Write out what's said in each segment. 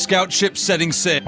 Scout ship setting sail.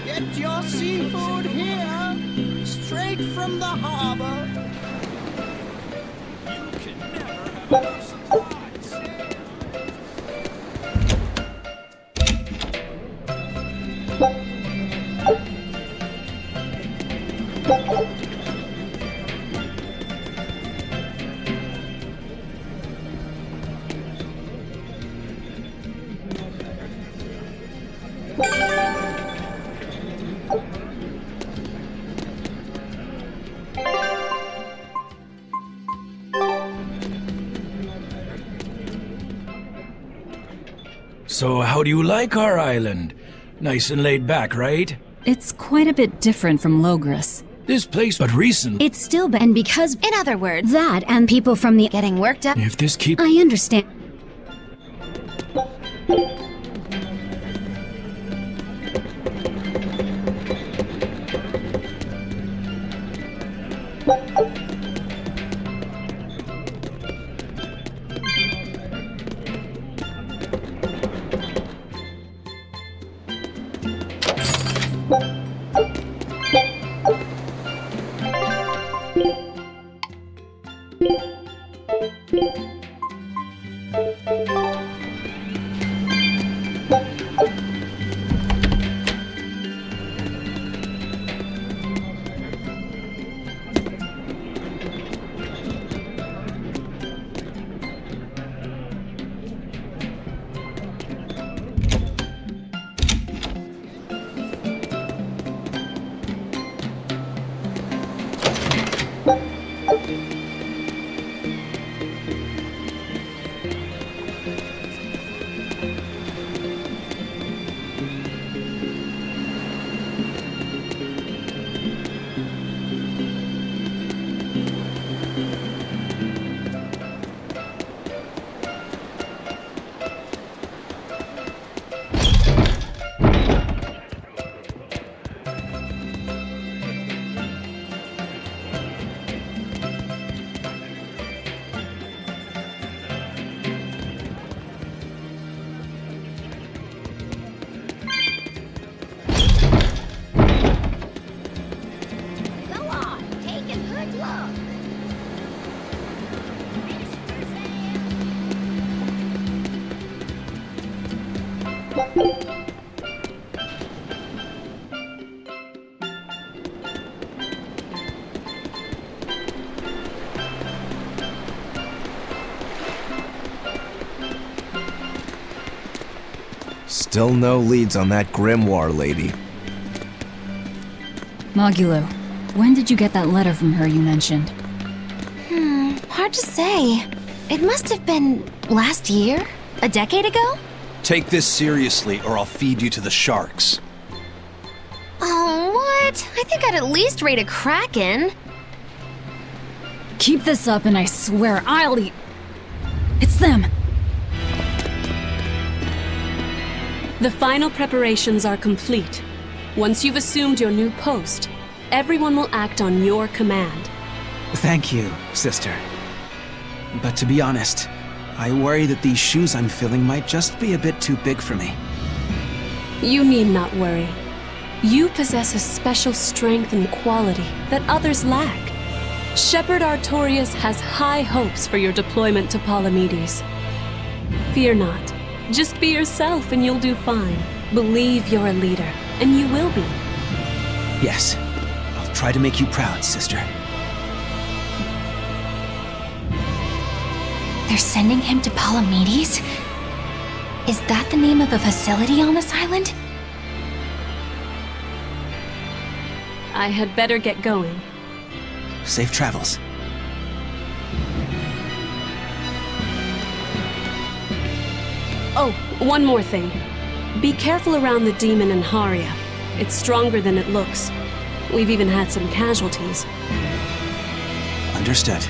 Get your seafood here, straight from the harbor. You can never have enough supplies. So how do you like our island? Nice and laid back, right? It's quite a bit different from Logris. This place, but recent. It's still been because, in other words, that and people from the getting worked up. If this keeps... I understand. Still no leads on that grimoire lady. Mogulo, when did you get that letter from her you mentioned? Hard to say. It must have been last year? A decade ago? Take this seriously, or I'll feed you to the sharks. Oh, what? I think I'd at least rate a Kraken. Keep this up and I swear I'll eat... It's them! The final preparations are complete. Once you've assumed your new post, everyone will act on your command. Thank you, sister. But to be honest, I worry that these shoes I'm filling might just be a bit too big for me. You need not worry. You possess a special strength and quality that others lack. Shepherd Artorias has high hopes for your deployment to Palamedes. Fear not. Just be yourself and you'll do fine. Believe you're a leader, and you will be. Yes, try to make you proud, sister. They're sending him to Palamedes? Is that the name of a facility on this island? I had better get going. Safe travels. Oh, one more thing. Be careful around the demon in Haria. It's stronger than it looks. We've even had some casualties. Understood.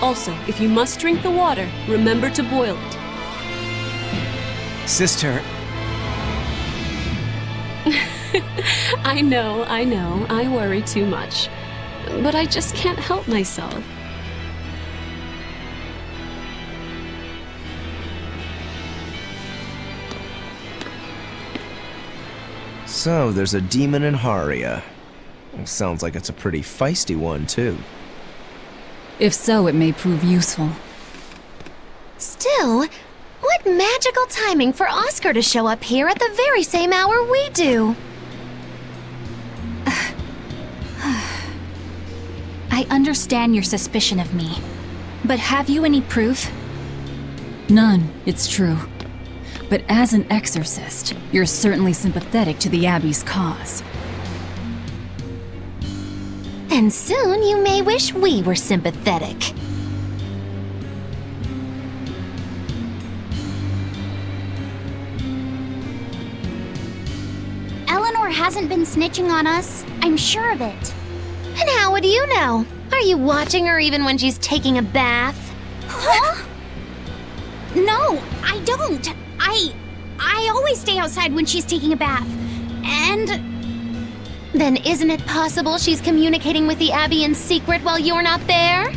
Also, if you must drink the water, remember to boil it. Sister, I know, I worry too much. But I just can't help myself. So, there's a demon in Haria. Sounds like it's a pretty feisty one, too. If so, it may prove useful. Still, what magical timing for Oscar to show up here at the very same hour we do. I understand your suspicion of me, but have you any proof? None, it's true. But as an exorcist, you're certainly sympathetic to the Abbey's cause. And soon you may wish we were sympathetic. Eleanor hasn't been snitching on us. I'm sure of it. And how would you know? Are you watching her even when she's taking a bath? Huh? No, I don't. I always stay outside when she's taking a bath. And Then isn't it possible she's communicating with the Abbey in secret while you're not there?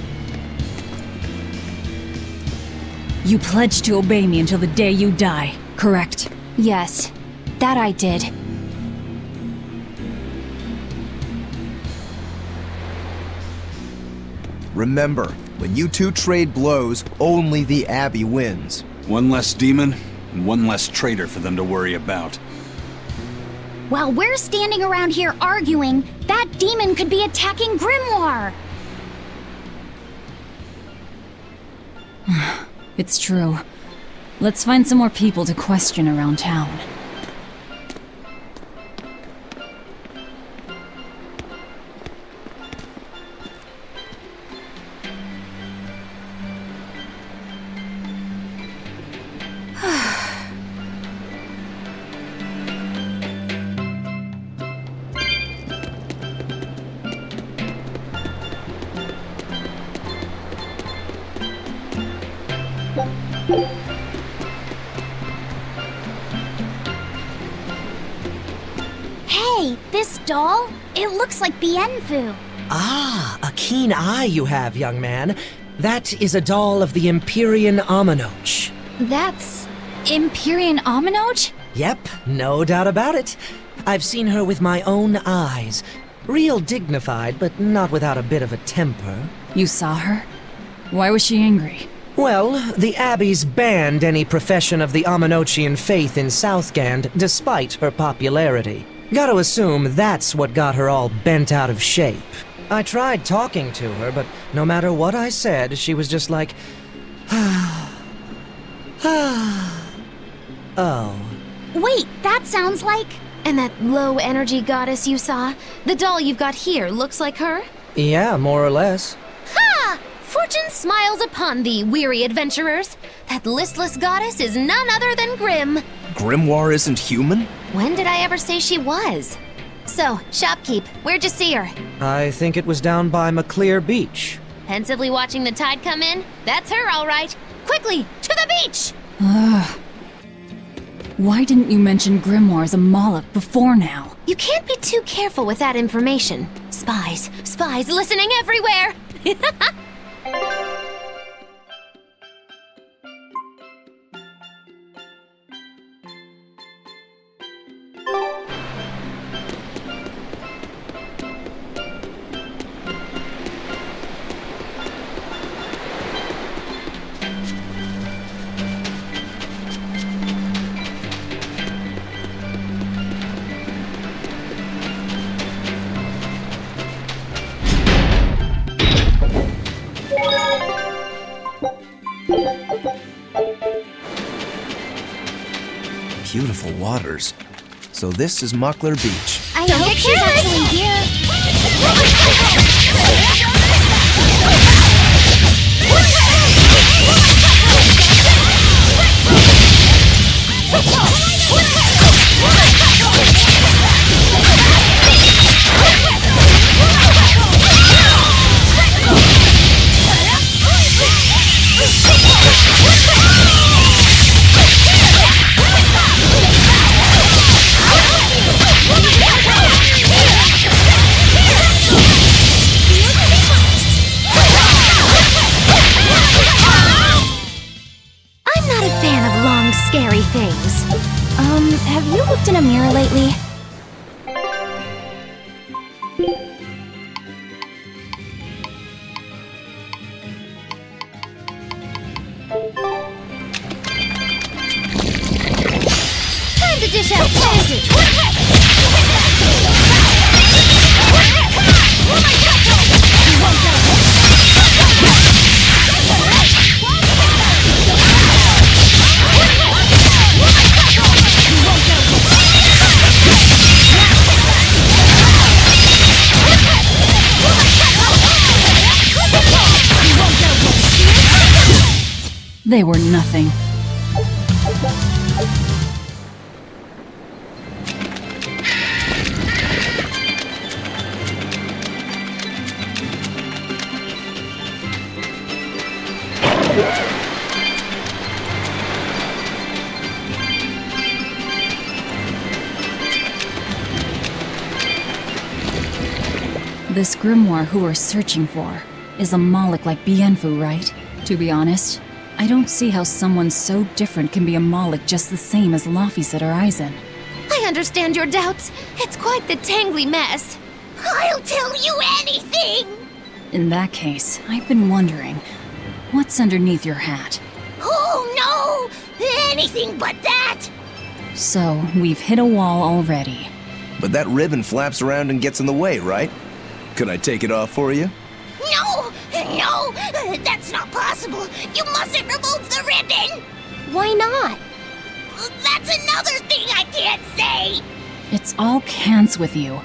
You pledged to obey me until the day you die, correct? yes, that I did. Remember, when you two trade blows, only the Abbey wins. One less demon, and one less traitor for them to worry about. While we're standing around here arguing, that demon could be attacking Grimoire. It's true. Let's find some more people to question around town. Hey, this doll? It looks like Bienfu. Ah, a keen eye you have, young man. That is a doll of the Empyrean Aminoch. That's Empyrean Aminoch? Yep, no doubt about it. I've seen her with my own eyes. Real dignified, but not without a bit of a temper. You saw her? Why was she angry? Well, the Abbey's banned any profession of the Aminochian faith in Southgand, despite her popularity. Gotta assume that's what got her all bent out of shape. I tried talking to her, but no matter what I said, she was just like, oh. Wait, that sounds like... And that low-energy goddess you saw? The doll you've got here looks like her? Yeah, more or less. Ha! Fortune smiles upon thee, weary adventurers. That listless goddess is none other than Grim. Grimoire isn't human? When did I ever say she was? So, shopkeep, where'd you see her? I think it was down by McClear Beach. Pensively watching the tide come in? That's her, all right. Quickly, to the beach! Why didn't you mention Grimoire as a Moloch before now? You can't be too careful with that information. Spies listening everywhere! Beautiful waters. So this is Muckler Beach. I hope she's actually here. I'm not a fan of long, scary things. Have you looked in a mirror lately? Time to dish out candy! They were nothing. This grimoire who we're searching for is a Moloch like Bienfu, right? To be honest, I don't see how someone so different can be a Moloch just the same as Laphicet or Aizen. I understand your doubts. It's quite the tangly mess. I'll tell you anything! In that case, I've been wondering, what's underneath your hat? Oh no! Anything but that! So, we've hit a wall already. But that ribbon flaps around and gets in the way, right? Could I take it off for you? No! No! That's not possible! You mustn't remove the ribbon! Why not? That's another thing I can't say! It's all cants with you.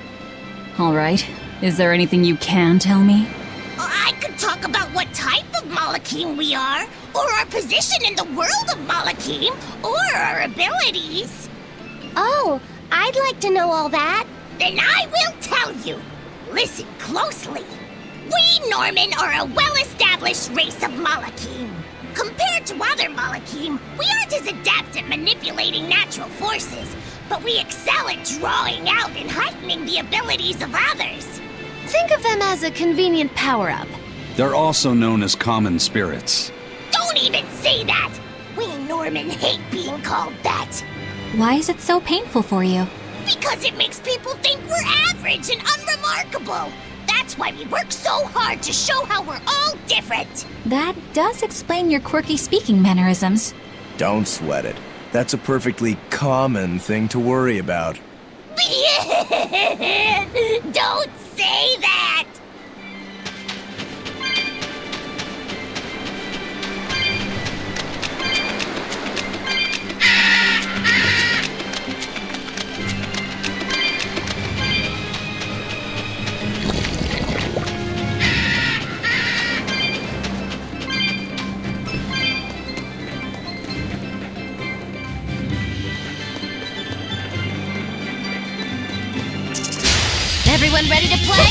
Alright, is there anything you can tell me? I could talk about what type of Malachim we are, or our position in the world of Malachim, or our abilities. Oh, I'd like to know all that. Then I will tell you. Listen closely. We Norman are a well-established race of Malachim. Compared to other Malachim, we aren't as adept at manipulating natural forces, but we excel at drawing out and heightening the abilities of others. Think of them as a convenient power-up. They're also known as common spirits. Don't even say that! We Norman hate being called that. Why is it so painful for you? Because it makes people think we're average and unremarkable. That's why we work so hard to show how we're all different. That does explain your quirky speaking mannerisms. Don't sweat it. That's a perfectly common thing to worry about. Don't say that! Everyone ready to play?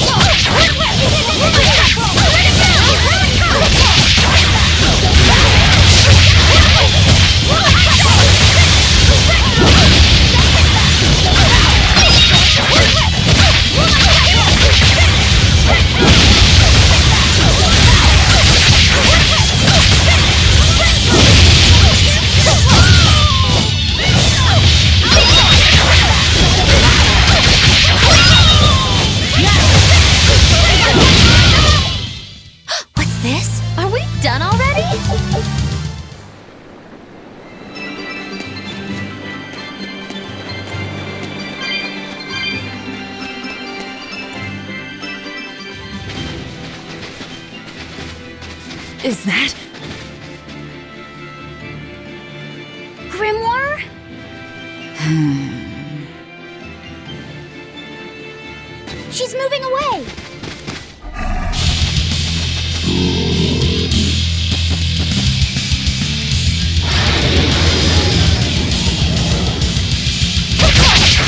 What's this? Are we done already? Is that... She's moving away!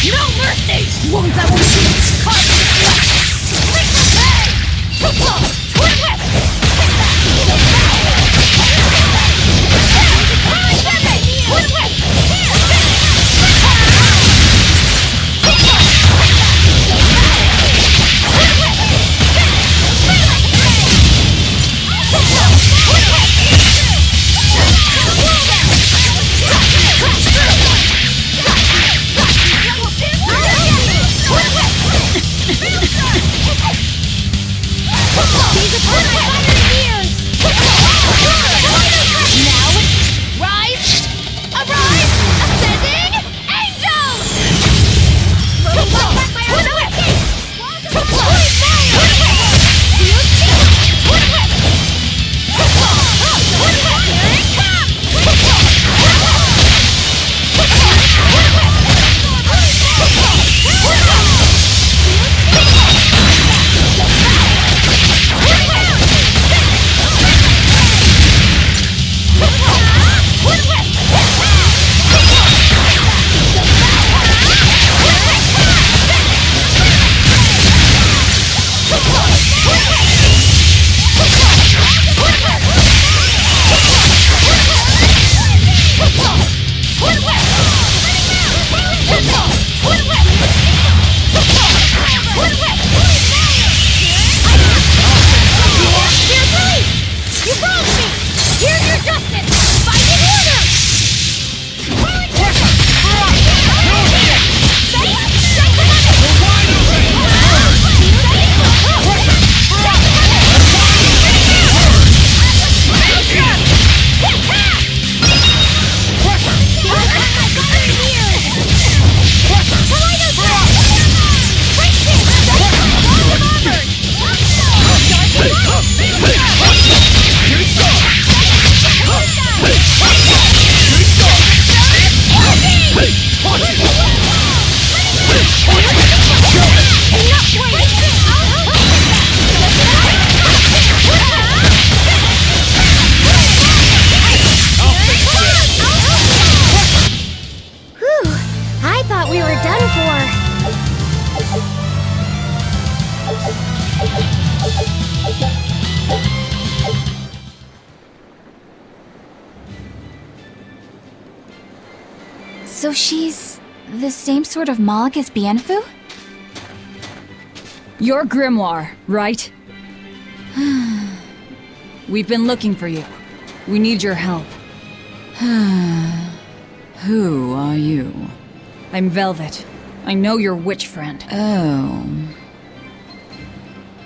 No mercy! Wounds that will shoot! Caught in the flesh! Lethal pay! Twin whip! Twin whip! So she's the same sort of Moloch as Bienfu? You're Grimoire, right? We've been looking for you. We need your help. Who are you? I'm Velvet. I know your witch friend. Oh.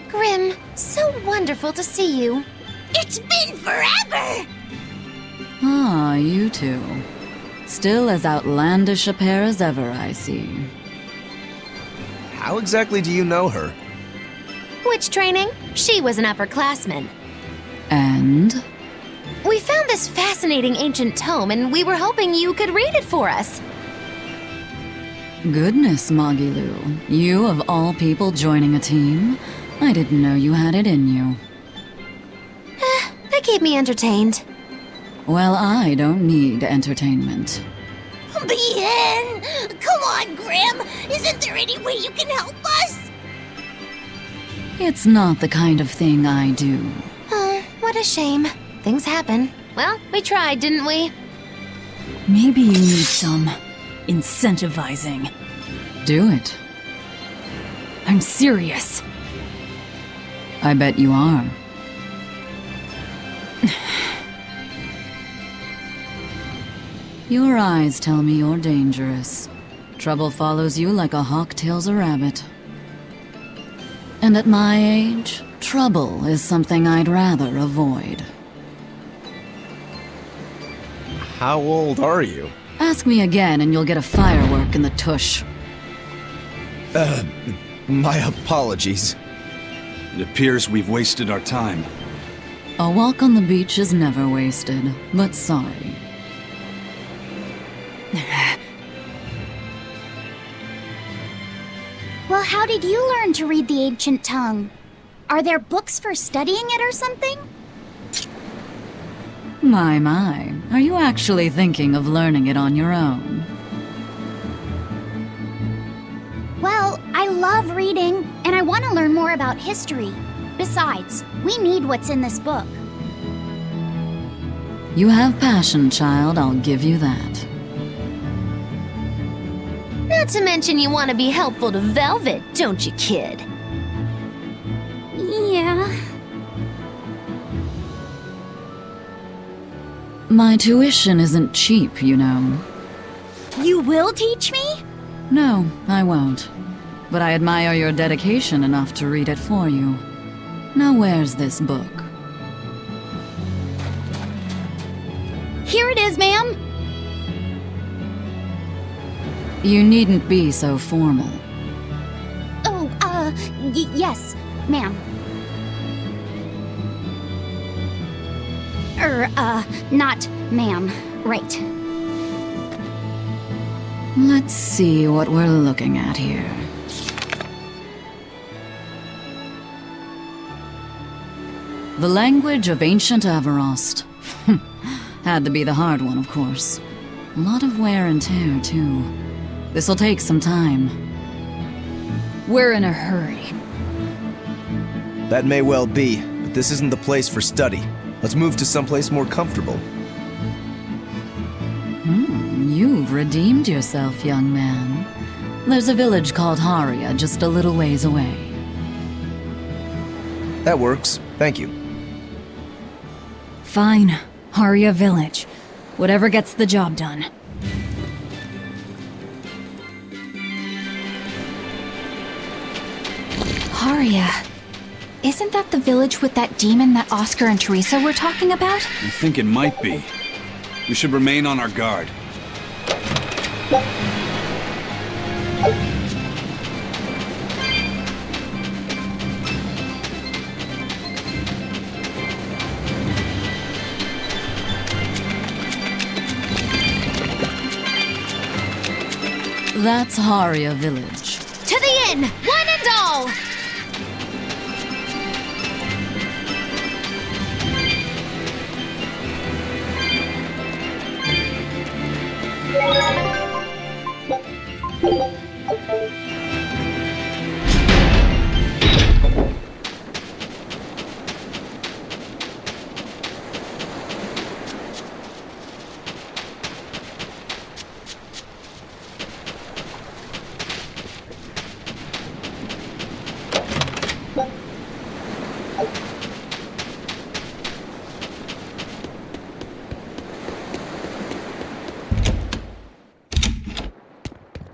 Grim, so wonderful to see you. It's been forever! Ah, you two. Still as outlandish a pair as ever, I see. How exactly do you know her? Witch training? She was an upperclassman. And? We found this fascinating ancient tome, and we were hoping you could read it for us. Goodness, Magilu. You of all people joining a team? I didn't know you had it in you. They keep me entertained. Well, I don't need entertainment. Bien! Come on, Grim! Isn't there any way you can help us? It's not the kind of thing I do. Oh, what a shame. Things happen. Well, we tried, didn't we? Maybe you need some incentivizing. Do it. I'm serious. I bet you are. Your eyes tell me you're dangerous. Trouble follows you like a hawk tails a rabbit. And at my age, trouble is something I'd rather avoid. How old are you? Ask me again and you'll get a firework in the tush. My apologies. It appears we've wasted our time. A walk on the beach is never wasted, but sorry. Well, how did you learn to read the ancient tongue? Are there books for studying it or something? My. Are you actually thinking of learning it on your own? Well, I love reading, and I want to learn more about history. Besides, we need what's in this book. You have passion, child, I'll give you that. Not to mention you want to be helpful to Velvet, don't you, kid? Yeah. My tuition isn't cheap, you know. You will teach me? No, I won't. But I admire your dedication enough to read it for you. Now where's this book? Here it is, ma'am. You needn't be so formal. Oh, yes, ma'am. Not ma'am. Right. Let's see what we're looking at here. The language of ancient Avarost. Had to be the hard one, of course. A lot of wear and tear, too. This'll take some time. We're in a hurry. That may well be, but this isn't the place for study. Let's move to someplace more comfortable. You've redeemed yourself, young man. There's a village called Haria just a little ways away. That works. Thank you. Fine. Haria Village. Whatever gets the job done. Haria. Isn't that the village with that demon that Oscar and Teresa were talking about? I think it might be. We should remain on our guard. That's Haria Village. To the inn, one and all!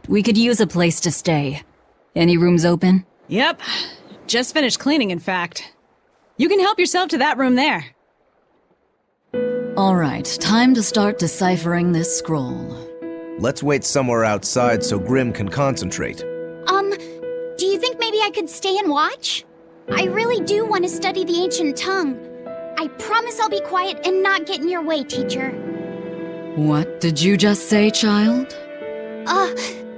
We could use a place to stay. Any rooms open? Yep. Just finished cleaning, in fact. You can help yourself to that room there. All right, time to start deciphering this scroll. Let's wait somewhere outside so Grim can concentrate. Do you think maybe I could stay and watch? I really do want to study the ancient tongue. I promise I'll be quiet and not get in your way, teacher. What did you just say, child?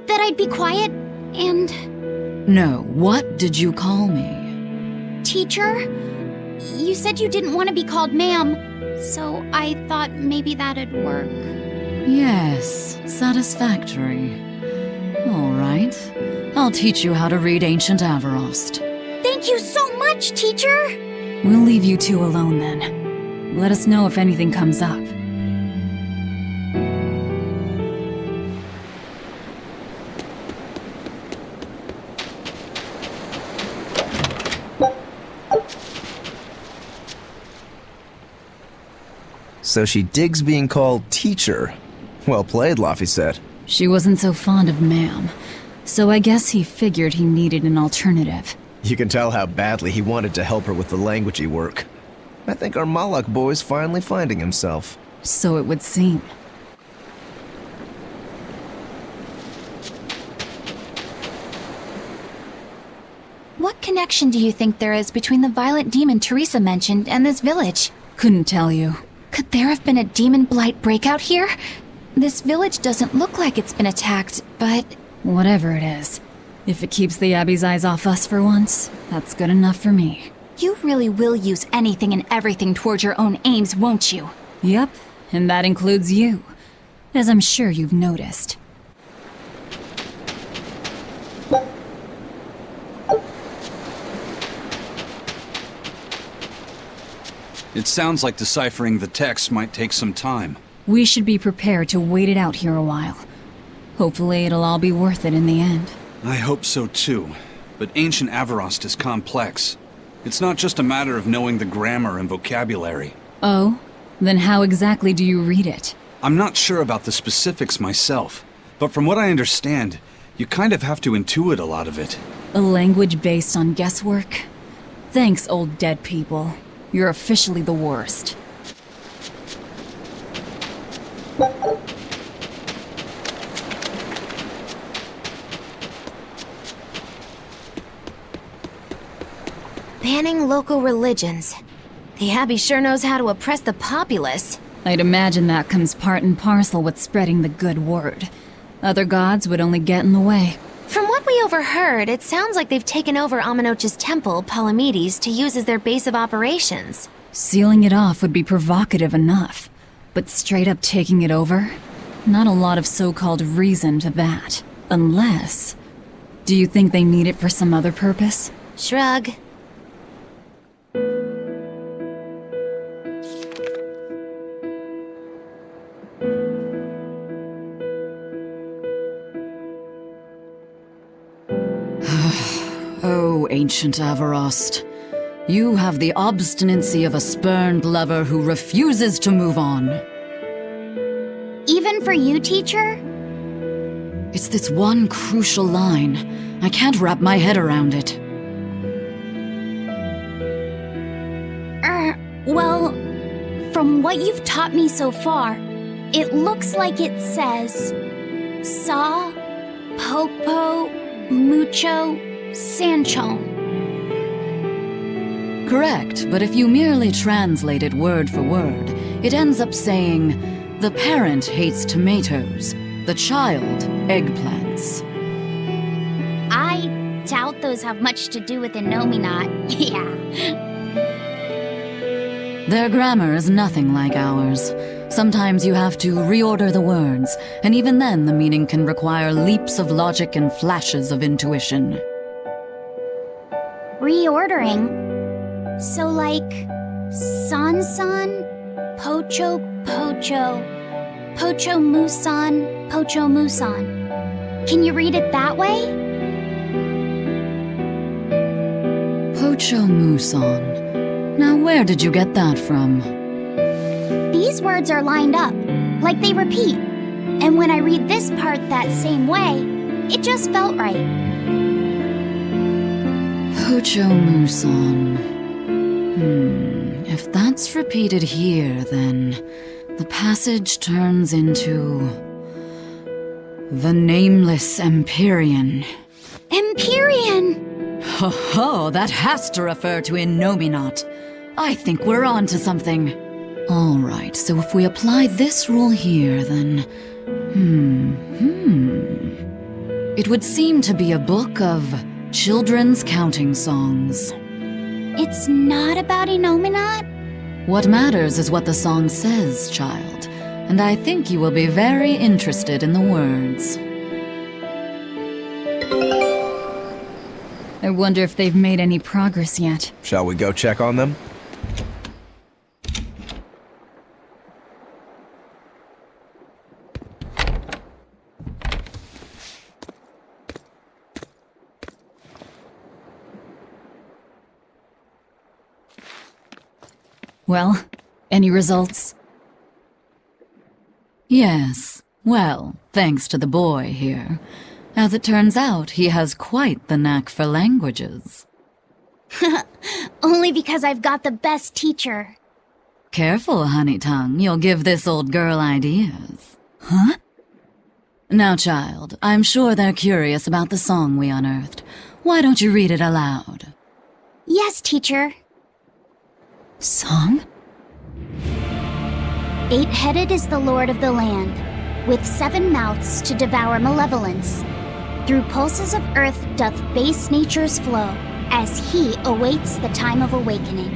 That I'd be quiet and... No, what did you call me? Teacher? You said you didn't want to be called ma'am, so I thought maybe that'd work. Yes, satisfactory. All right. I'll teach you how to read ancient Avarost. Thank you so much, teacher! We'll leave you two alone then. Let us know if anything comes up. So she digs being called teacher. Well played, Laphicet. She wasn't so fond of ma'am, so I guess he figured he needed an alternative. You can tell how badly he wanted to help her with the languagey work. I think our Malak boy's finally finding himself. So it would seem. What connection do you think there is between the violent demon Teresa mentioned and this village? Couldn't tell you. Could there have been a demon blight breakout here? This village doesn't look like it's been attacked, but... Whatever it is, If it keeps the Abbey's eyes off us for once, that's good enough for me. You really will use anything and everything towards your own aims, won't you? Yep, and that includes you, as I'm sure you've noticed. It sounds like deciphering the text might take some time. We should be prepared to wait it out here a while. Hopefully it'll all be worth it in the end. I hope so too, but ancient Avarost is complex. It's not just a matter of knowing the grammar and vocabulary. Oh? Then how exactly do you read it? I'm not sure about the specifics myself, but from what I understand, you kind of have to intuit a lot of it. A language based on guesswork? Thanks, old dead people. You're officially the worst. Banning local religions. The Abbey sure knows how to oppress the populace. I'd imagine that comes part and parcel with spreading the good word. Other gods would only get in the way. From what we overheard, it sounds like they've taken over Amenoch's temple, Palamedes, to use as their base of operations. Sealing it off would be provocative enough, but straight up taking it over? Not a lot of so-called reason to that. Unless... Do you think they need it for some other purpose? Shrug. Oh, ancient Avarost. You have the obstinacy of a spurned lover who refuses to move on. Even for you, teacher? It's this one crucial line. I can't wrap my head around it. Well, from what you've taught me so far, it looks like it says... Saw, Popo, Mucho, Sanchon. Correct, but if you merely translate it word for word, it ends up saying, the parent hates tomatoes, the child eggplants. I doubt those have much to do with Innominat. Yeah. Their grammar is nothing like ours. Sometimes you have to reorder the words, and even then the meaning can require leaps of logic and flashes of intuition. Reordering? So like, San-san, Pocho Pocho, Pocho Musan, Pocho Musan. Can you read it that way? Pocho Musan. Now where did you get that from? These words are lined up, like they repeat. And when I read this part that same way, it just felt right. Pocho Musan. If that's repeated here, then the passage turns into... the Nameless Empyrean. Empyrean! Ho ho, that has to refer to Innominat. I think we're on to something. Alright, so if we apply this rule here, then... It would seem to be a book of children's counting songs. It's not about Innominat? What matters is what the song says, child. And I think you will be very interested in the words. I wonder if they've made any progress yet. Shall we go check on them? Well, any results? Yes. Well, thanks to the boy here. As it turns out, he has quite the knack for languages. Only because I've got the best teacher. Careful, honey tongue. You'll give this old girl ideas. Huh? Now, child, I'm sure they're curious about the song we unearthed. Why don't you read it aloud? Yes, teacher. Song? 8-headed is the lord of the land, with 7 mouths to devour malevolence. Through pulses of earth doth base nature's flow, as he awaits the time of awakening.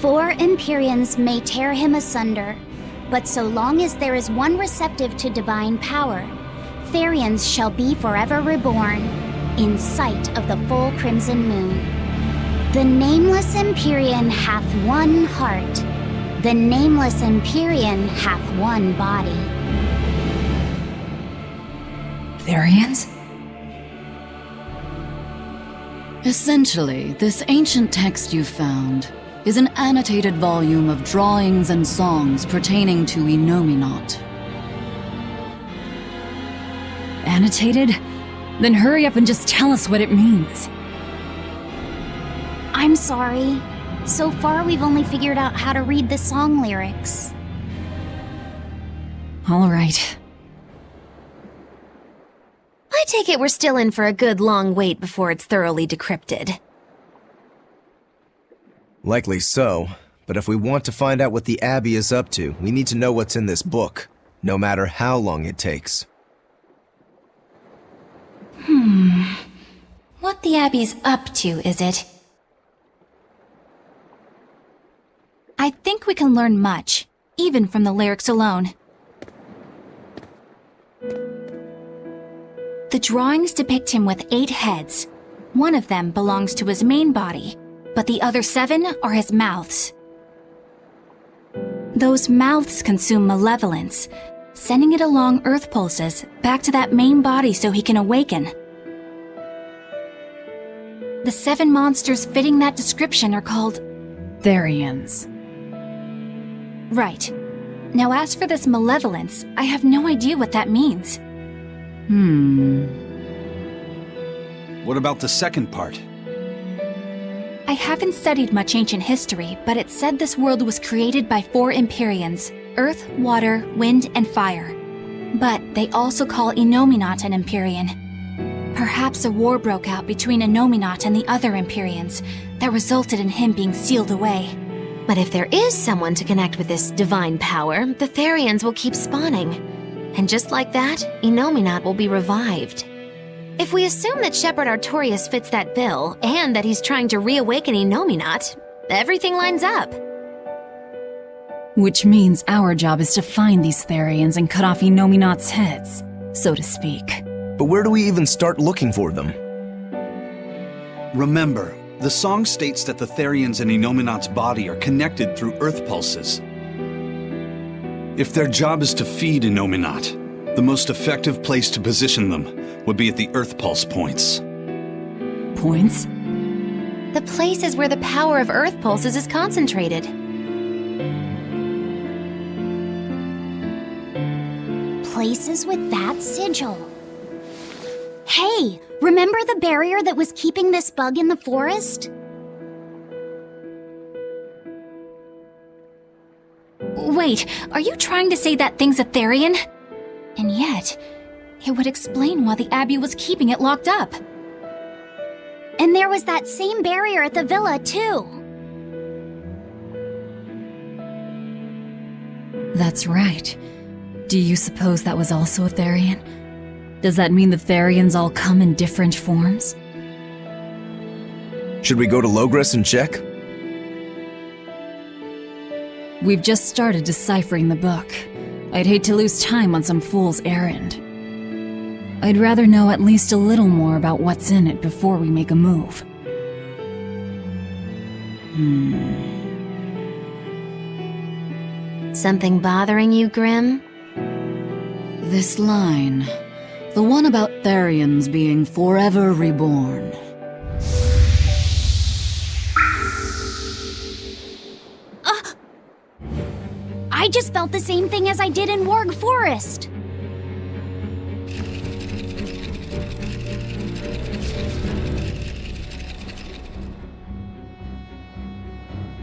4 Empyreans may tear him asunder, but so long as there is one receptive to divine power, Therians shall be forever reborn, in sight of the full crimson moon. The nameless Empyrean hath one heart, the nameless Empyrean hath one body. Therians? Essentially, this ancient text you found is an annotated volume of drawings and songs pertaining to Enominat. Annotated? Then hurry up and just tell us what it means. I'm sorry. So far, we've only figured out how to read the song lyrics. All right. I take it we're still in for a good long wait before it's thoroughly decrypted. Likely so, but if we want to find out what the Abbey is up to, we need to know what's in this book, no matter how long it takes. What the Abbey's up to, is it? I think we can learn much, even from the lyrics alone. The drawings depict him with 8 heads. One of them belongs to his main body, but the other 7 are his mouths. Those mouths consume malevolence, sending it along earth pulses back to that main body so he can awaken. The 7 monsters fitting that description are called Therians. Right. Now as for this malevolence, I have no idea what that means. What about the second part? I haven't studied much ancient history, but it said this world was created by 4 Empyreans: earth, water, wind, and fire. But they also call Enominat an Empyrean. Perhaps a war broke out between Enominat and the other Empyreans that resulted in him being sealed away. But if there is someone to connect with this divine power, the Therians will keep spawning. And just like that, Enominat will be revived. If we assume that Shepherd Artorius fits that bill, and that he's trying to reawaken Enominat, everything lines up. Which means our job is to find these Therians and cut off Enominat's heads, so to speak. But where do we even start looking for them? Remember, the song states that the Therians in Enominat's body are connected through earth pulses. If their job is to feed Enominat, the most effective place to position them would be at the earth pulse points. Points? The places where the power of earth pulses is concentrated. Places with that sigil. Hey, remember the barrier that was keeping this bug in the forest? Wait, are you trying to say that thing's a Therian? And yet, it would explain why the Abbey was keeping it locked up. And there was that same barrier at the villa, too. That's right. Do you suppose that was also a Therian? Does that mean the Therians all come in different forms? Should we go to Logres and check? We've just started deciphering the book. I'd hate to lose time on some fool's errand. I'd rather know at least a little more about what's in it before we make a move. Something bothering you, Grim? This line, the one about Therians being forever reborn. I just felt the same thing as I did in Warg Forest.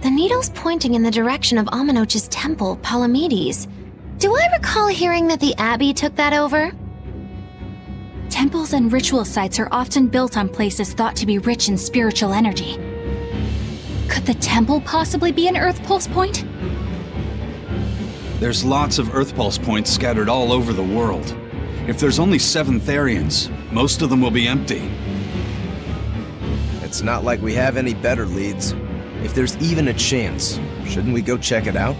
The needle's pointing in the direction of Amenoch's temple, Palamedes. Do I recall hearing that the Abbey took that over? Temples and ritual sites are often built on places thought to be rich in spiritual energy. Could the temple possibly be an Earth Pulse point? There's lots of earth pulse points scattered all over the world. If there's only 7 Therians, most of them will be empty. It's not like we have any better leads. If there's even a chance, shouldn't we go check it out?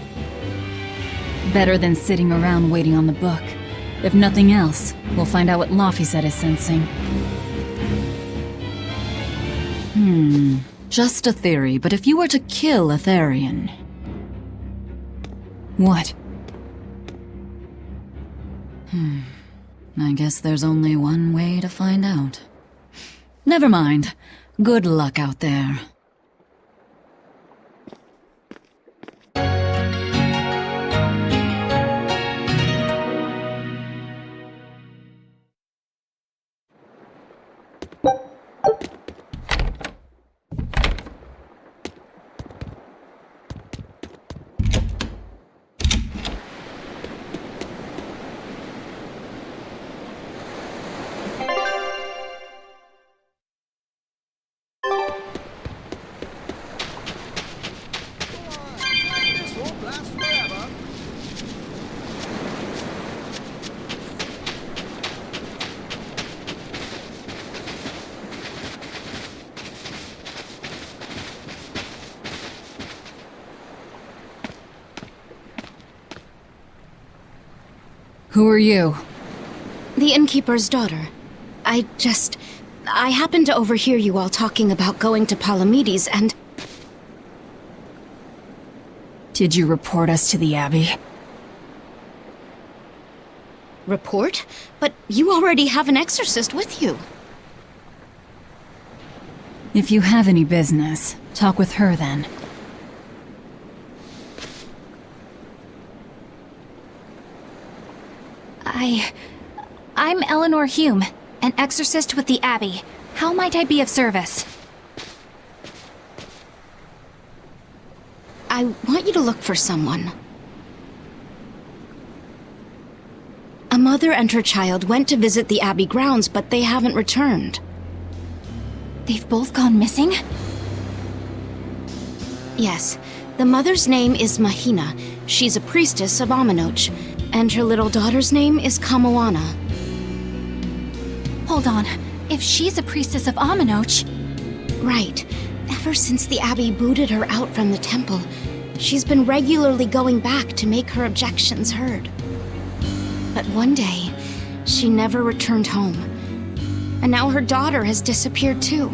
Better than sitting around waiting on the book. If nothing else, we'll find out what Laphicet is sensing. Just a theory, but if you were to kill a Therian... What? I guess there's only one way to find out. Never mind. Good luck out there. Who are you? The innkeeper's daughter. I happened to overhear you all talking about going to Palamedes, and... Did you report us to the Abbey? Report? But you already have an exorcist with you. If you have any business, talk with her then. I'm Eleanor Hume, an exorcist with the Abbey. How might I be of service? I want you to look for someone. A mother and her child went to visit the Abbey grounds, but they haven't returned. They've both gone missing? Yes. The mother's name is Mahina. She's a priestess of Aminoch. And her little daughter's name is Kamoana. Hold on. If she's a priestess of Aminoch... Right. Ever since the Abbey booted her out from the temple, she's been regularly going back to make her objections heard. But one day, she never returned home. And now her daughter has disappeared too.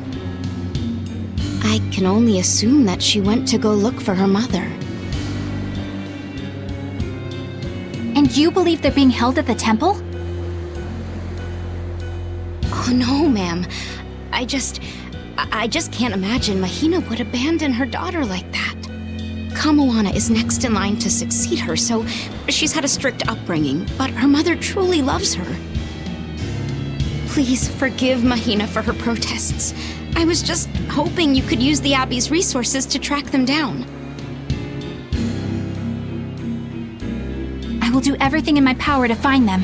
I can only assume that she went to go look for her mother. And you believe they're being held at the temple? Oh no, ma'am. I just can't imagine Mahina would abandon her daughter like that. Kamoana is next in line to succeed her, so she's had a strict upbringing, but her mother truly loves her. Please forgive Mahina for her protests. I was just hoping you could use the Abbey's resources to track them down. I will do everything in my power to find them.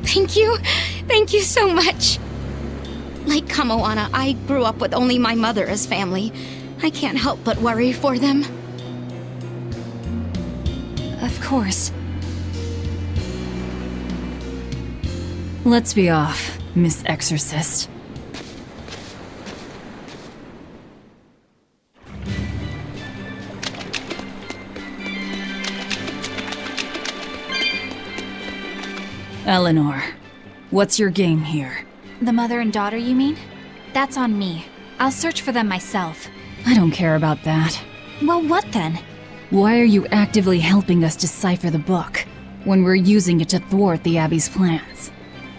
Thank you. Thank you so much. Like Kamoana, I grew up with only my mother as family. I can't help but worry for them. Of course. Let's be off, Miss Exorcist. Eleanor, what's your game here? The mother and daughter, you mean? That's on me. I'll search for them myself. I don't care about that. Well, what then? Why are you actively helping us decipher the book, when we're using it to thwart the Abbey's plans?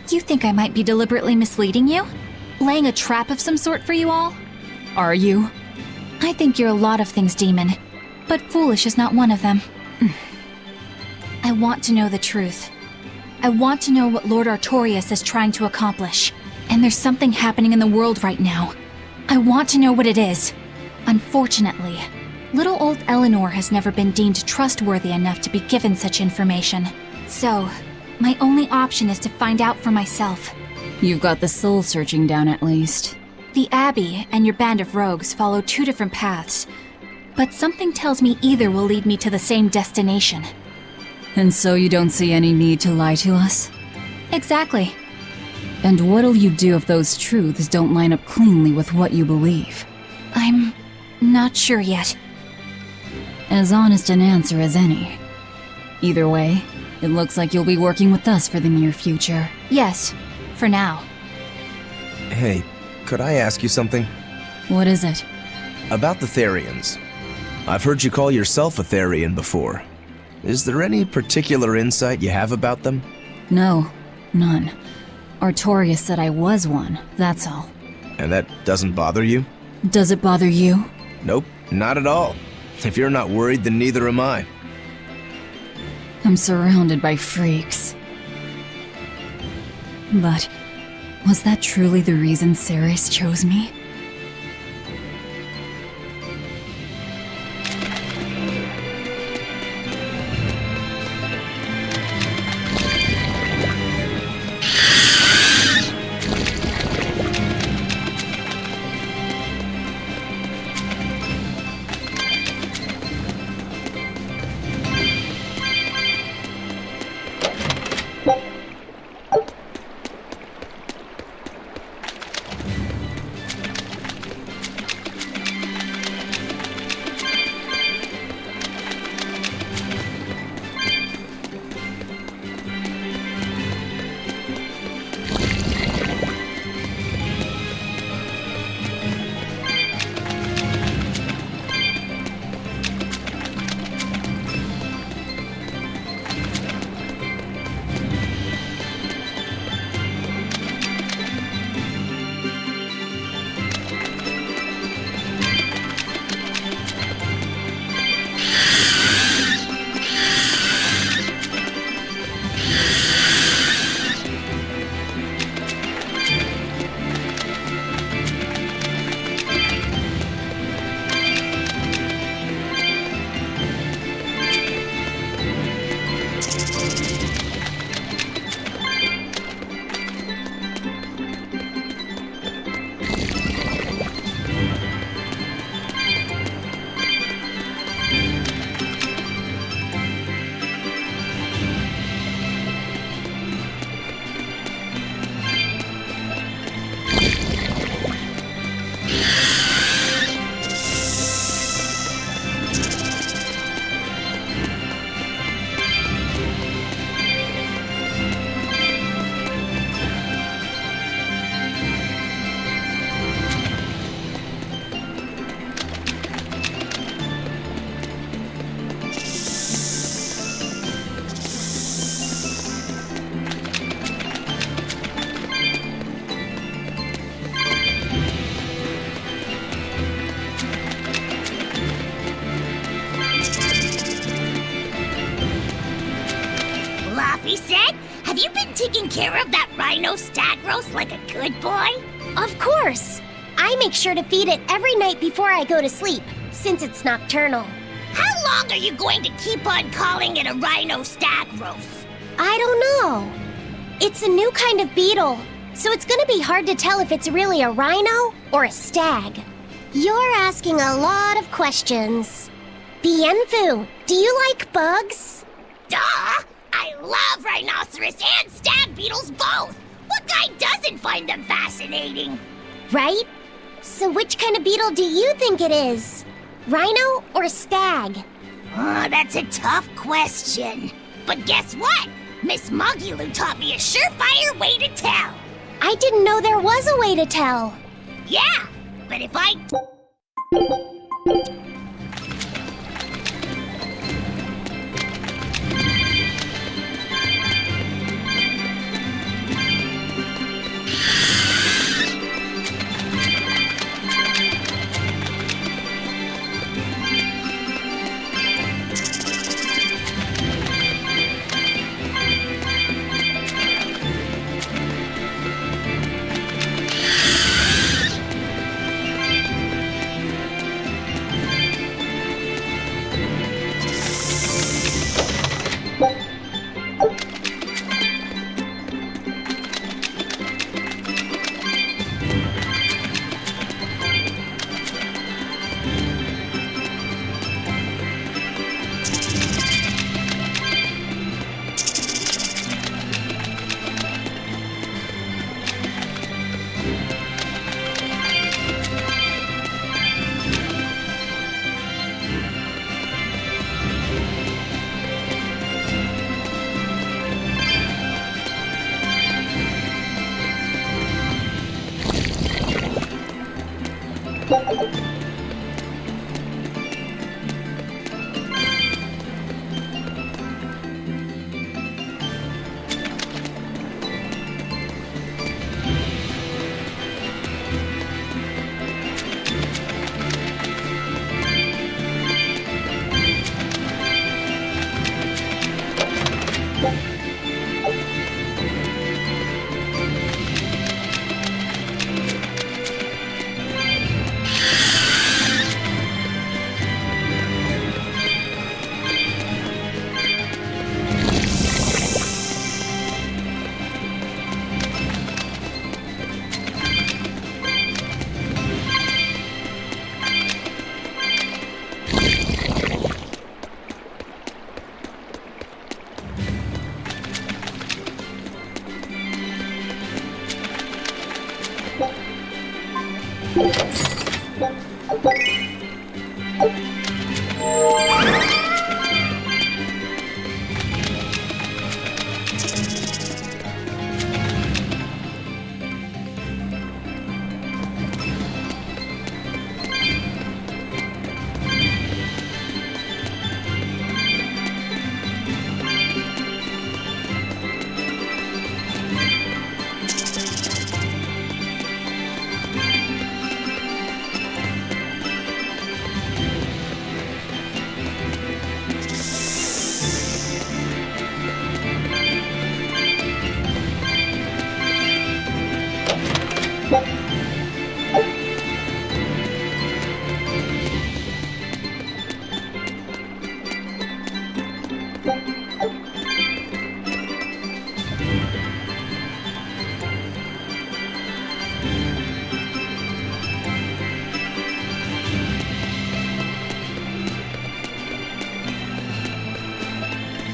You think I might be deliberately misleading you? Laying a trap of some sort for you all? Are you? I think you're a lot of things, Demon. But foolish is not one of them. I want to know the truth. I want to know what Lord Artorius is trying to accomplish. And there's something happening in the world right now. I want to know what it is. Unfortunately, little old Eleanor has never been deemed trustworthy enough to be given such information. So, my only option is to find out for myself. You've got the soul searching down at least. The Abbey and your band of rogues follow two different paths, but something tells me either will lead me to the same destination. And so you don't see any need to lie to us? Exactly. And what'll you do if those truths don't line up cleanly with what you believe? I'm not sure yet. As honest an answer as any. Either way, it looks like you'll be working with us for the near future. Yes, for now. Hey, could I ask you something? What is it? About the Therians. I've heard you call yourself a Therian before. Is there any particular insight you have about them? No, none. Artorias said I was one, that's all. And that doesn't bother you? Does it bother you? Nope, not at all. If you're not worried, then neither am I. I'm surrounded by freaks. But was that truly the reason Ceres chose me? Have you been taking care of that rhino Stagros like a good boy? Of course! I make sure to feed it every night before I go to sleep, since it's nocturnal. How long are you going to keep on calling it a rhino Stagros? I don't know. It's a new kind of beetle, so it's gonna be hard to tell if it's really a rhino or a stag. You're asking a lot of questions. Bienfu, do you like bugs? Duh! I love rhinoceros and stag beetles both! What guy doesn't find them fascinating? Right? So which kind of beetle do you think it is? Rhino or stag? Oh, that's a tough question. But guess what? Miss Mogulu taught me a surefire way to tell. I didn't know there was a way to tell. Yeah, but if I...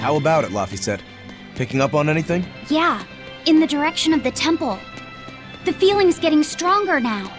How about it, Laphicet? Picking up on anything? Yeah, in the direction of the temple. The feeling's getting stronger now.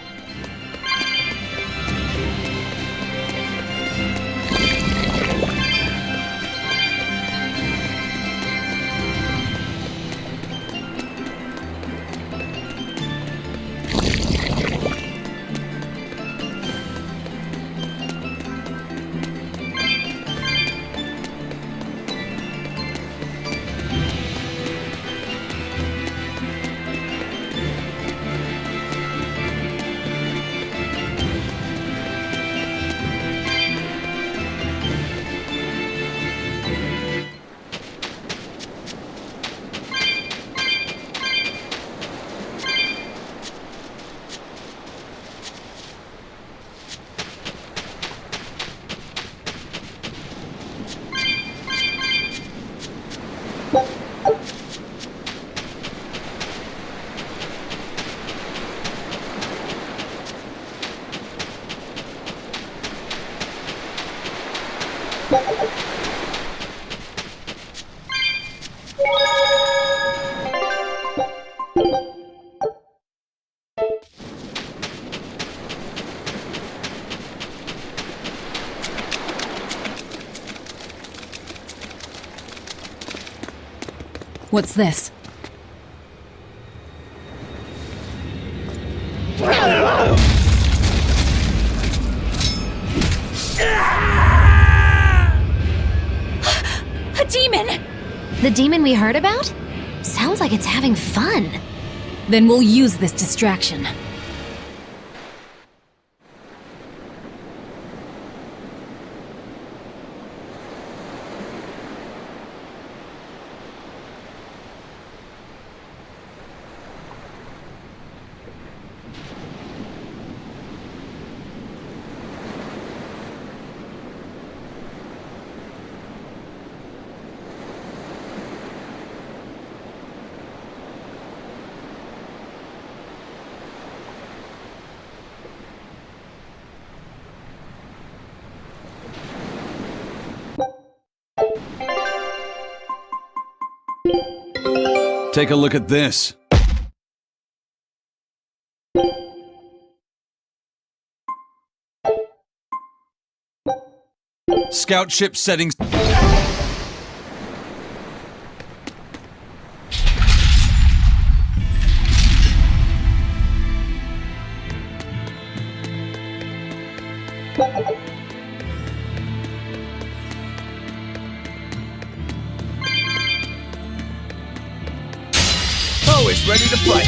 What's this? A demon! The demon we heard about? Sounds like it's having fun. Then we'll use this distraction. Take a look at this. Scout ship settings. Always ready to fight.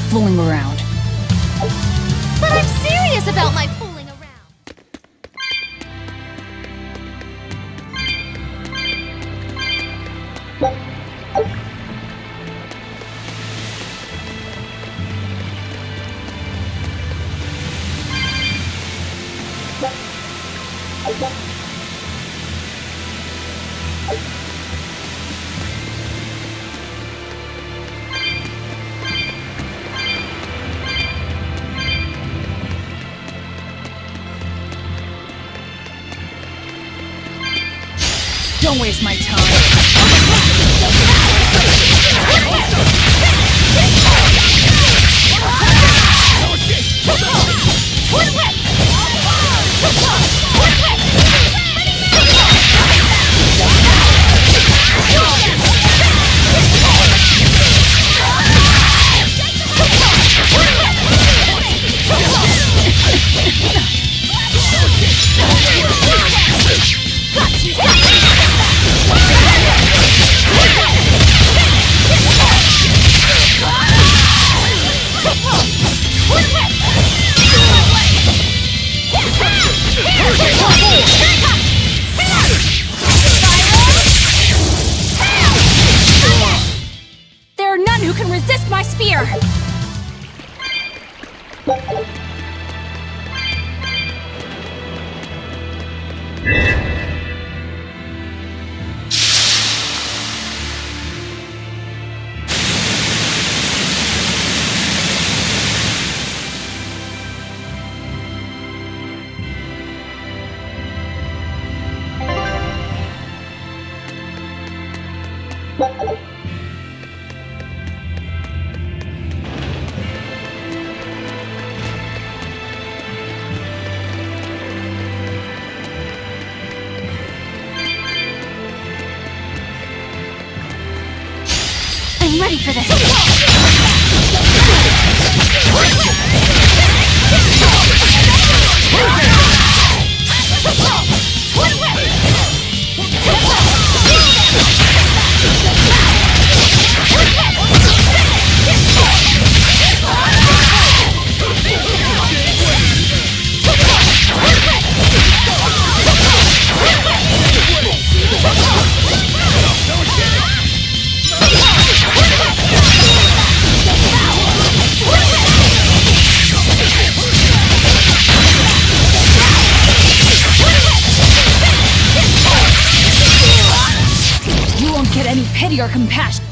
fooling around. But I'm serious about my fooling around. Don't waste my time. There are none who can resist my spear! I'm ready for this! You won't get any pity or compassion.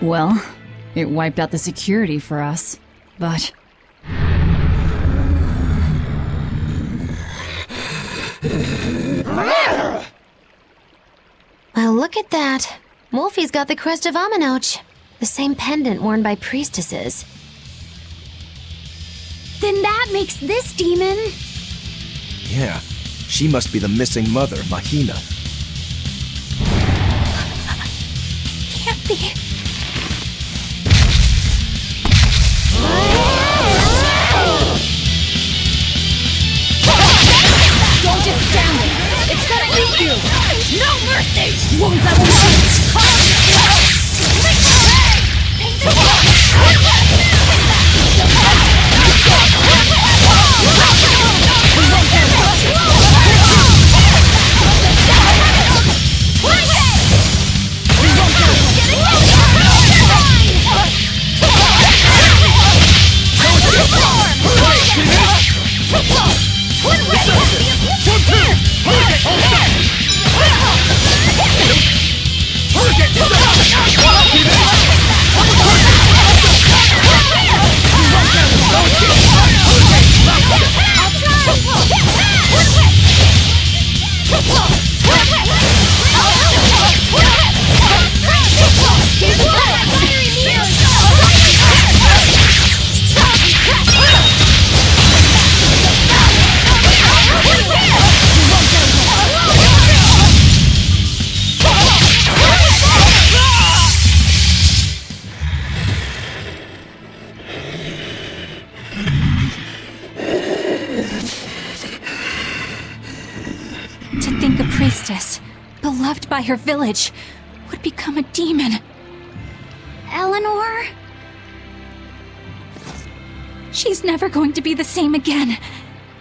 Well, it wiped out the security for us, but... Well, look at that. Wolfie's got the crest of Aminoch, the same pendant worn by priestesses. Then that makes this demon... Yeah, she must be the missing mother, Mahina. Can't be. Don't just stand there! It's gonna eat you! No mercy! Wounds that will priestess, beloved by her village, would become a demon. Eleanor? She's never going to be the same again.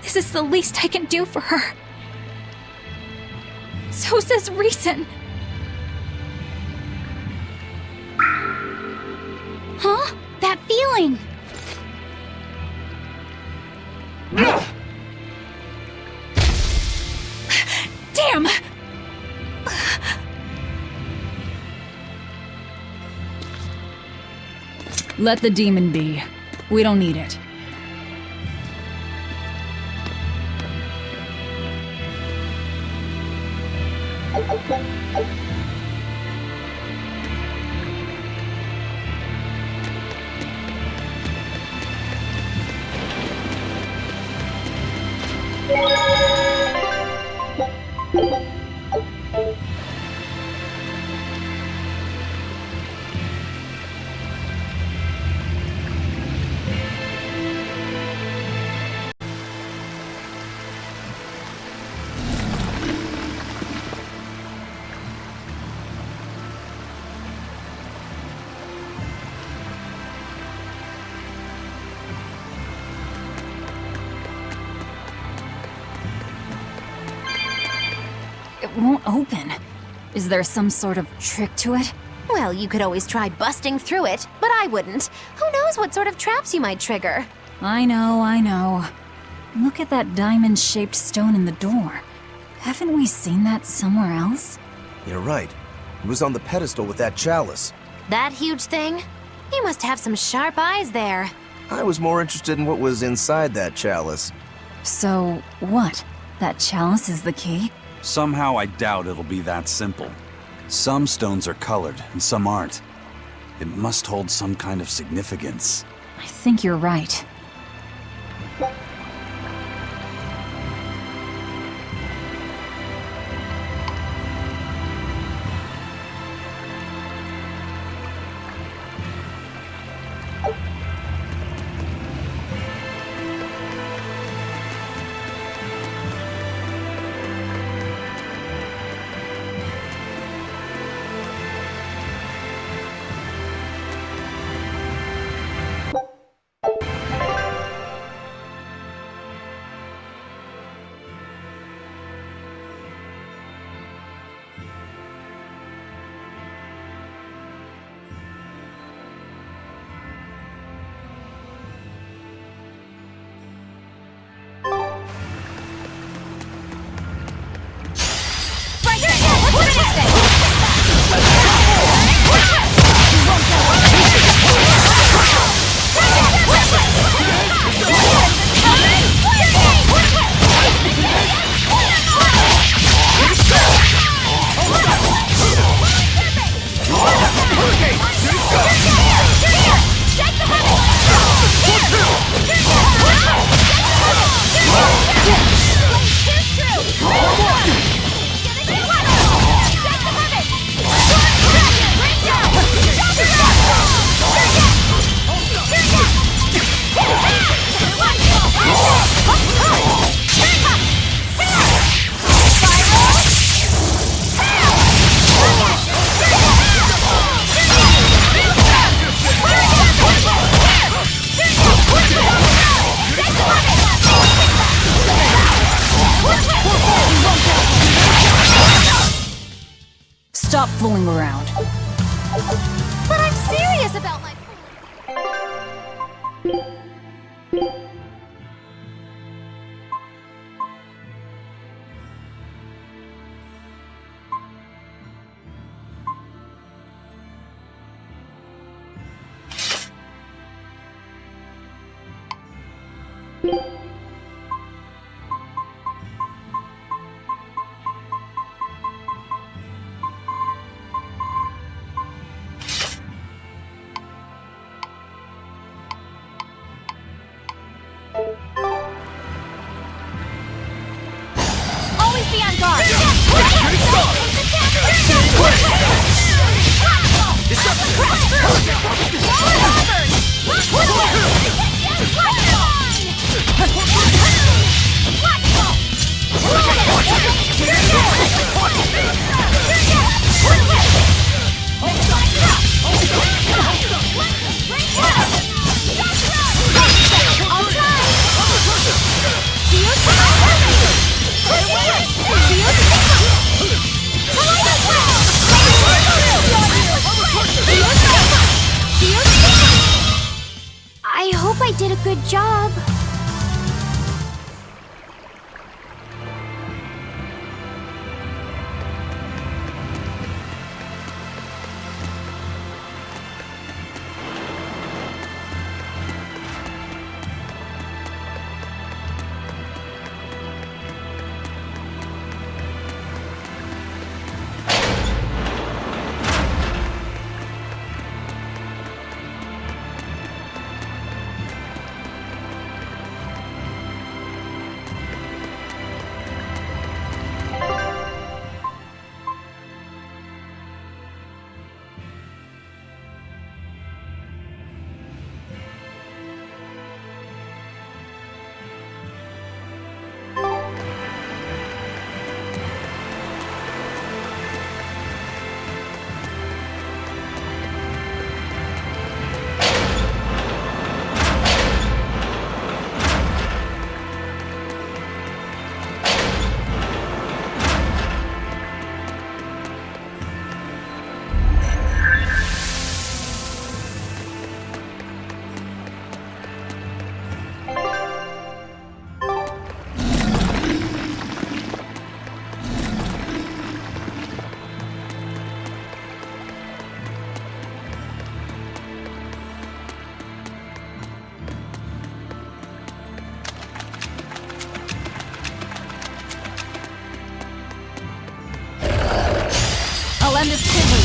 This is the least I can do for her. So says reason. Huh? That feeling! Damn! Let the demon be. We don't need it. It won't open. Is there some sort of trick to it? Well, you could always try busting through it, but I wouldn't. Who knows what sort of traps you might trigger? I know. Look at that diamond-shaped stone in the door. Haven't we seen that somewhere else? You're right. It was on the pedestal with that chalice. That huge thing? You must have some sharp eyes there. I was more interested in what was inside that chalice. So, what? That chalice is the key? Somehow I doubt it'll be that simple. Some stones are colored, and some aren't. It must hold some kind of significance. I think you're right. stop fooling around. But I'm serious about my... Always be on guard! I hope I did a good job. I'll end this quickly.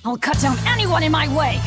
I'll cut down anyone in my way!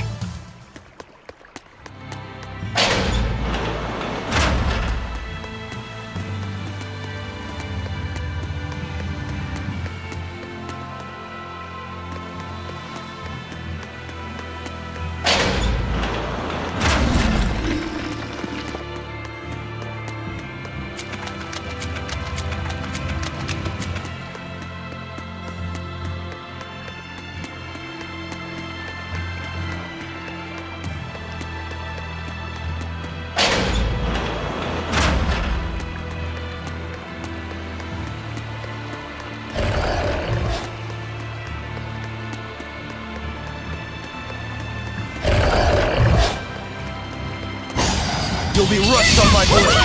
You'll be rushed on my blade.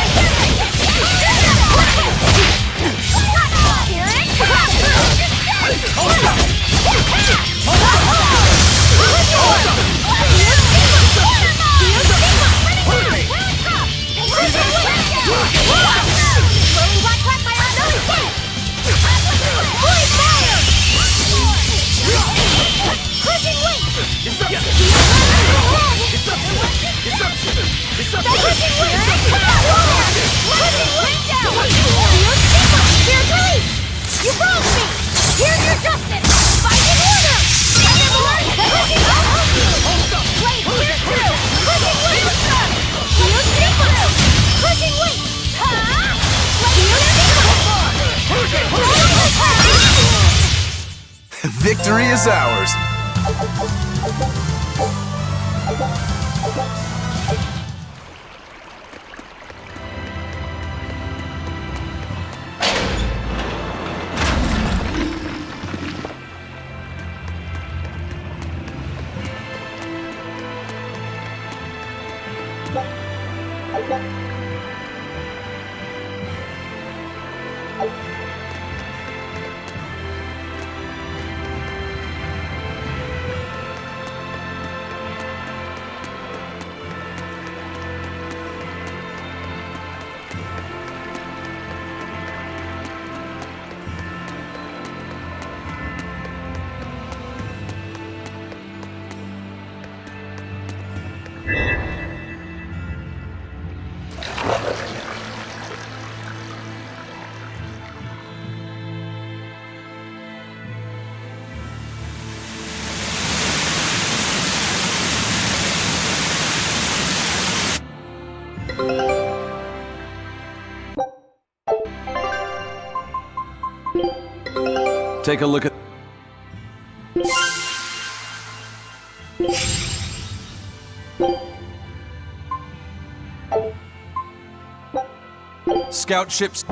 You broke me! Here's your justice! Fight in order! Blade, here too! victory is ours. Take a look at... Scout ships...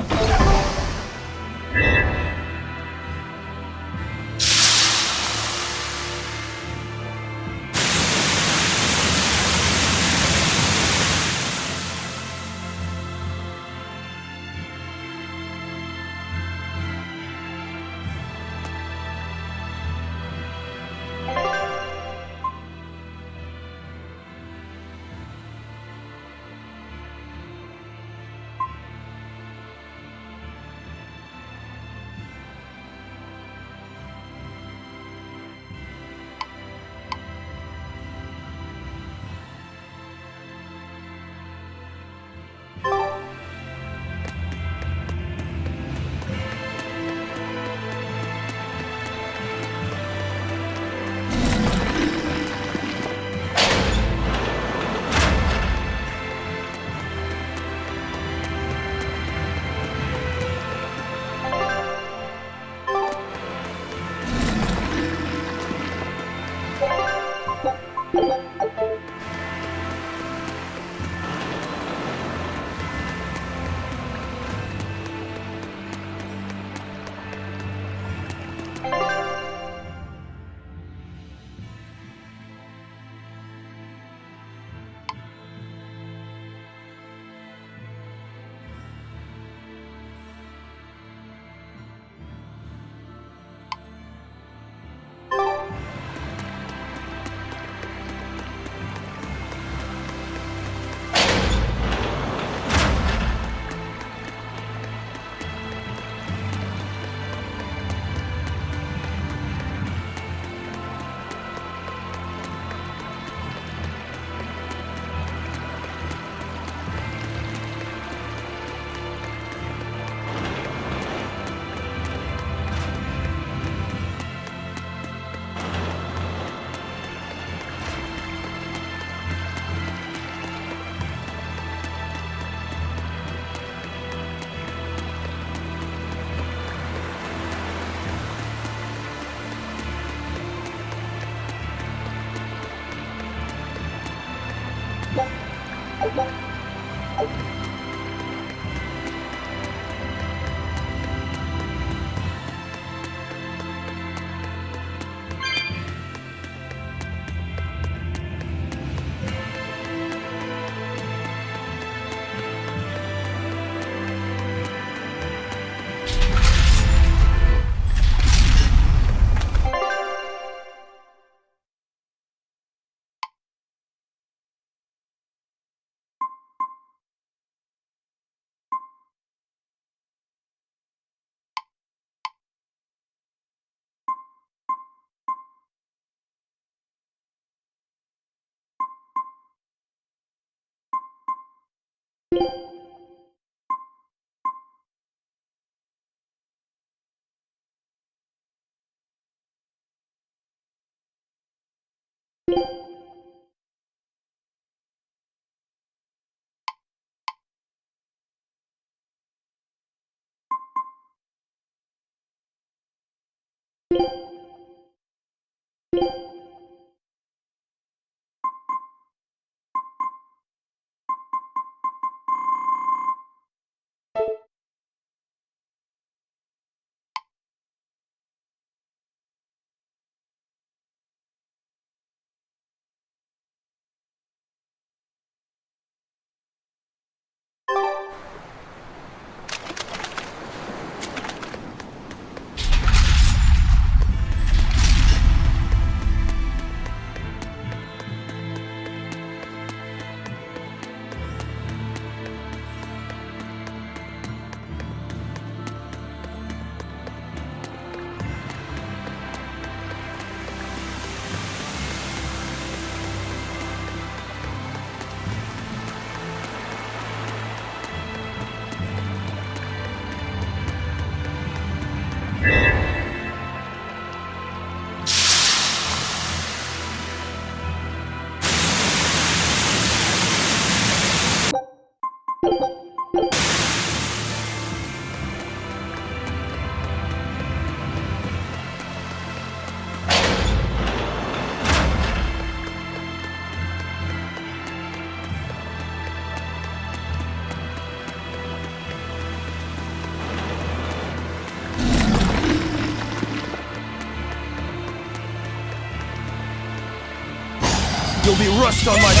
You'll be rust on my blade!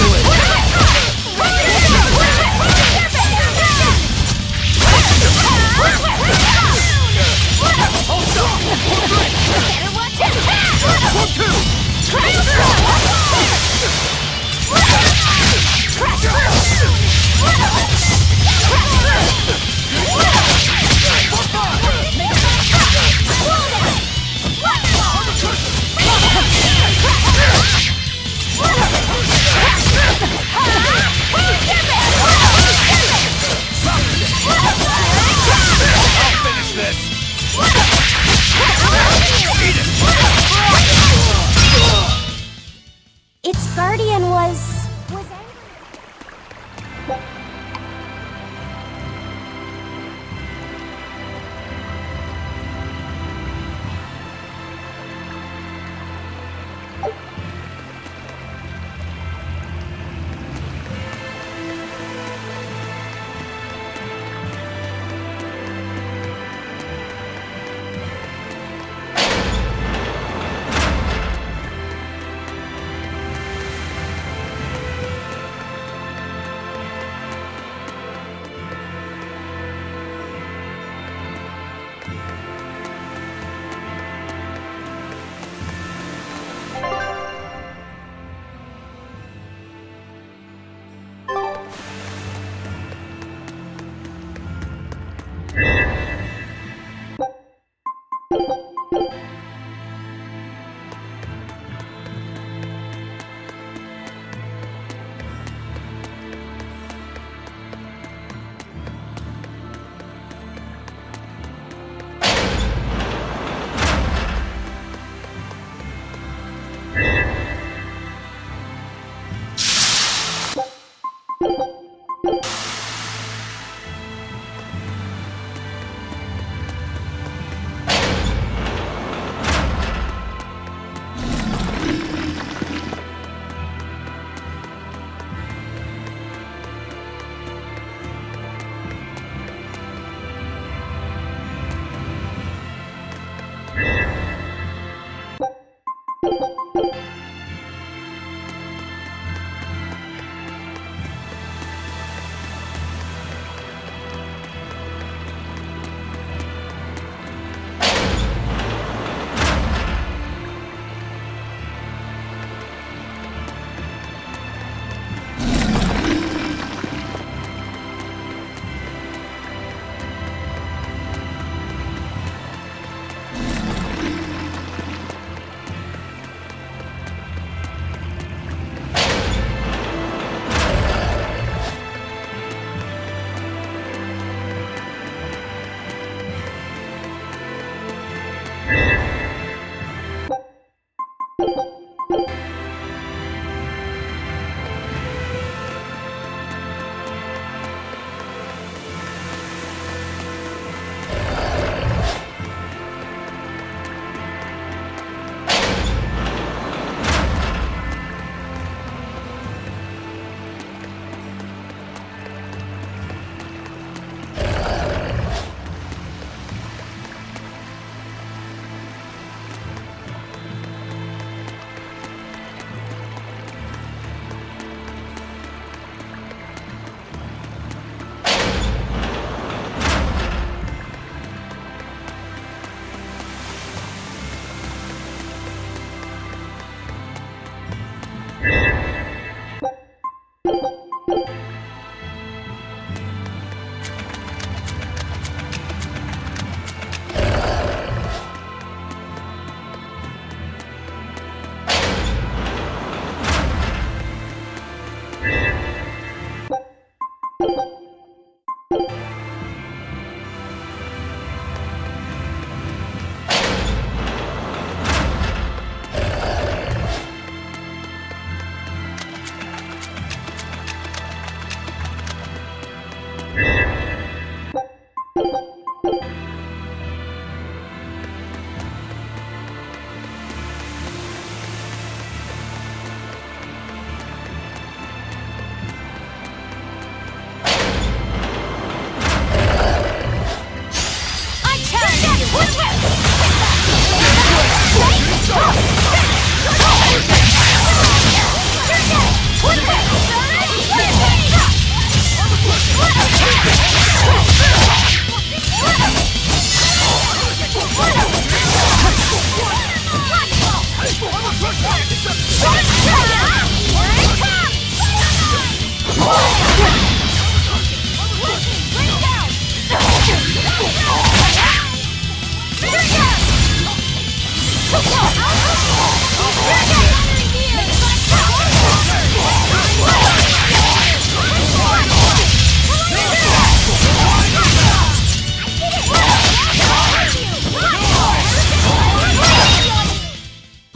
I'll finish this!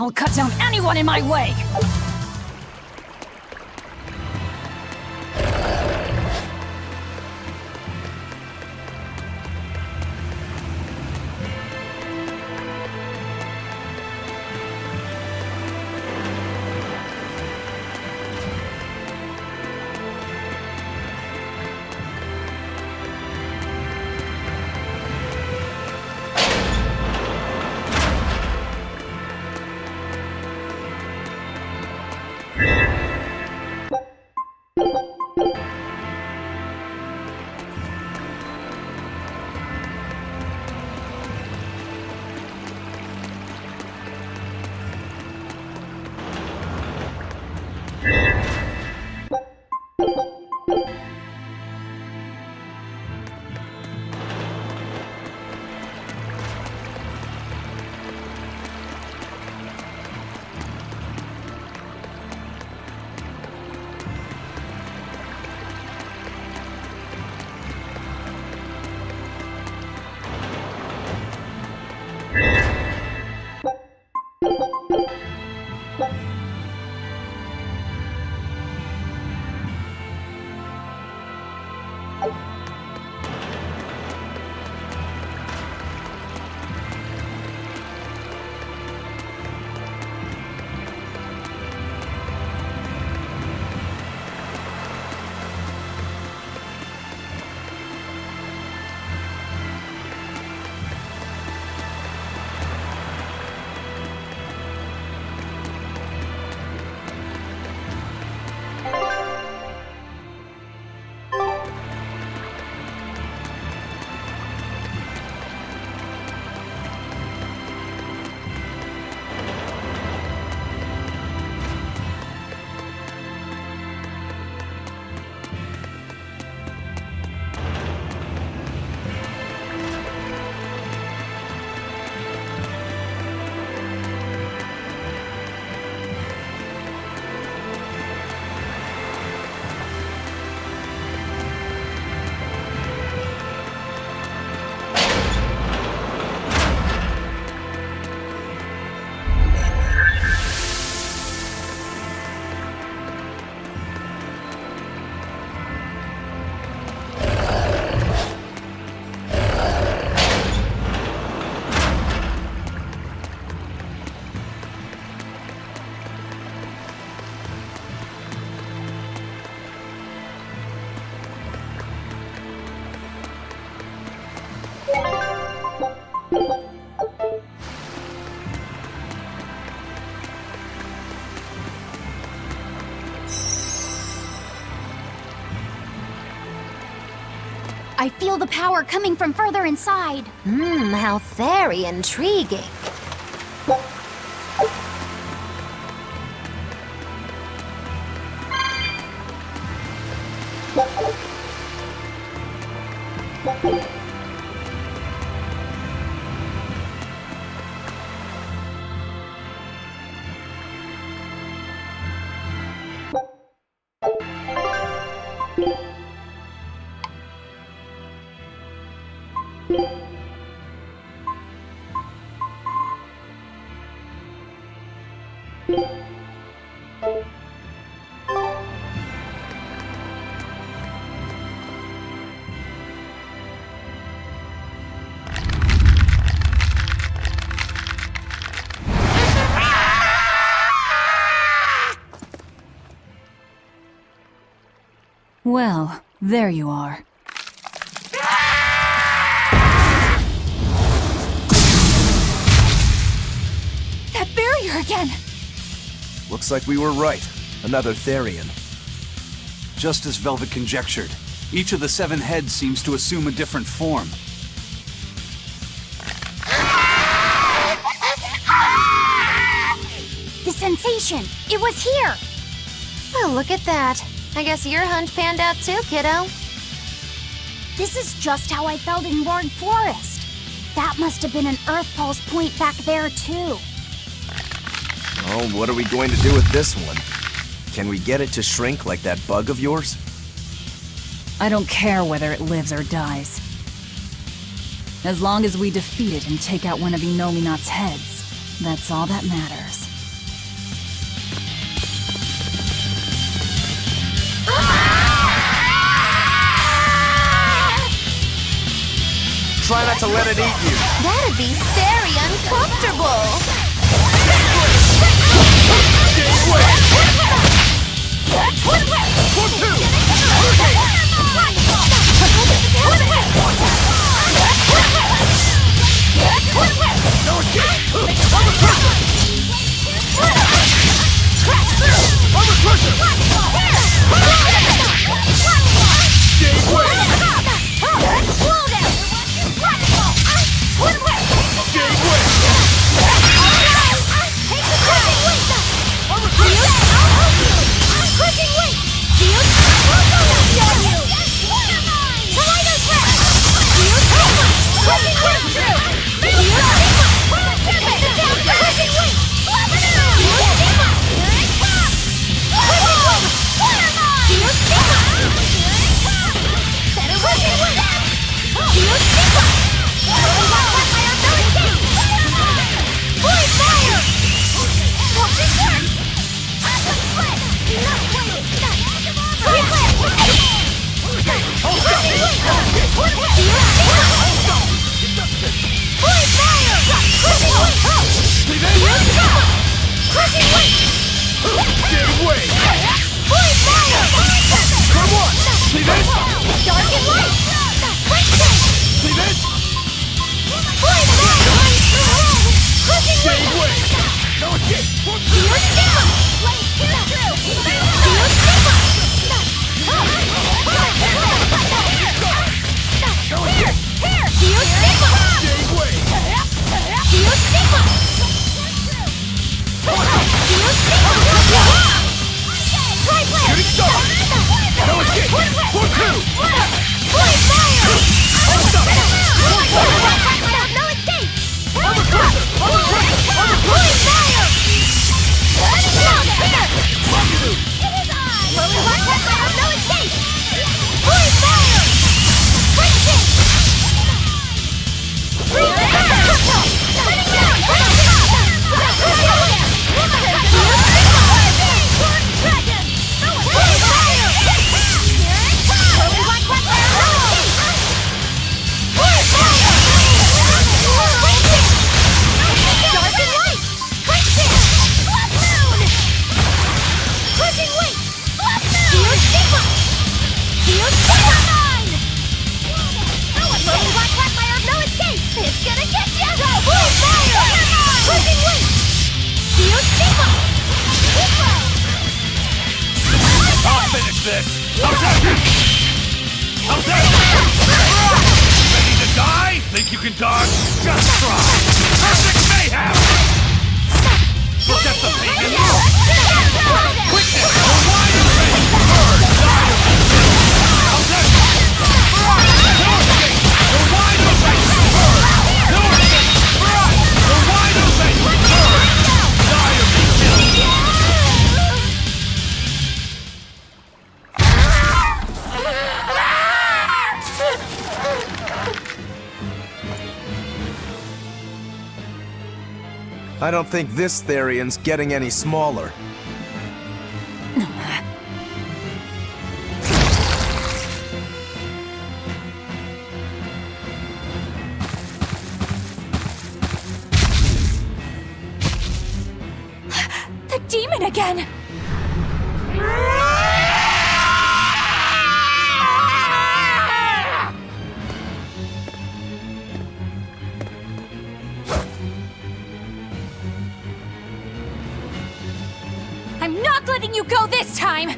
I'll cut down anyone in my way! I feel the power coming from further inside. How very intriguing. Well, there you are. That barrier again! Looks like we were right. Another Therian. Just as Velvet conjectured, each of the 7 heads seems to assume a different form. The sensation! It was here! Well, look at that. I guess your hunch panned out too, kiddo. This is just how I felt in Roared Forest. That must have been an Earth Pulse point back there, too. Oh, what are we going to do with this one? Can we get it to shrink like that bug of yours? I don't care whether it lives or dies. As long as we defeat it and take out one of Inominat's heads, that's all that matters. try not to let it eat you. That'd be very uncomfortable. I don't think this Therian's getting any smaller. The demon again! I'm not letting you go this time!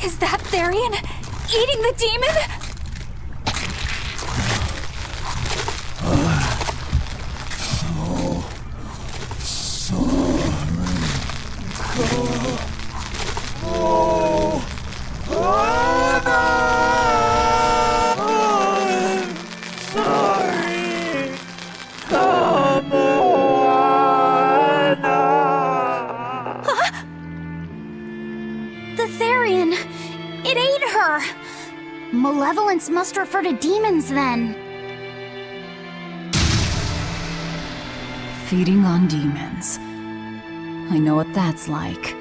Is that Therian eating the demon? Therians must refer to demons then. Feeding on demons. I know what that's like.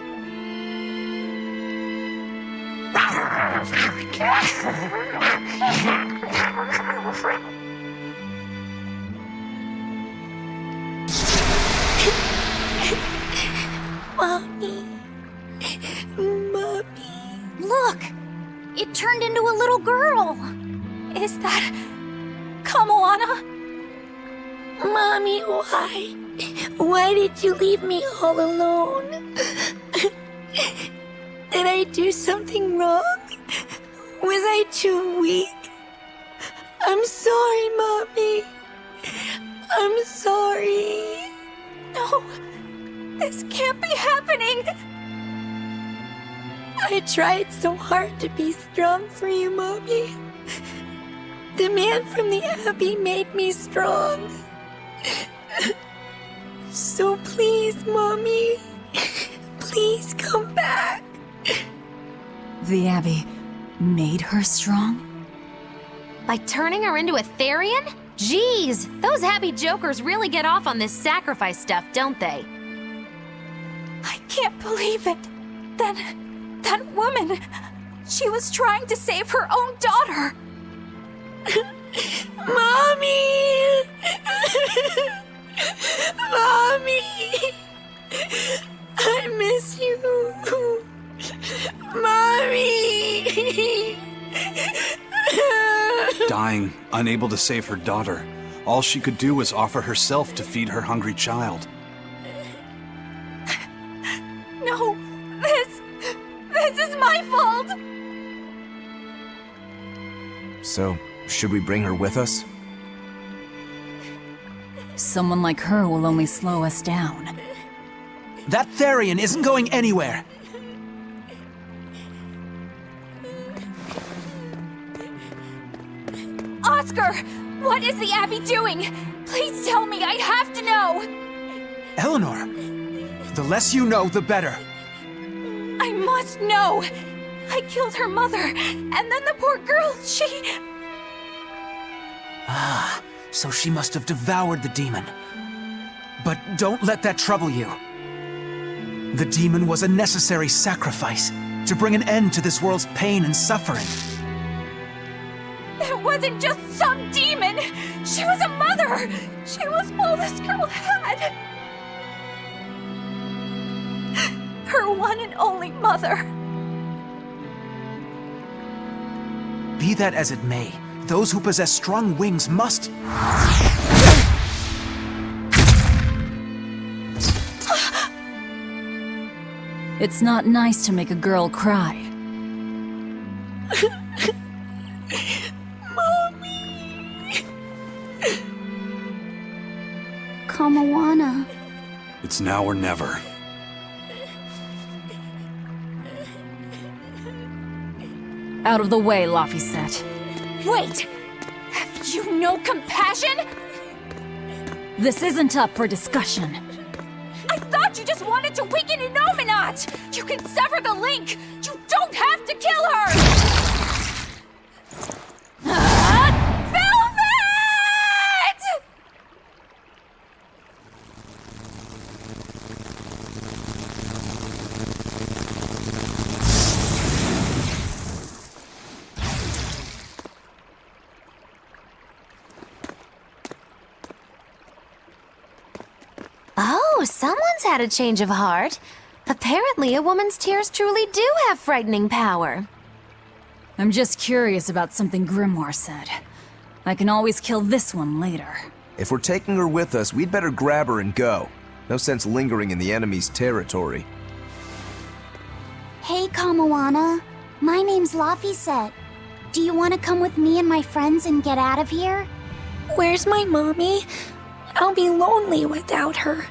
Mommy. Look! It turned into a little girl! Is that Kamoana? Mommy, why? Why did you leave me all alone? Did I do something wrong? Was I too weak? I'm sorry, Mommy. I'm sorry. No, this can't be happening. I tried so hard to be strong for you, Mommy. The man from the Abbey made me strong. So please, Mommy, please come back. The Abbey made her strong? By turning her into a Therian? Jeez, those Abbey jokers really get off on this sacrifice stuff, don't they? I can't believe it. That woman, she was trying to save her own daughter. Mommy! Mommy! I miss you. Mommy! Dying, unable to save her daughter, all she could do was offer herself to feed her hungry child. No, this is my fault! So, should we bring her with us? Someone like her will only slow us down. That Therian isn't going anywhere! Oscar! What is the Abbey doing? Please tell me, I have to know! Eleanor! The less you know, the better. I must know! I killed her mother, and then the poor girl, she... Ah, so she must have devoured the demon. But don't let that trouble you. The demon was a necessary sacrifice to bring an end to this world's pain and suffering. It wasn't just some demon! She was a mother! She was all this girl had! Her one and only mother! Be that as it may, those who possess strong wings must... It's not nice to make a girl cry. Mommy! Kamoana. It's now or never. Out of the way, Laphicet. Wait! Have you no compassion? This isn't up for discussion. I thought you just wanted to weaken Innominat! You can sever the link! You don't have to kill her! Velvet! Oh, someone's had a change of heart. Apparently, a woman's tears truly do have frightening power. I'm just curious about something Grimoire said. I can always kill this one later. If we're taking her with us, we'd better grab her and go. No sense lingering in the enemy's territory. Hey, Kamoana. My name's Laphicet. Do you want to come with me and my friends and get out of here? Where's my mommy? I'll be lonely without her.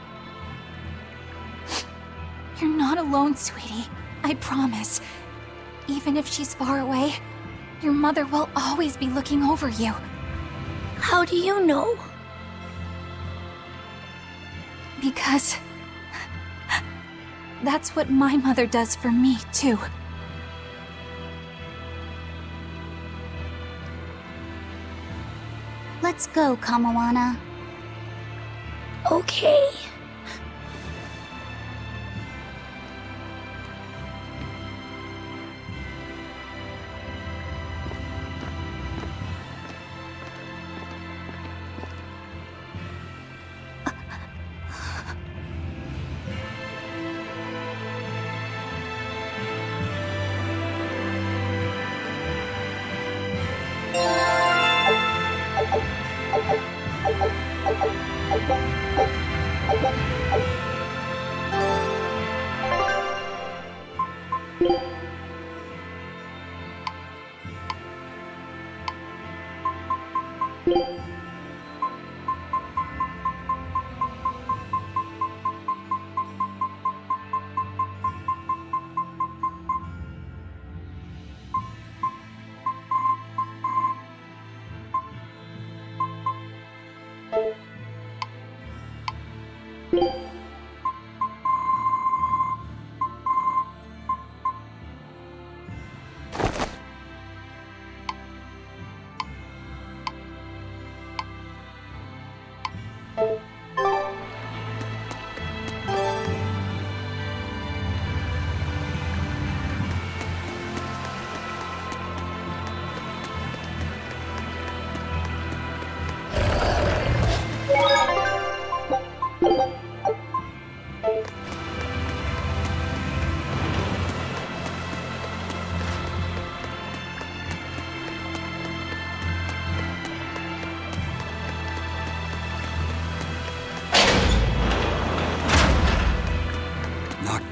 You're not alone, sweetie. I promise. Even if she's far away, your mother will always be looking over you. How do you know? Because that's what my mother does for me, too. Let's go, Kamawana. Okay.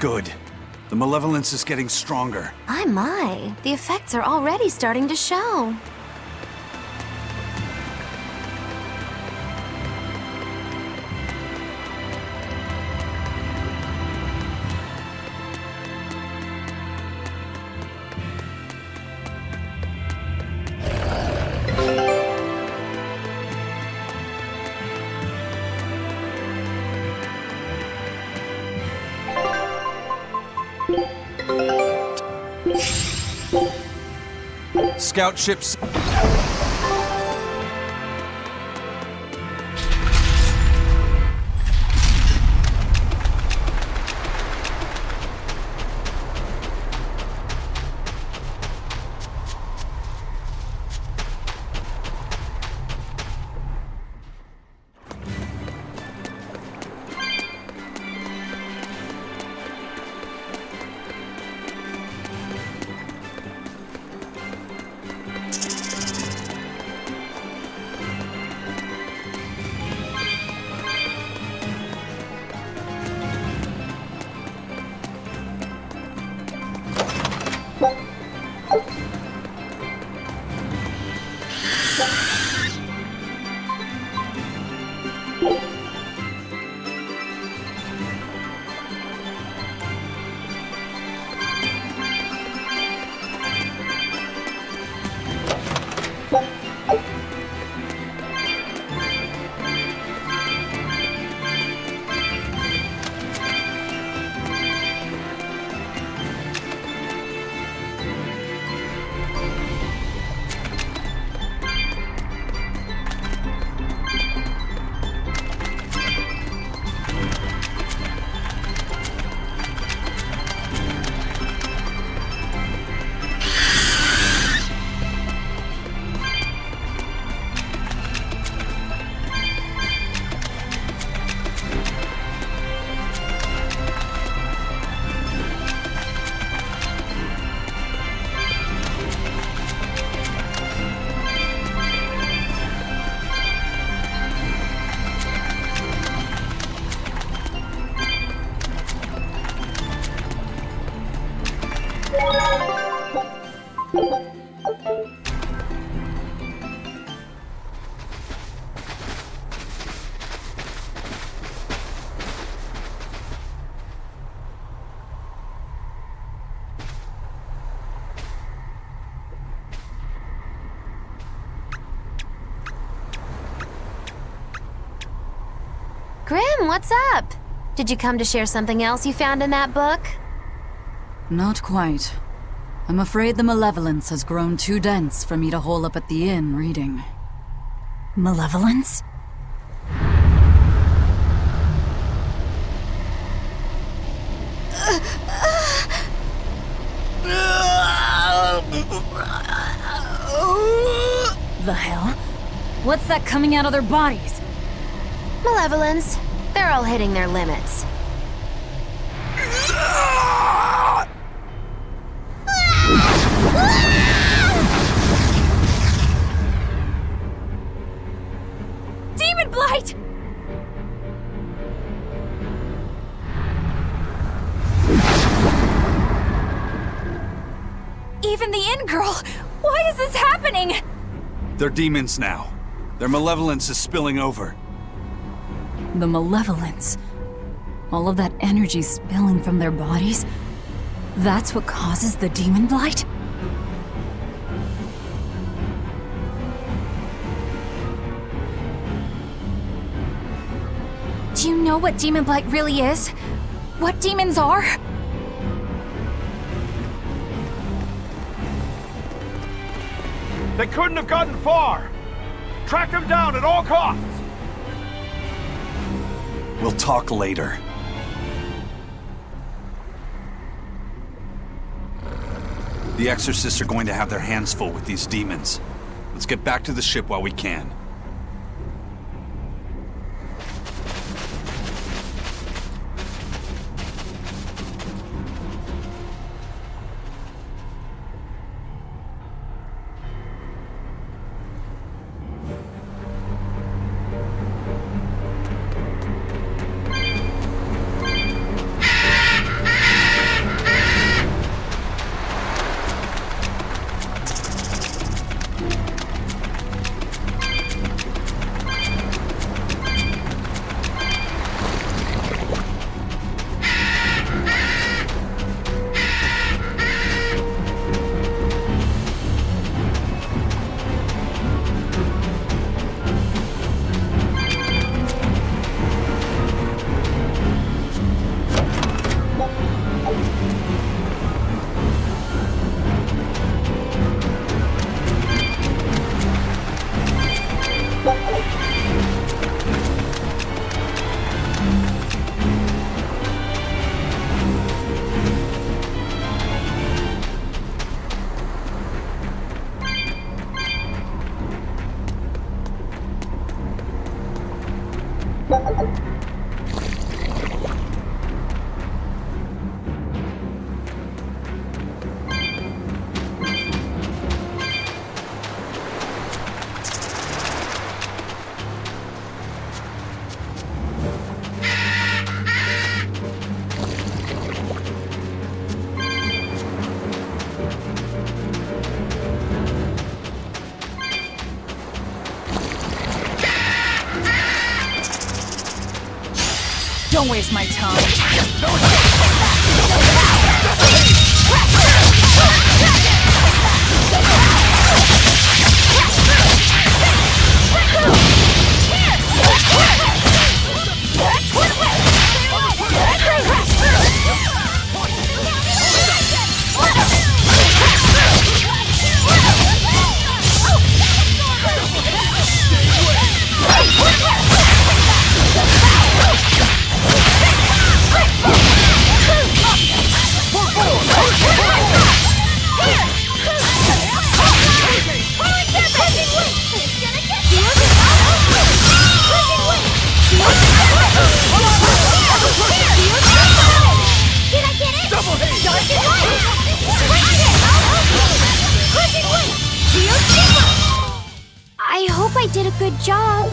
Good. The malevolence is getting stronger. My. The effects are already starting to show. Scout ships. Grim, what's up? Did you come to share something else you found in that book? Not quite. I'm afraid the malevolence has grown too dense for me to hole up at the inn reading. Malevolence? The hell? What's that coming out of their bodies? Malevolence. They're all hitting their limits. Demon Blight! Even the Inn Girl! Why is this happening? They're demons now. Their malevolence is spilling over. The malevolence. All of that energy spilling from their bodies? That's what causes the Demon Blight? Do you know what Demon Blight really is? What demons are? They couldn't have gotten far! Track them down at all costs! We'll talk later. The Exorcists are going to have their hands full with these demons. Let's get back to the ship while we can. Don't waste my time. I hope I did a good job.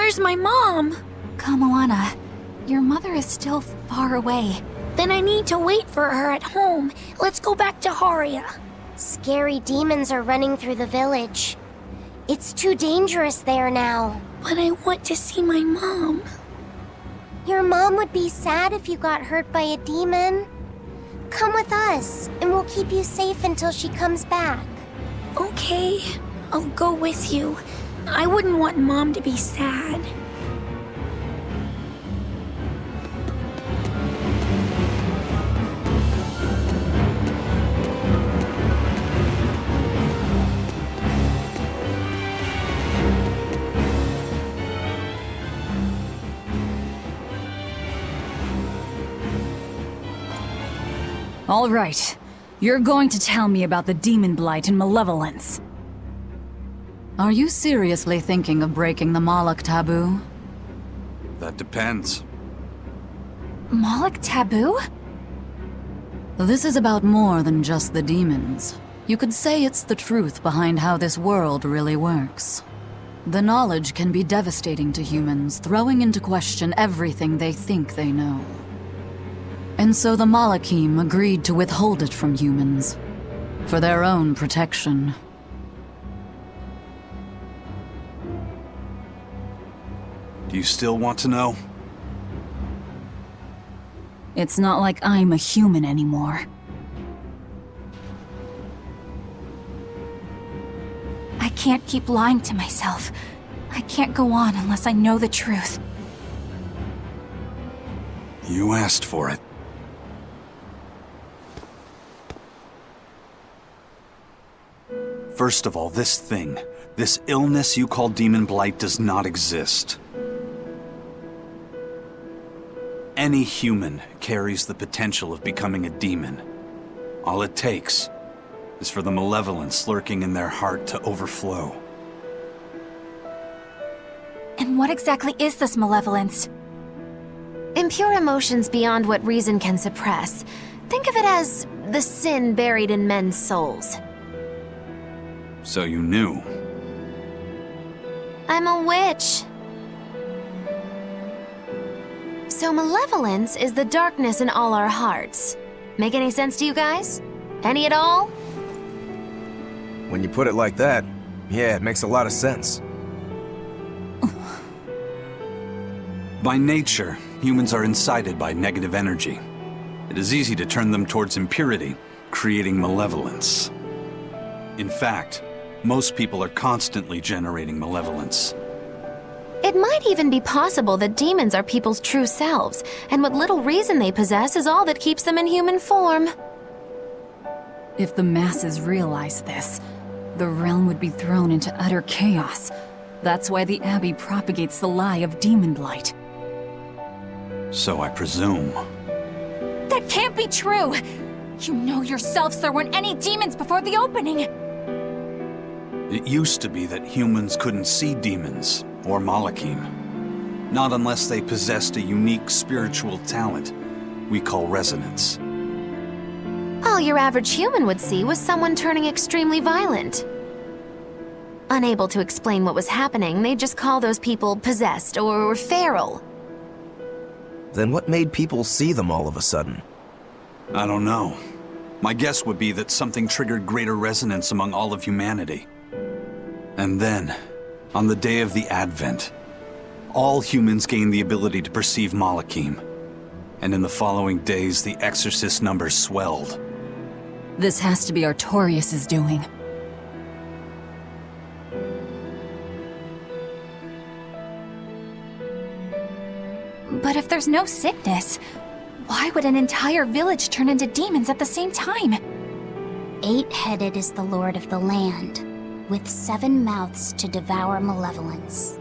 Where's my mom? Kamoana, your mother is still far away. Then I need to wait for her at home. Let's go back to Haria. Scary demons are running through the village. It's too dangerous there now. But I want to see my mom. Your mom would be sad if you got hurt by a demon. Come with us, and we'll keep you safe until she comes back. Okay, I'll go with you. I wouldn't want Mom to be sad. All right. You're going to tell me about the demon blight and malevolence. Are you seriously thinking of breaking the Moloch taboo? That depends. Moloch taboo? This is about more than just the demons. You could say it's the truth behind how this world really works. The knowledge can be devastating to humans, throwing into question everything they think they know. And so the Malachim agreed to withhold it from humans, for their own protection. Do you still want to know? It's not like I'm a human anymore. I can't keep lying to myself. I can't go on unless I know the truth. You asked for it. First of all, this illness you call demon blight does not exist. Any human carries the potential of becoming a demon. All it takes is for the malevolence lurking in their heart to overflow. And what exactly is this malevolence? Impure emotions beyond what reason can suppress. Think of it as the sin buried in men's souls. So you knew. I'm a witch. So malevolence is the darkness in all our hearts. Make any sense to you guys? Any at all? When you put it like that, yeah, it makes a lot of sense. By nature, humans are incited by negative energy. It is easy to turn them towards impurity, creating malevolence. In fact, most people are constantly generating malevolence. It might even be possible that demons are people's true selves, and what little reason they possess is all that keeps them in human form. If the masses realize this, the realm would be thrown into utter chaos. That's why the Abbey propagates the lie of demon blight. So I presume. That can't be true! You know yourselves there weren't any demons before the opening! It used to be that humans couldn't see demons, or Malachim. Not unless they possessed a unique spiritual talent we call resonance. All your average human would see was someone turning extremely violent. Unable to explain what was happening, they'd just call those people possessed or feral. Then what made people see them all of a sudden? I don't know. My guess would be that something triggered greater resonance among all of humanity. And then, on the day of the Advent, all humans gained the ability to perceive Malachim. And in the following days, the exorcist numbers swelled. This has to be Artorius' doing. But if there's no sickness, why would an entire village turn into demons at the same time? 8-headed is the Lord of the land, with 7 mouths to devour malevolence.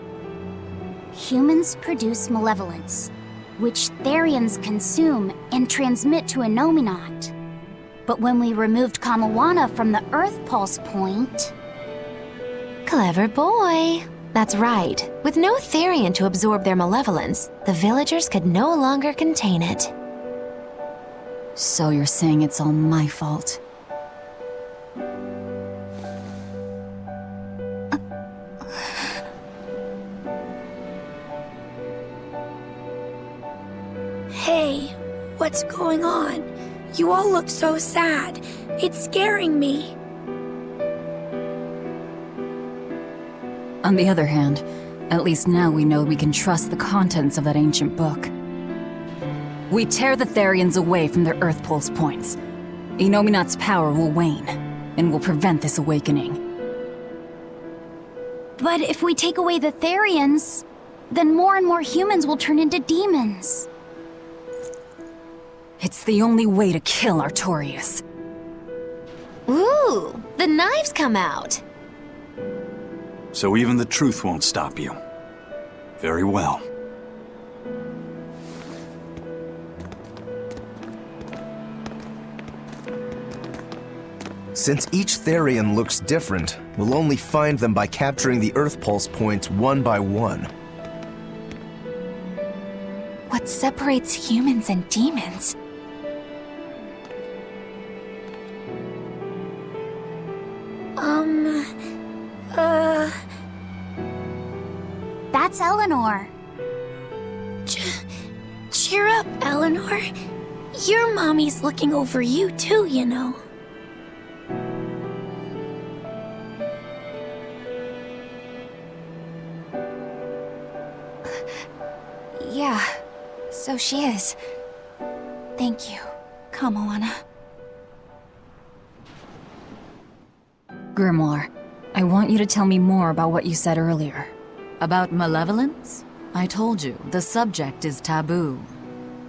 Humans produce malevolence, which Therians consume and transmit to Innominat. But when we removed Kamawana from the Earth Pulse point... Clever boy. That's right. With no Therian to absorb their malevolence, the villagers could no longer contain it. So you're saying it's all my fault? What's going on? You all look so sad. It's scaring me. On the other hand, at least now we know we can trust the contents of that ancient book. We tear the Therians away from their Earth Pulse points. Inominat's power will wane, and will prevent this awakening. But if we take away the Therians, then more and more humans will turn into demons. It's the only way to kill Artorias. Ooh, the knives come out. So even the truth won't stop you. Very well. Since each Therian looks different, we'll only find them by capturing the Earth Pulse points one by one. What separates humans and demons? That's Eleanor. Cheer up, Eleanor. Your mommy's looking over you too, you know. Yeah, so she is. Thank you. Come, Moana. Grimoire, I want you to tell me more about what you said earlier. About malevolence? I told you, the subject is taboo.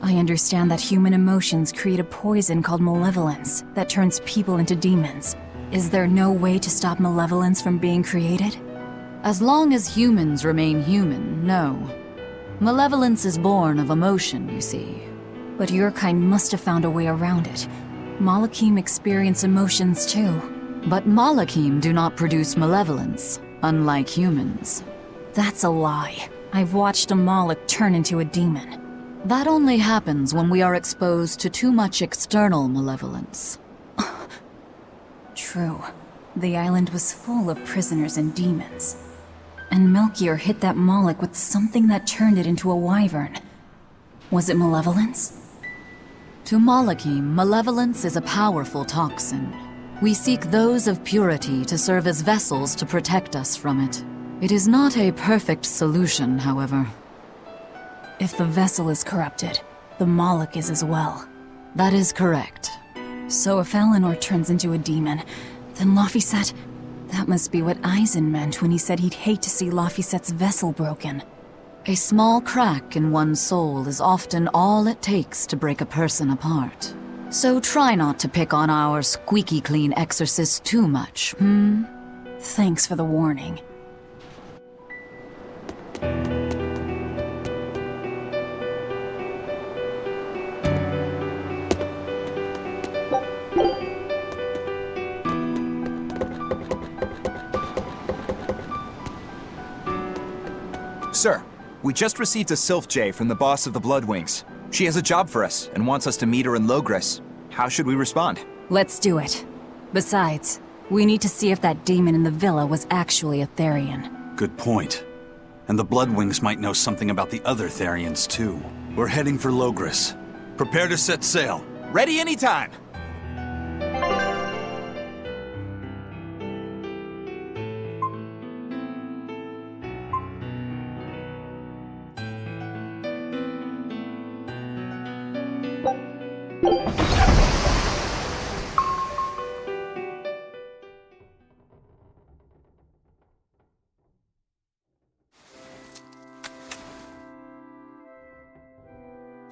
I understand that human emotions create a poison called malevolence that turns people into demons. Is there no way to stop malevolence from being created? As long as humans remain human, no. Malevolence is born of emotion, you see. But your kind must have found a way around it. Malakim experience emotions too. But Malakim do not produce malevolence, unlike humans. That's a lie. I've watched a Malak turn into a demon. That only happens when we are exposed to too much external malevolence. True. The island was full of prisoners and demons. And Melchior hit that Malak with something that turned it into a wyvern. Was it malevolence? To Malakim, malevolence is a powerful toxin. We seek those of purity to serve as vessels to protect us from it. It is not a perfect solution, however. If the vessel is corrupted, the Malak is as well. That is correct. So if Eleanor turns into a demon, then Laphicet... That must be what Eisen meant when he said he'd hate to see Laphicet's vessel broken. A small crack in one's soul is often all it takes to break a person apart. So try not to pick on our squeaky clean exorcist too much, Thanks for the warning. Sir, we just received a Sylph J from the boss of the Bloodwings. She has a job for us and wants us to meet her in Logres. How should we respond? Let's do it. Besides, we need to see if that demon in the villa was actually a Therian. Good point. And the Bloodwings might know something about the other Therians, too. We're heading for Logres. Prepare to set sail. Ready anytime!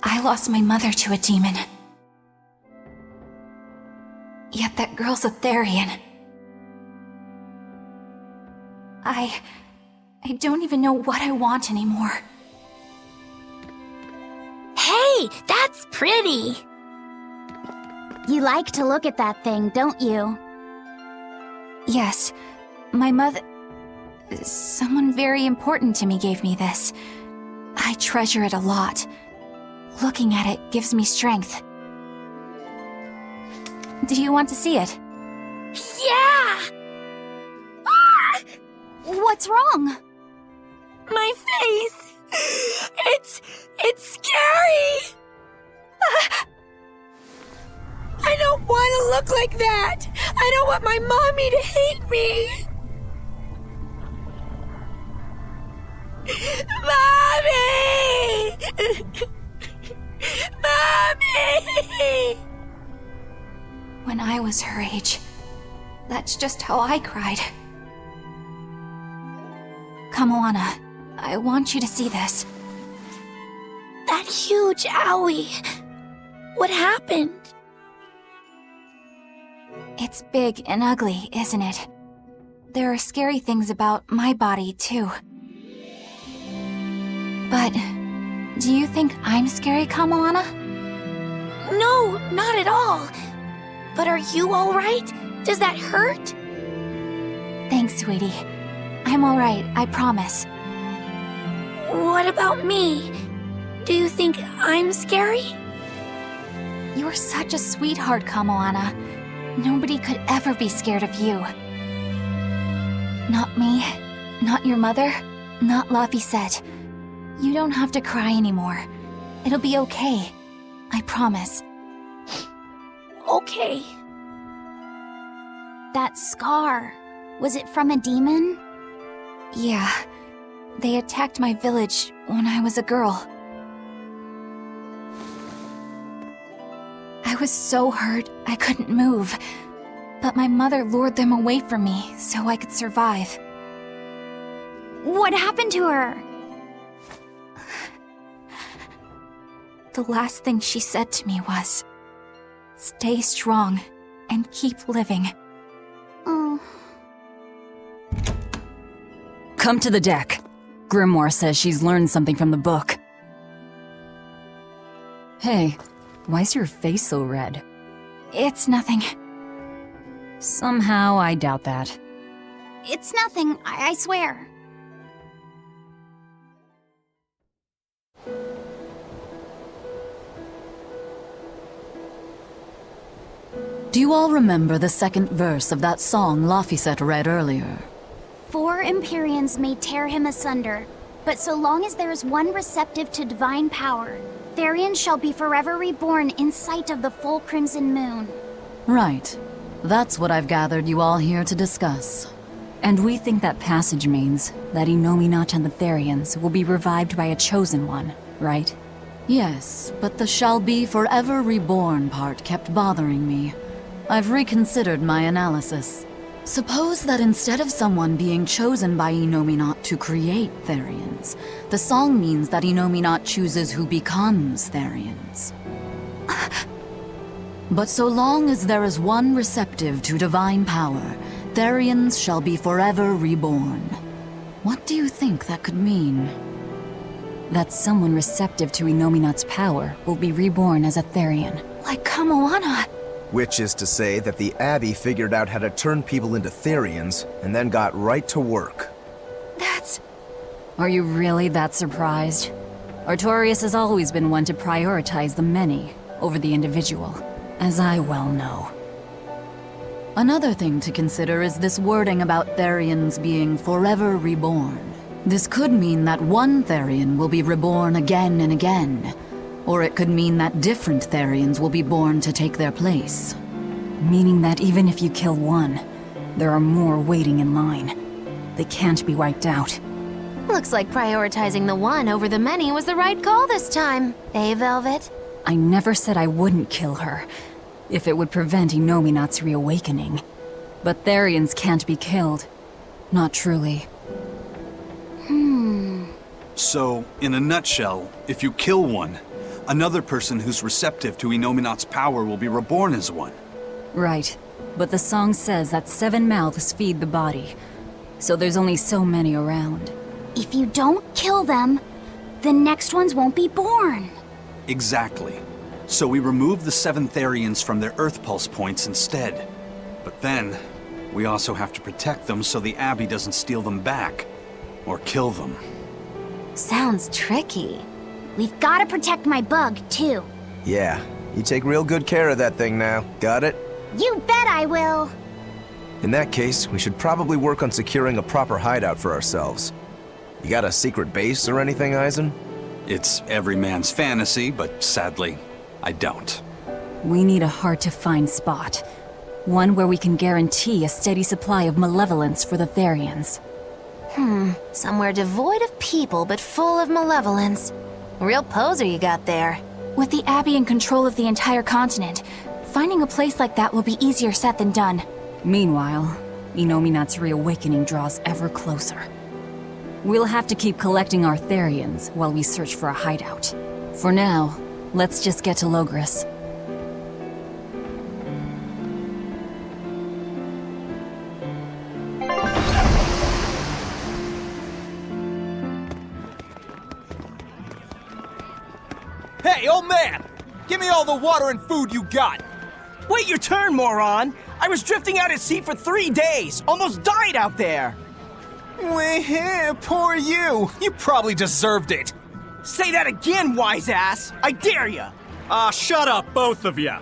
I lost my mother to a demon. Yet that girl's a Therian. I don't even know what I want anymore. Hey, that's pretty! You like to look at that thing, don't you? Yes. My mother... Someone very important to me gave me this. I treasure it a lot. Looking at it gives me strength. Do you want to see it? Yeah! Ah! What's wrong? My face! It's scary! I don't want to look like that! I don't want my mommy to hate me! Mommy! Mommy! When I was her age, that's just how I cried. Kamoana, I want you to see this. That huge owie! What happened? It's big and ugly, isn't it? There are scary things about my body, too. But do you think I'm scary, Kamoana? No, not at all. But are you alright? Does that hurt? Thanks, sweetie. I'm alright, I promise. What about me? Do you think I'm scary? You're such a sweetheart, Kamoana. Nobody could ever be scared of you. Not me, not your mother, not Laphicet. You don't have to cry anymore. It'll be okay. I promise. Okay. That scar, was it from a demon? Yeah. They attacked my village when I was a girl. I was so hurt, I couldn't move. But my mother lured them away from me so I could survive. What happened to her? The last thing she said to me was, "Stay strong and keep living." Oh. Come to the deck. Grimoire says she's learned something from the book. Hey, why's your face so red? It's nothing. Somehow I doubt that. It's nothing, I swear. Do you all remember the second verse of that song Laphicet read earlier? 4 Empyreans may tear him asunder, but so long as there is one receptive to divine power, Therian shall be forever reborn in sight of the full crimson moon. Right. That's what I've gathered you all here to discuss. And we think that passage means that Innominat and the Therians will be revived by a chosen one, right? Yes, but the shall be forever reborn part kept bothering me. I've reconsidered my analysis. Suppose that instead of someone being chosen by Innominat to create Therians, the song means that Innominat chooses who becomes Therians. But so long as there is one receptive to divine power, Therians shall be forever reborn. What do you think that could mean? That someone receptive to Innominat's power will be reborn as a Therian. Like Kamoana! Which is to say that the Abbey figured out how to turn people into Therians, and then got right to work. That's... Are you really that surprised? Artorias has always been one to prioritize the many over the individual, as I well know. Another thing to consider is this wording about Therians being forever reborn. This could mean that one Therian will be reborn again and again, or it could mean that different Therians will be born to take their place. Meaning that even if you kill one, there are more waiting in line. They can't be wiped out. Looks like prioritizing the one over the many was the right call this time. Eh, Velvet? I never said I wouldn't kill her, if it would prevent Innominat's reawakening. But Therians can't be killed. Not truly. So, in a nutshell, if you kill one, another person who's receptive to Innominat's power will be reborn as one. Right. But the song says that 7 mouths feed the body, so there's only so many around. If you don't kill them, the next ones won't be born. Exactly. So we remove the 7 Therians from their Earth Pulse points instead. But then, we also have to protect them so the Abbey doesn't steal them back. Or kill them. Sounds tricky. We've got to protect my bug, too. Yeah, you take real good care of that thing now. Got it? You bet I will. In that case, we should probably work on securing a proper hideout for ourselves. You got a secret base or anything, Eisen? It's every man's fantasy, but sadly, I don't. We need a hard-to-find spot. One where we can guarantee a steady supply of malevolence for the Therians. Somewhere devoid of people but full of malevolence. Real poser you got there. With the Abbey in control of the entire continent, finding a place like that will be easier said than done. Meanwhile, Inominat's reawakening draws ever closer. We'll have to keep collecting our Therians while we search for a hideout. For now, let's just get to Logris. Hey, old man! Give me all the water and food you got! Wait your turn, moron! I was drifting out at sea for 3 days! Almost died out there! Poor you! You probably deserved it! Say that again, wise ass! I dare ya! Shut up, both of ya!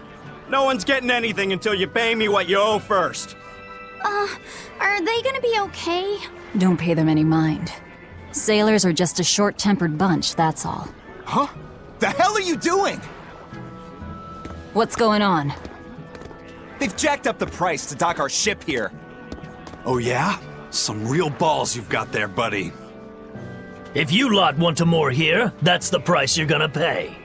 No one's getting anything until you pay me what you owe first. Are they gonna be okay? Don't pay them any mind. Sailors are just a short-tempered bunch, that's all. Huh? The hell are you doing? What's going on? They've jacked up the price to dock our ship here. Oh yeah? Some real balls you've got there, buddy. If you lot want to moor here, that's the price you're gonna pay.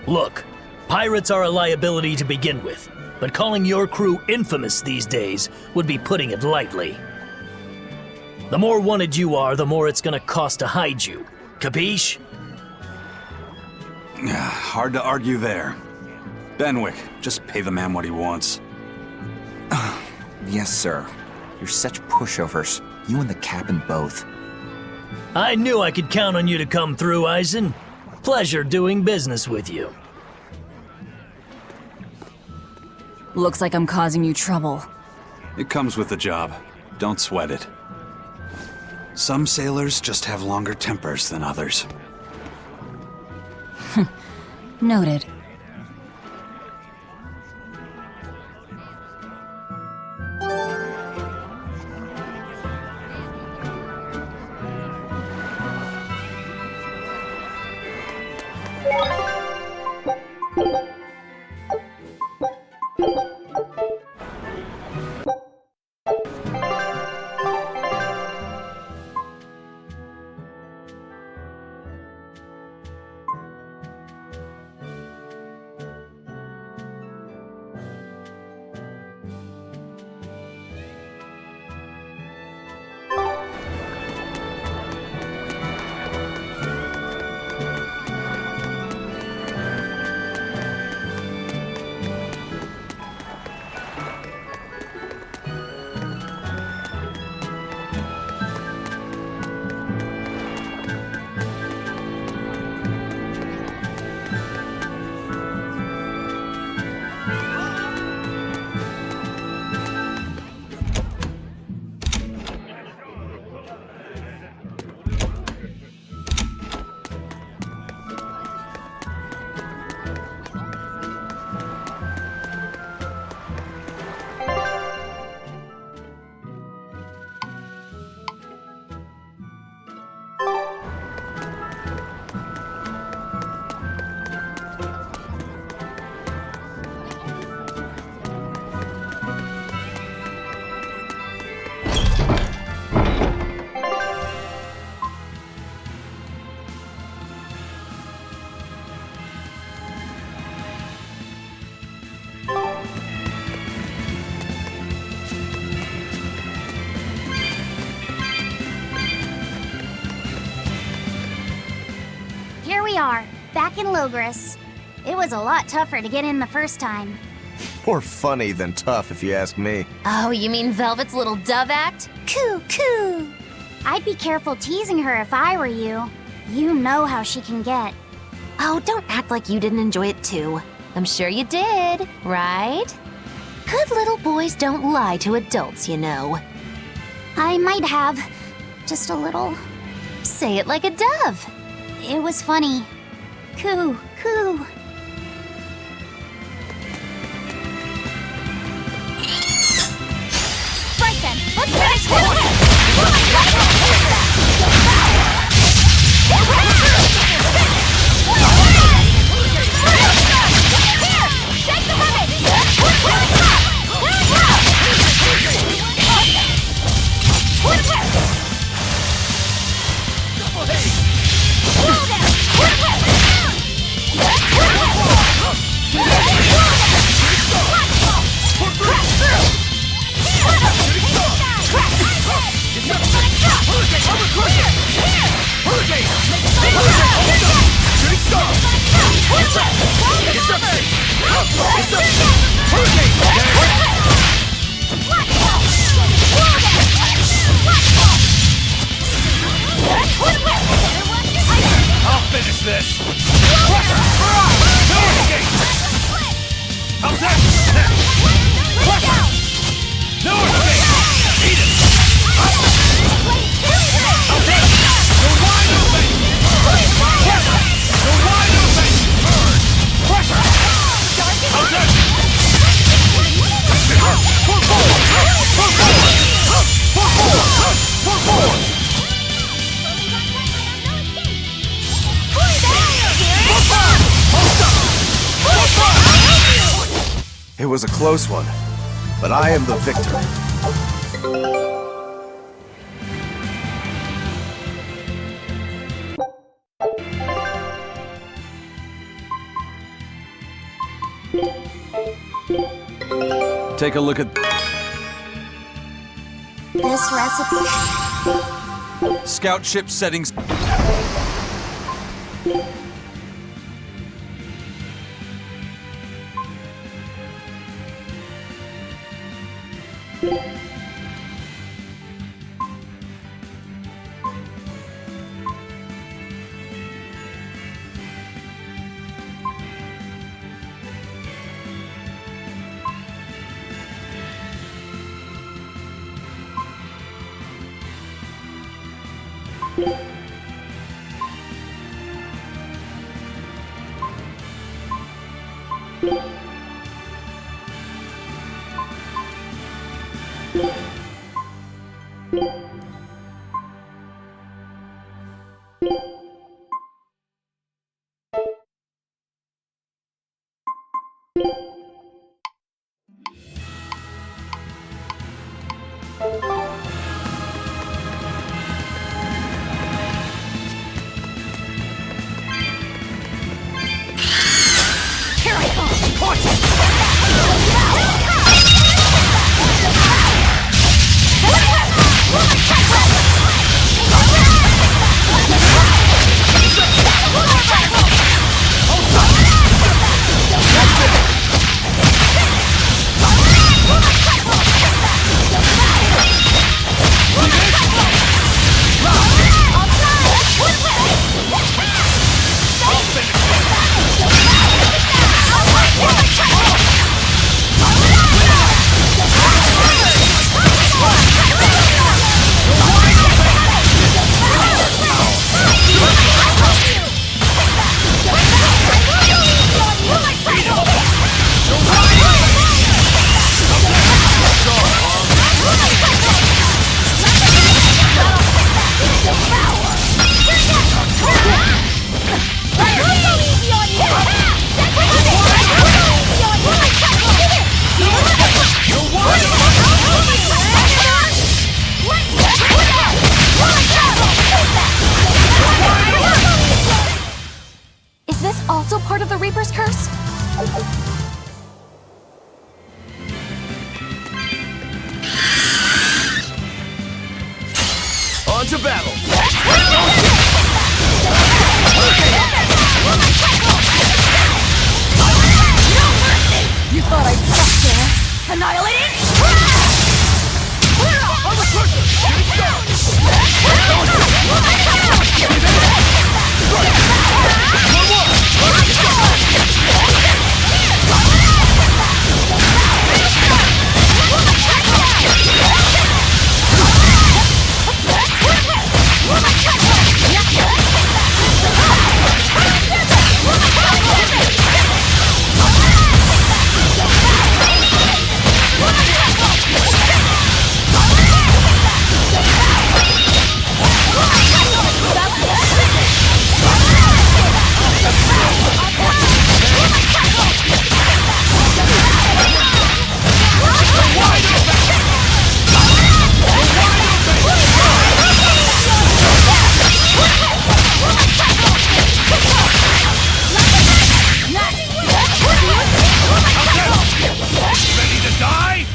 Look, pirates are a liability to begin with, but calling your crew infamous these days would be putting it lightly. The more wanted you are, the more it's gonna cost to hide you. Capiche? Hard to argue there. Benwick, just pay the man what he wants. Yes, sir. You're such pushovers. You and the captain both. I knew I could count on you to come through, Eisen. Pleasure doing business with you. Looks like I'm causing you trouble. It comes with the job. Don't sweat it. Some sailors just have longer tempers than others. Noted. Here we are, back in Logris. It was a lot tougher to get in the first time. More funny than tough, if you ask me. Oh, you mean Velvet's little dove act? Coo, coo! I'd be careful teasing her if I were you. You know how she can get. Oh, don't act like you didn't enjoy it too. I'm sure you did, right? Good little boys don't lie to adults, you know. I might have. Just a little. Say it like a dove. It was funny. Coo, coo. Right then, let's finish this! was a close one, but I am the victor. Take a look at This recipe. Scout ship settings. Is this also part of the Reaper's curse? On to battle! You thought I'd stop there? Annihilating? Clear off! I'm a pusher!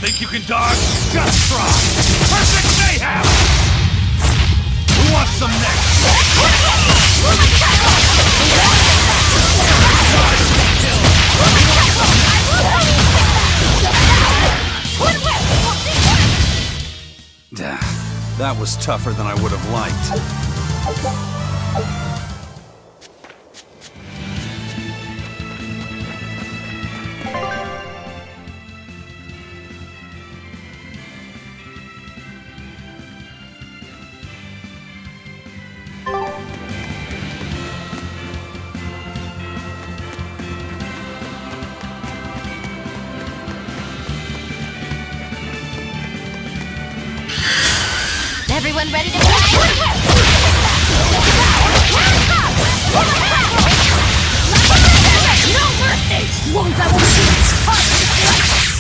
Think you can dodge? Just try! Perfect mayhem! Who wants some next? That was tougher than I would have liked. Everyone ready to fly? No mercy! Won't I will shoot!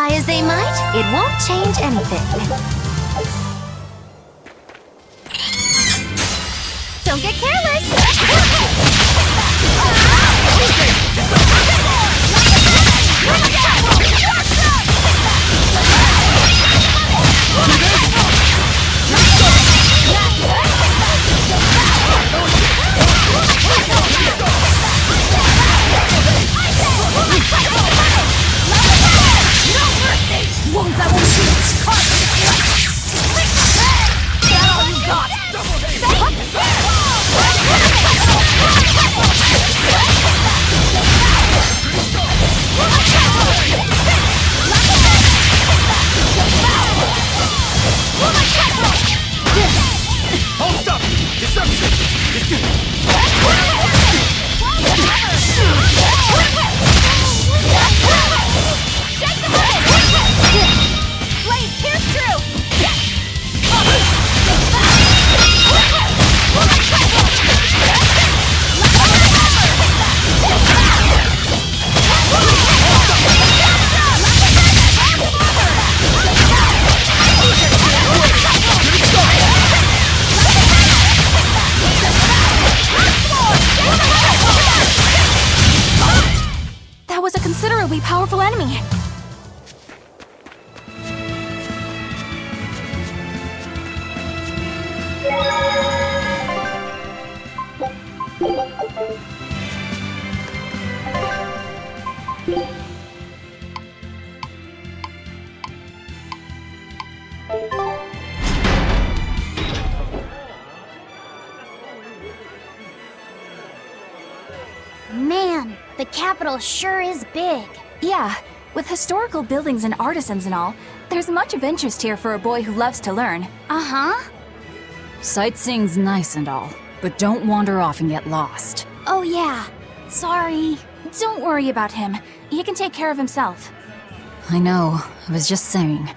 Try as they might, it won't change anything. Don't get careless! Wounds that won't shoot! That's all you got! Hold up! Deception! Blade, pierce through! That was a considerably powerful enemy. Man, the capital sure is big. Yeah, with historical buildings and artisans and all, there's much of interest here for a boy who loves to learn. Uh-huh. Sightseeing's nice and all, but don't wander off and get lost. Oh yeah, sorry. Don't worry about him. He can take care of himself. I know, I was just saying.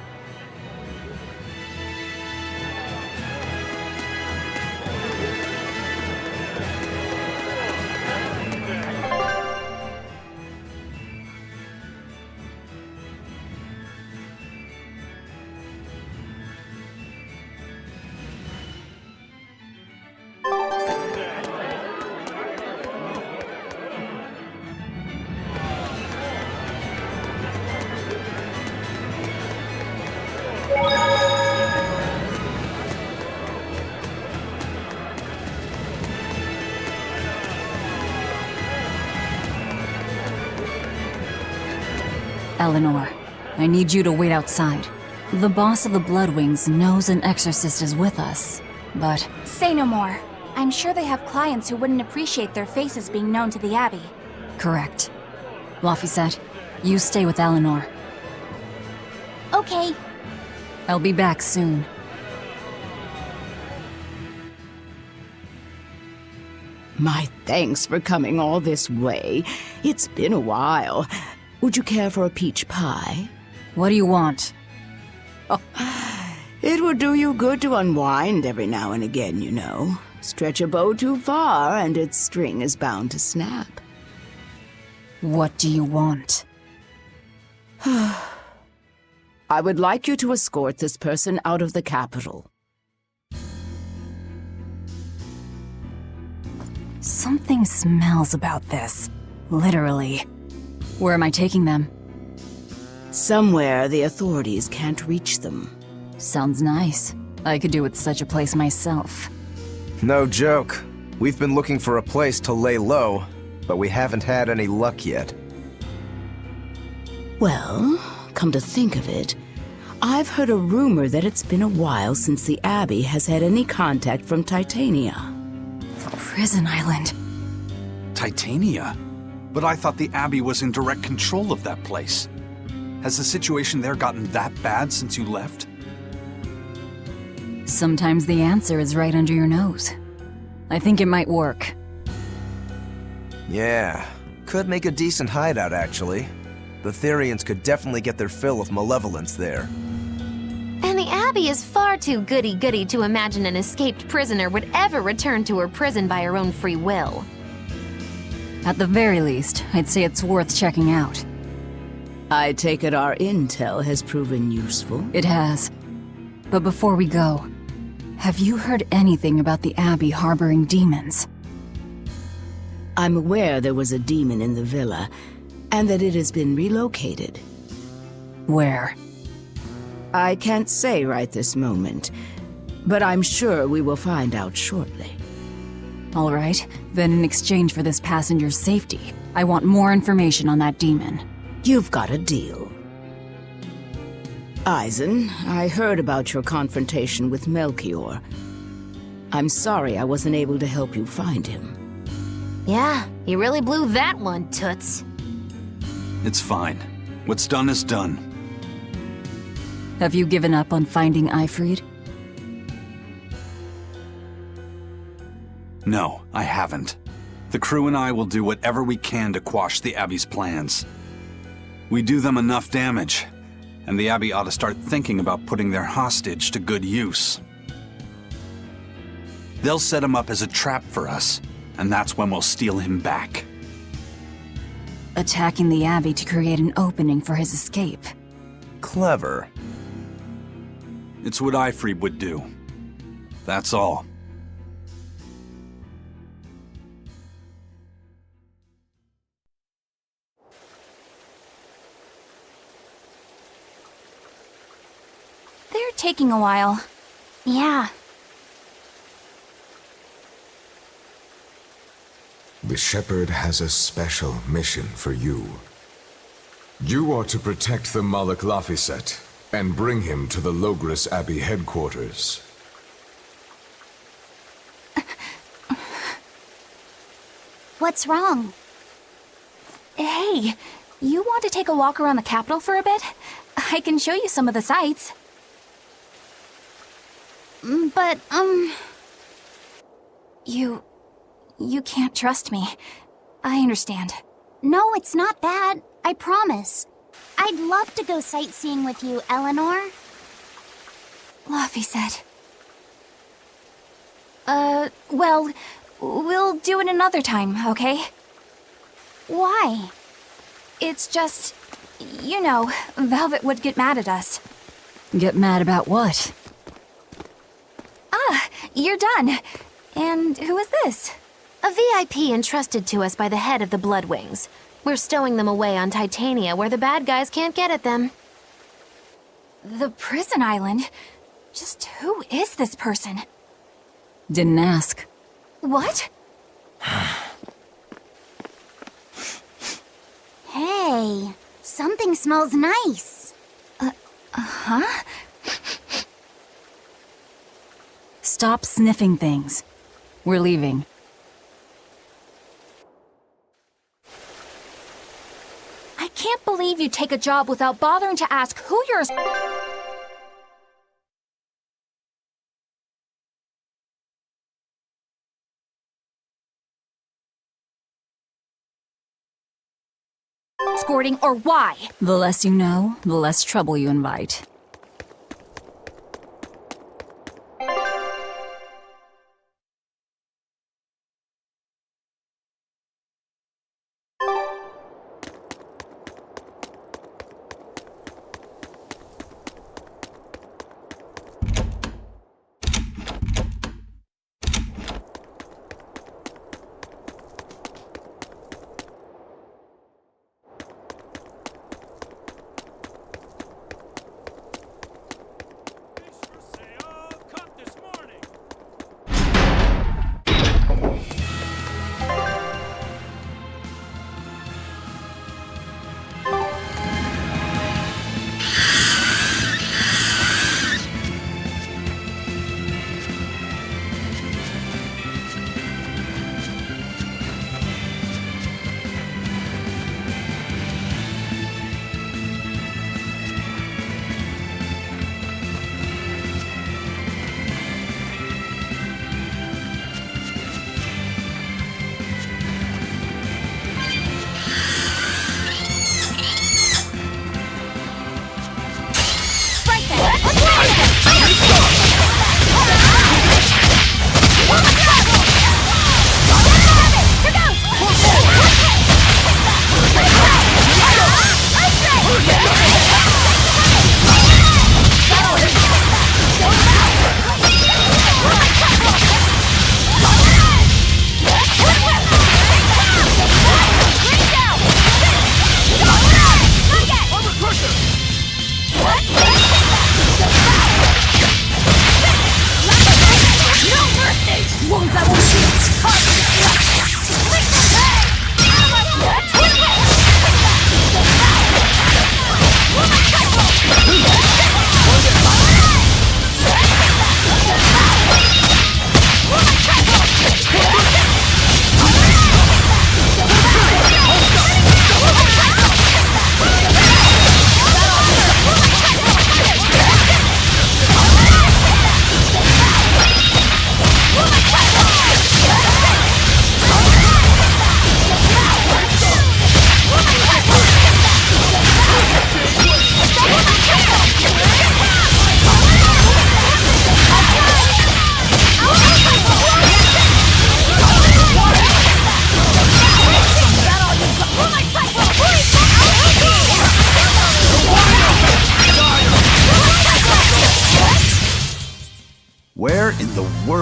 Eleanor, I need you to wait outside. The boss of the Bloodwings knows an exorcist is with us, but... Say no more. I'm sure they have clients who wouldn't appreciate their faces being known to the Abbey. Correct. Laphicet, you stay with Eleanor. Okay. I'll be back soon. My thanks for coming all this way. It's been a while. Would you care for a peach pie? What do you want? It would do you good to unwind every now and again, you know. Stretch a bow too far and its string is bound to snap. What do you want? I would like you to escort this person out of the capital. Something smells about this. Literally. Where am I taking them? Somewhere the authorities can't reach them. Sounds nice. I could do with such a place myself. No joke. We've been looking for a place to lay low, but we haven't had any luck yet. Well, come to think of it, I've heard a rumor that it's been a while since the Abbey has had any contact from Titania. The prison island. Titania? But I thought the Abbey was in direct control of that place. Has the situation there gotten that bad since you left? Sometimes the answer is right under your nose. I think it might work. Yeah, could make a decent hideout actually. The Therians could definitely get their fill of malevolence there. And the Abbey is far too goody-goody to imagine an escaped prisoner would ever return to her prison by her own free will. At the very least, I'd say it's worth checking out. I take it our intel has proven useful. It has. But before we go, have you heard anything about the Abbey harboring demons? I'm aware there was a demon in the villa, and that it has been relocated. Where? I can't say right this moment, but I'm sure we will find out shortly. All right, then in exchange for this passenger's safety, I want more information on that demon. You've got a deal. Eisen, I heard about your confrontation with Melchior. I'm sorry I wasn't able to help you find him. Yeah, you really blew that one, Toots. It's fine. What's done is done. Have you given up on finding Eifried? No, I haven't. The crew and I will do whatever we can to quash the Abbey's plans. We do them enough damage, and the Abbey ought to start thinking about putting their hostage to good use. They'll set him up as a trap for us, and that's when we'll steal him back. Attacking the Abbey to create an opening for his escape. Clever. It's what Eifried would do. That's all. They're taking a while. Yeah. The Shepherd has a special mission for you. You are to protect the Malak Laphicet and bring him to the Logres Abbey headquarters. What's wrong? Hey, you want to take a walk around the capital for a bit? I can show you some of the sights. But, You can't trust me. I understand. No, it's not that. I promise. I'd love to go sightseeing with you, Eleanor. Laphicet. Well, we'll do it another time, okay? Why? It's just, you know, Velvet would get mad at us. Get mad about what? Ah, you're done. And who is this? A VIP entrusted to us by the head of the Bloodwings. We're stowing them away on Titania where the bad guys can't get at them. The prison island? Just who is this person? Didn't ask. What? Hey, something smells nice. Huh? Stop sniffing things. We're leaving. I can't believe you take a job without bothering to ask who you're escorting or why. The less you know, the less trouble you invite.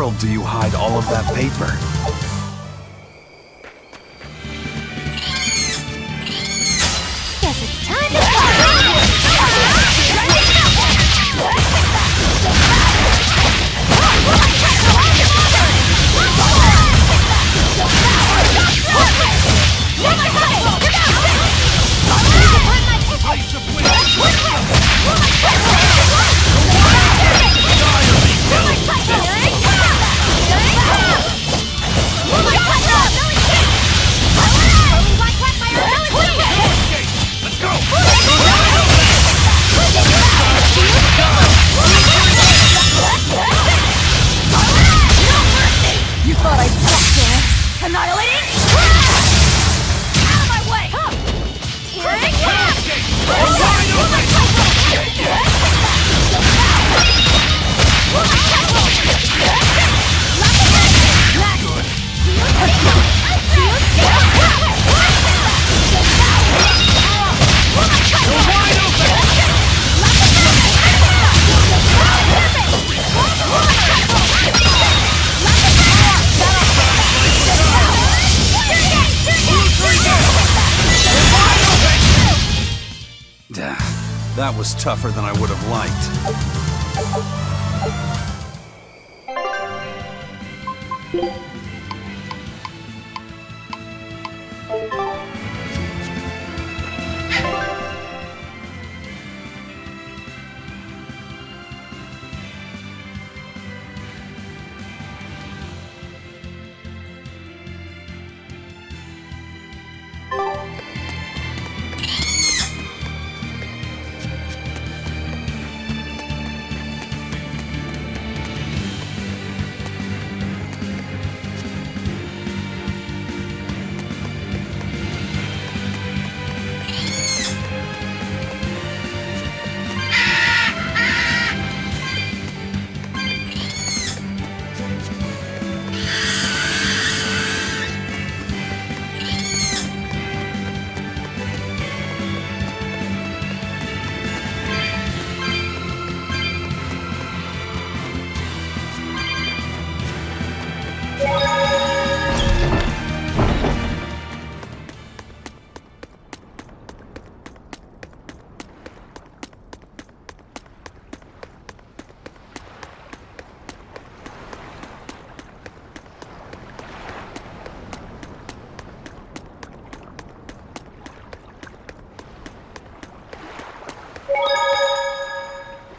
world do you hide all of that paper? Guess it's time to You thought I'd stop there? Annihilating? Out of my way! That was tougher than I would have liked.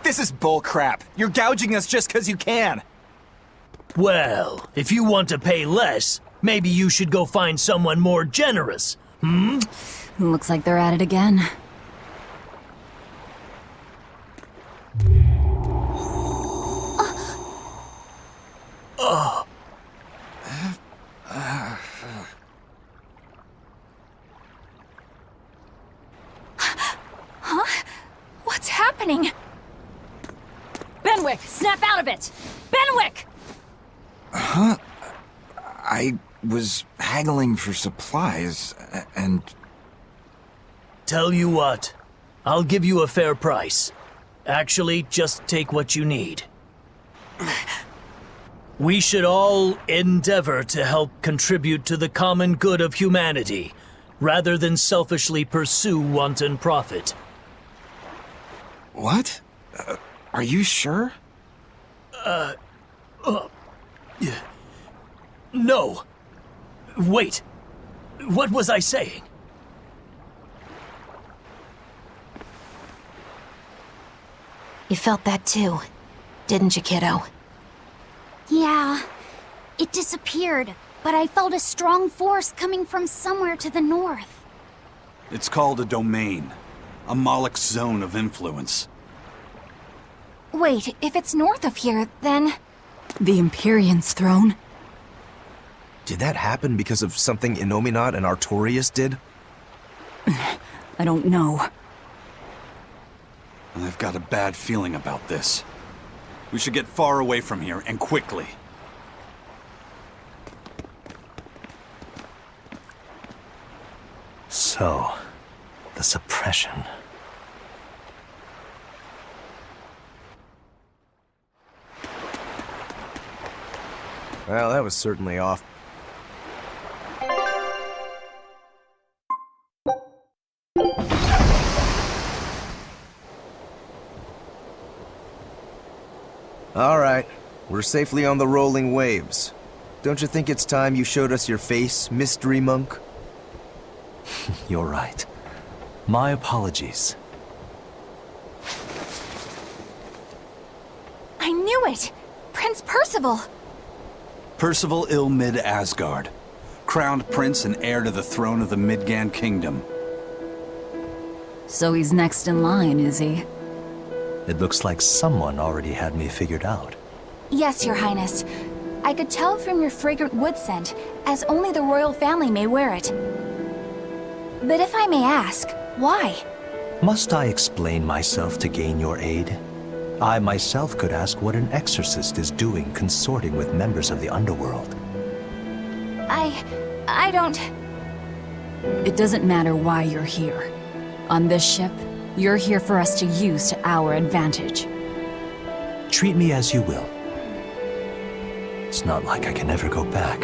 This is bullcrap. You're gouging us just because you can. Well, if you want to pay less, maybe you should go find someone more generous, hmm? Looks like they're at it again. Huh? What's happening? Benwick, snap out of it! Benwick! Huh? I was haggling for supplies, and... Tell you what, I'll give you a fair price. Actually, just take what you need. We should all endeavor to help contribute to the common good of humanity, rather than selfishly pursue wanton profit. What? Are you sure? No. Wait. What was I saying? You felt that too, didn't you, kiddo? Yeah, it disappeared, but I felt a strong force coming from somewhere to the north. It's called a domain. A Moloch's zone of influence. Wait, if it's north of here, then... The Empyrean's throne? Did that happen because of something Innominat and Artorias did? I don't know. I've got a bad feeling about this. We should get far away from here, and quickly. So, the suppression. Well, that was certainly off. Alright, we're safely on the rolling waves. Don't you think it's time you showed us your face, Mystery Monk? You're right. My apologies. I knew it! Prince Percival! Percival Ilmid Asgard, crowned prince and heir to the throne of the Midgand Kingdom. So he's next in line, is he? It looks like someone already had me figured out. Yes, Your Highness. I could tell from your fragrant wood scent, as only the royal family may wear it. But if I may ask, why? Must I explain myself to gain your aid? I myself could ask what an exorcist is doing consorting with members of the underworld. I don't... It doesn't matter why you're here. On this ship, you're here for us to use to our advantage. Treat me as you will. It's not like I can ever go back.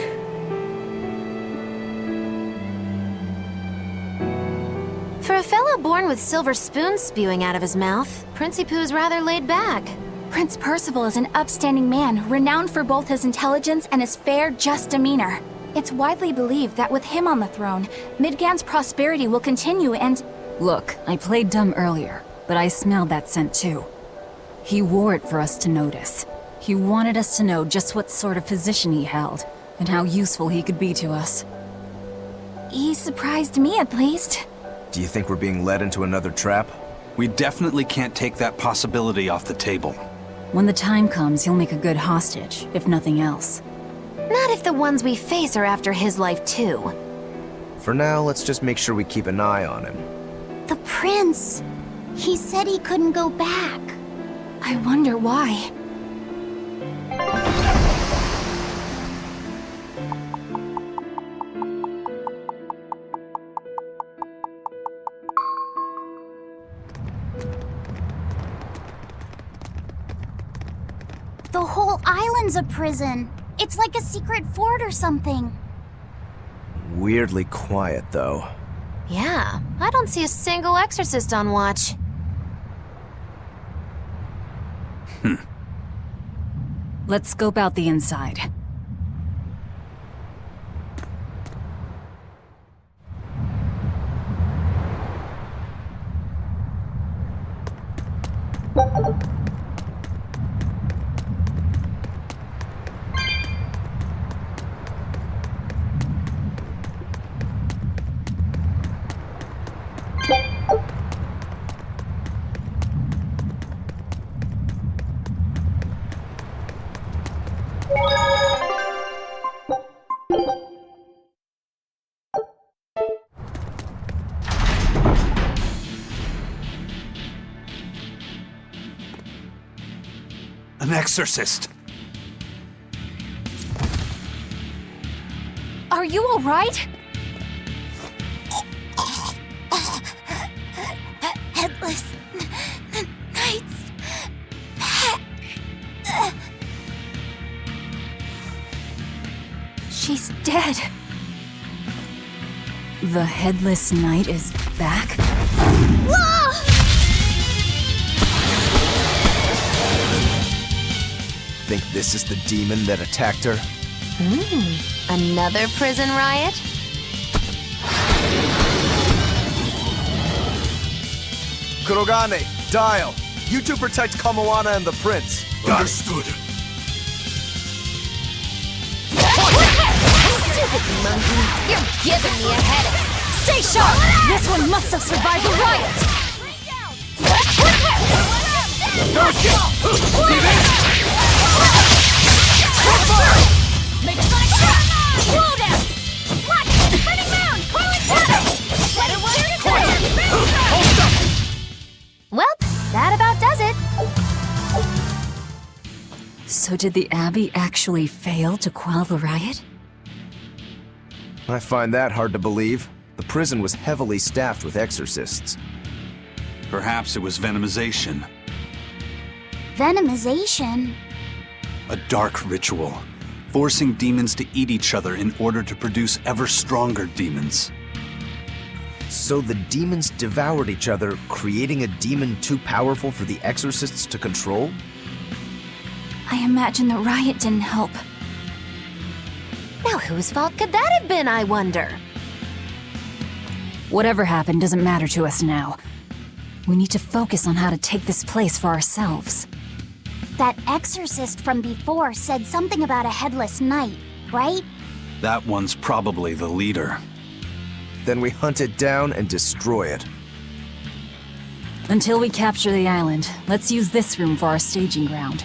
For a fellow born with silver spoons spewing out of his mouth, Princie Pooh's rather laid back. Prince Percival is an upstanding man, renowned for both his intelligence and his fair, just demeanor. It's widely believed that with him on the throne, Midgand's prosperity will continue and... Look, I played dumb earlier, but I smelled that scent too. He wore it for us to notice. He wanted us to know just what sort of position he held, and how useful he could be to us. He surprised me, at least. Do you think we're being led into another trap? We definitely can't take that possibility off the table. When the time comes, he'll make a good hostage, if nothing else. Not if the ones we face are after his life too. For now, let's just make sure we keep an eye on him. The prince. He said he couldn't go back. I wonder why. The whole island's a prison. It's like a secret fort or something. Weirdly quiet, though. Yeah, I don't see a single exorcist on watch. Let's scope out the inside. An exorcist! Are you all right? Headless Knights back. She's dead. The Headless Knight is back? Think this is the demon that attacked her? Another prison riot? Kurogane, Dial, you two protect Kamoana and the prince. Understood. Stupid monkey, you're giving me a headache. Stay sharp! This one must have survived the riot! Make sonic shot! Slow down! Watch! Spinning mound! Coiling shadow! Let it Well, that about does it. So did the Abbey actually fail to quell the riot? I find that hard to believe. The prison was heavily staffed with exorcists. Perhaps it was venomization. Venomization? A dark ritual. forcing demons to eat each other in order to produce ever stronger demons. So the demons devoured each other, creating a demon too powerful for the exorcists to control? I imagine the riot didn't help. Now whose fault could that have been, I wonder? Whatever happened doesn't matter to us now. We need to focus on how to take this place for ourselves. That exorcist from before said something about a headless knight, right? That one's probably the leader. Then we hunt it down and destroy it. Until we capture the island, let's use this room for our staging ground.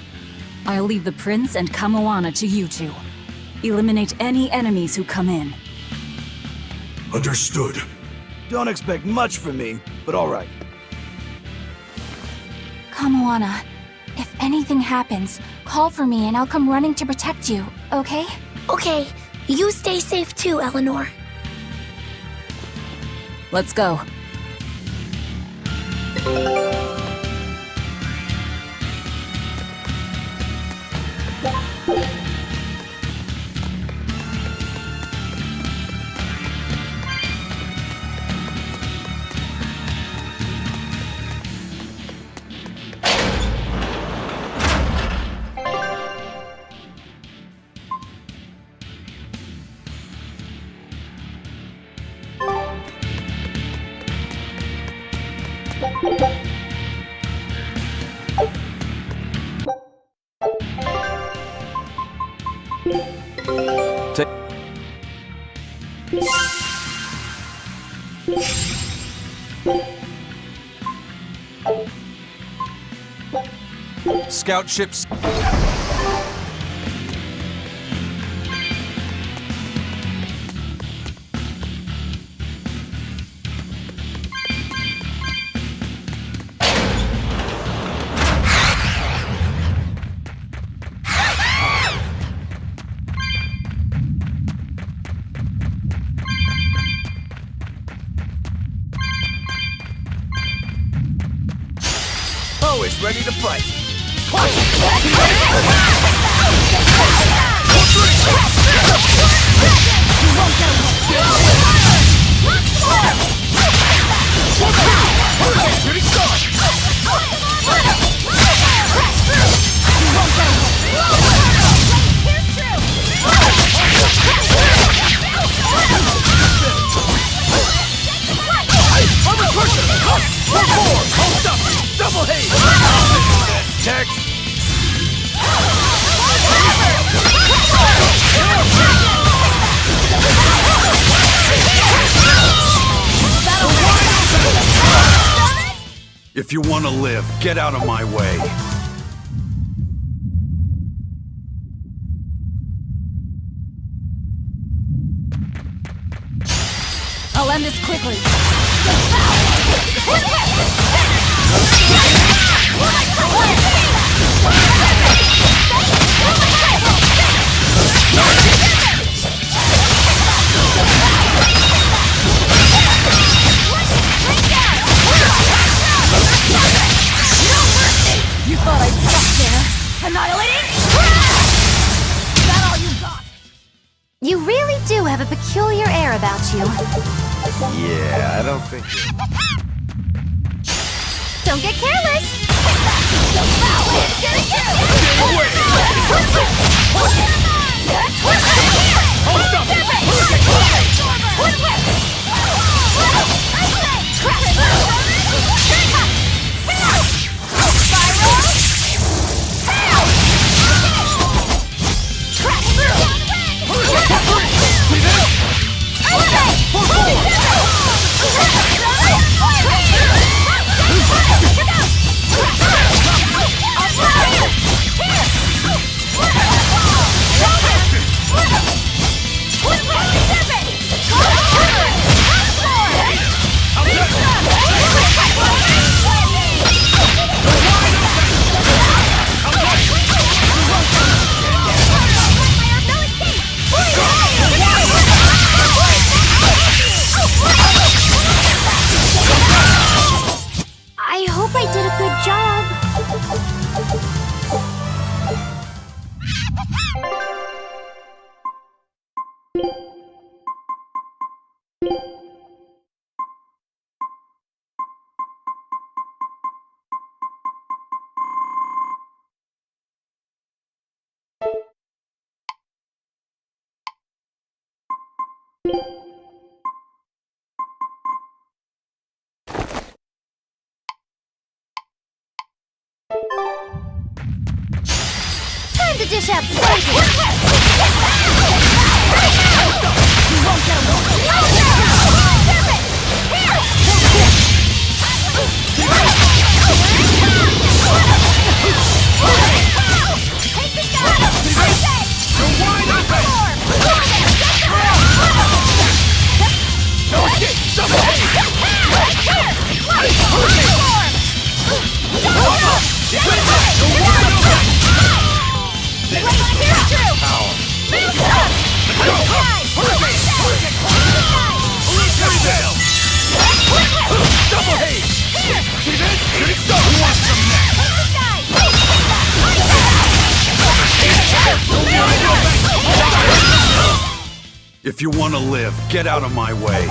I'll leave the prince and Kamoana to you two. Eliminate any enemies who come in. Understood. Don't expect much from me, but alright. Kamoana, if anything happens, call for me and I'll come running to protect you, okay? Okay, you stay safe too, Eleanor. Let's go. Scout ships. Always ready to fight. Double haste! Tech! If you want to live, get out of my way. I'll end this quickly. You thought I'd stop there? Annihilating? Is that all you got? You really do have a peculiar air about you. Yeah, I don't think... Don't get careless! Time to dish out spanking! You won't get away! Take the shot! You're wide open! Don't get If you want to live, get out of my way.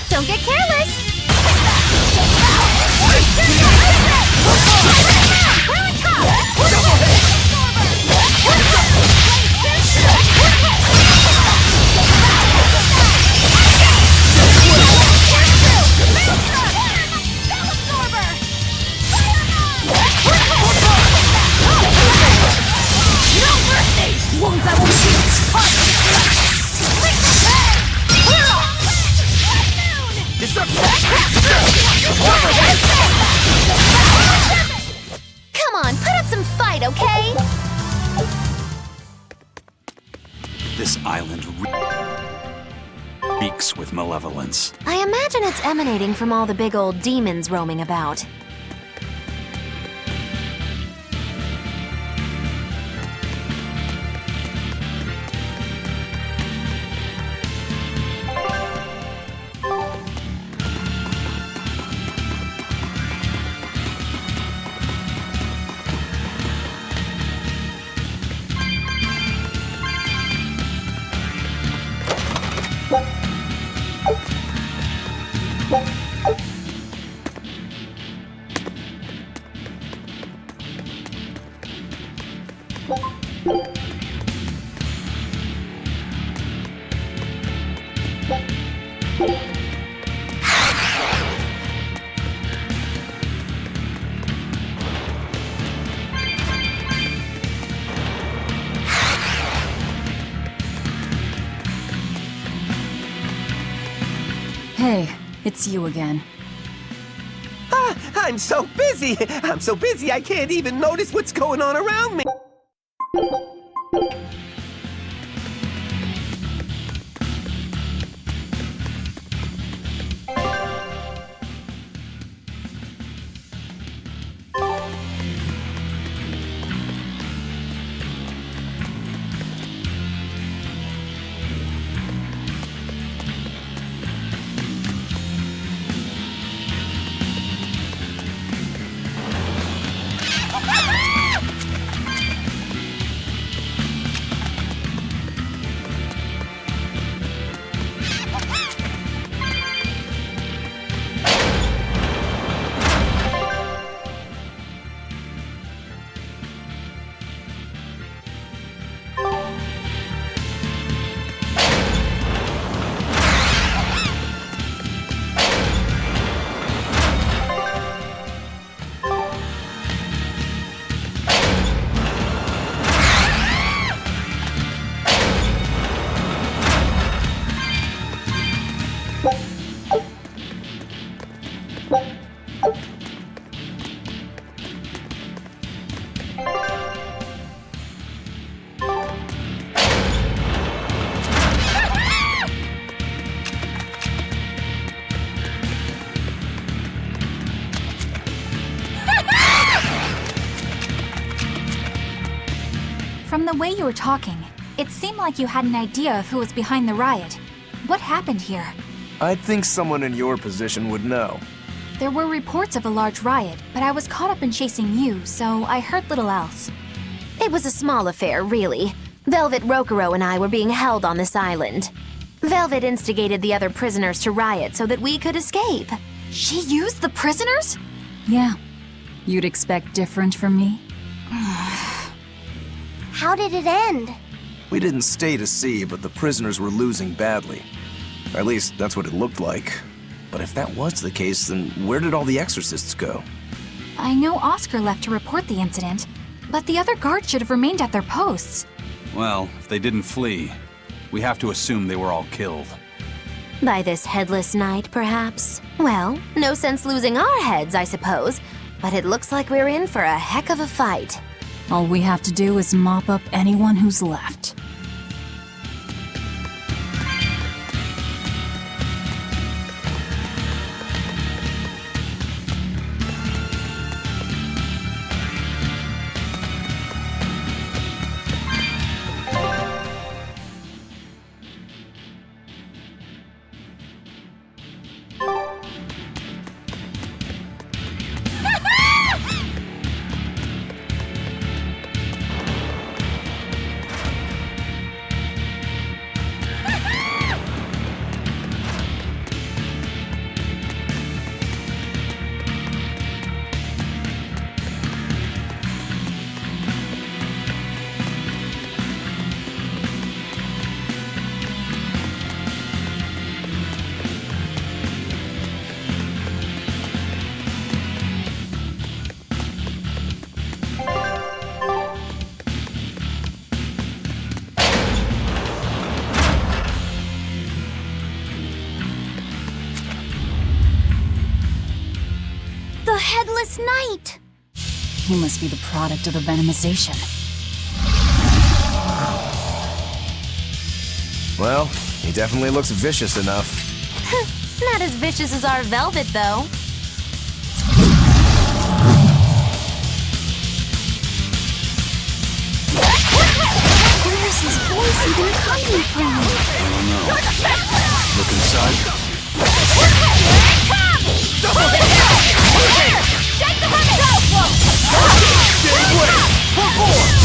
Don't get careless! Wounds that will Come on, put up some fight, okay? This island reeks with malevolence. I imagine it's emanating from all the big old demons roaming about. Hey, it's you again. I'm so busy! I'm so busy I can't even notice what's going on around me! the way you were talking, it seemed like you had an idea of who was behind the riot. What happened here? I'd think someone in your position would know. There were reports of a large riot, but I was caught up in chasing you, so I heard little else. It was a small affair, really. Velvet Rokuro and I were being held on this island. Velvet instigated the other prisoners to riot so that we could escape. She used the prisoners? Yeah. You'd expect different from me? How did it end? We didn't stay to see, but the prisoners were losing badly. At least, that's what it looked like. But if that was the case, then where did all the exorcists go? I know Oscar left to report the incident, but the other guards should have remained at their posts. Well, if they didn't flee, we have to assume they were all killed. By this headless knight, perhaps? Well, no sense losing our heads, I suppose. But it looks like we're in for a heck of a fight. All we have to do is mop up anyone who's left. The Headless Knight! He must be the product of the venomization. Well, he definitely looks vicious enough. Not as vicious as our Velvet, though. Where's his voice even coming from? I don't know. Look inside. Double hit! Shake the weapon! Go! Getting away! Pull forward!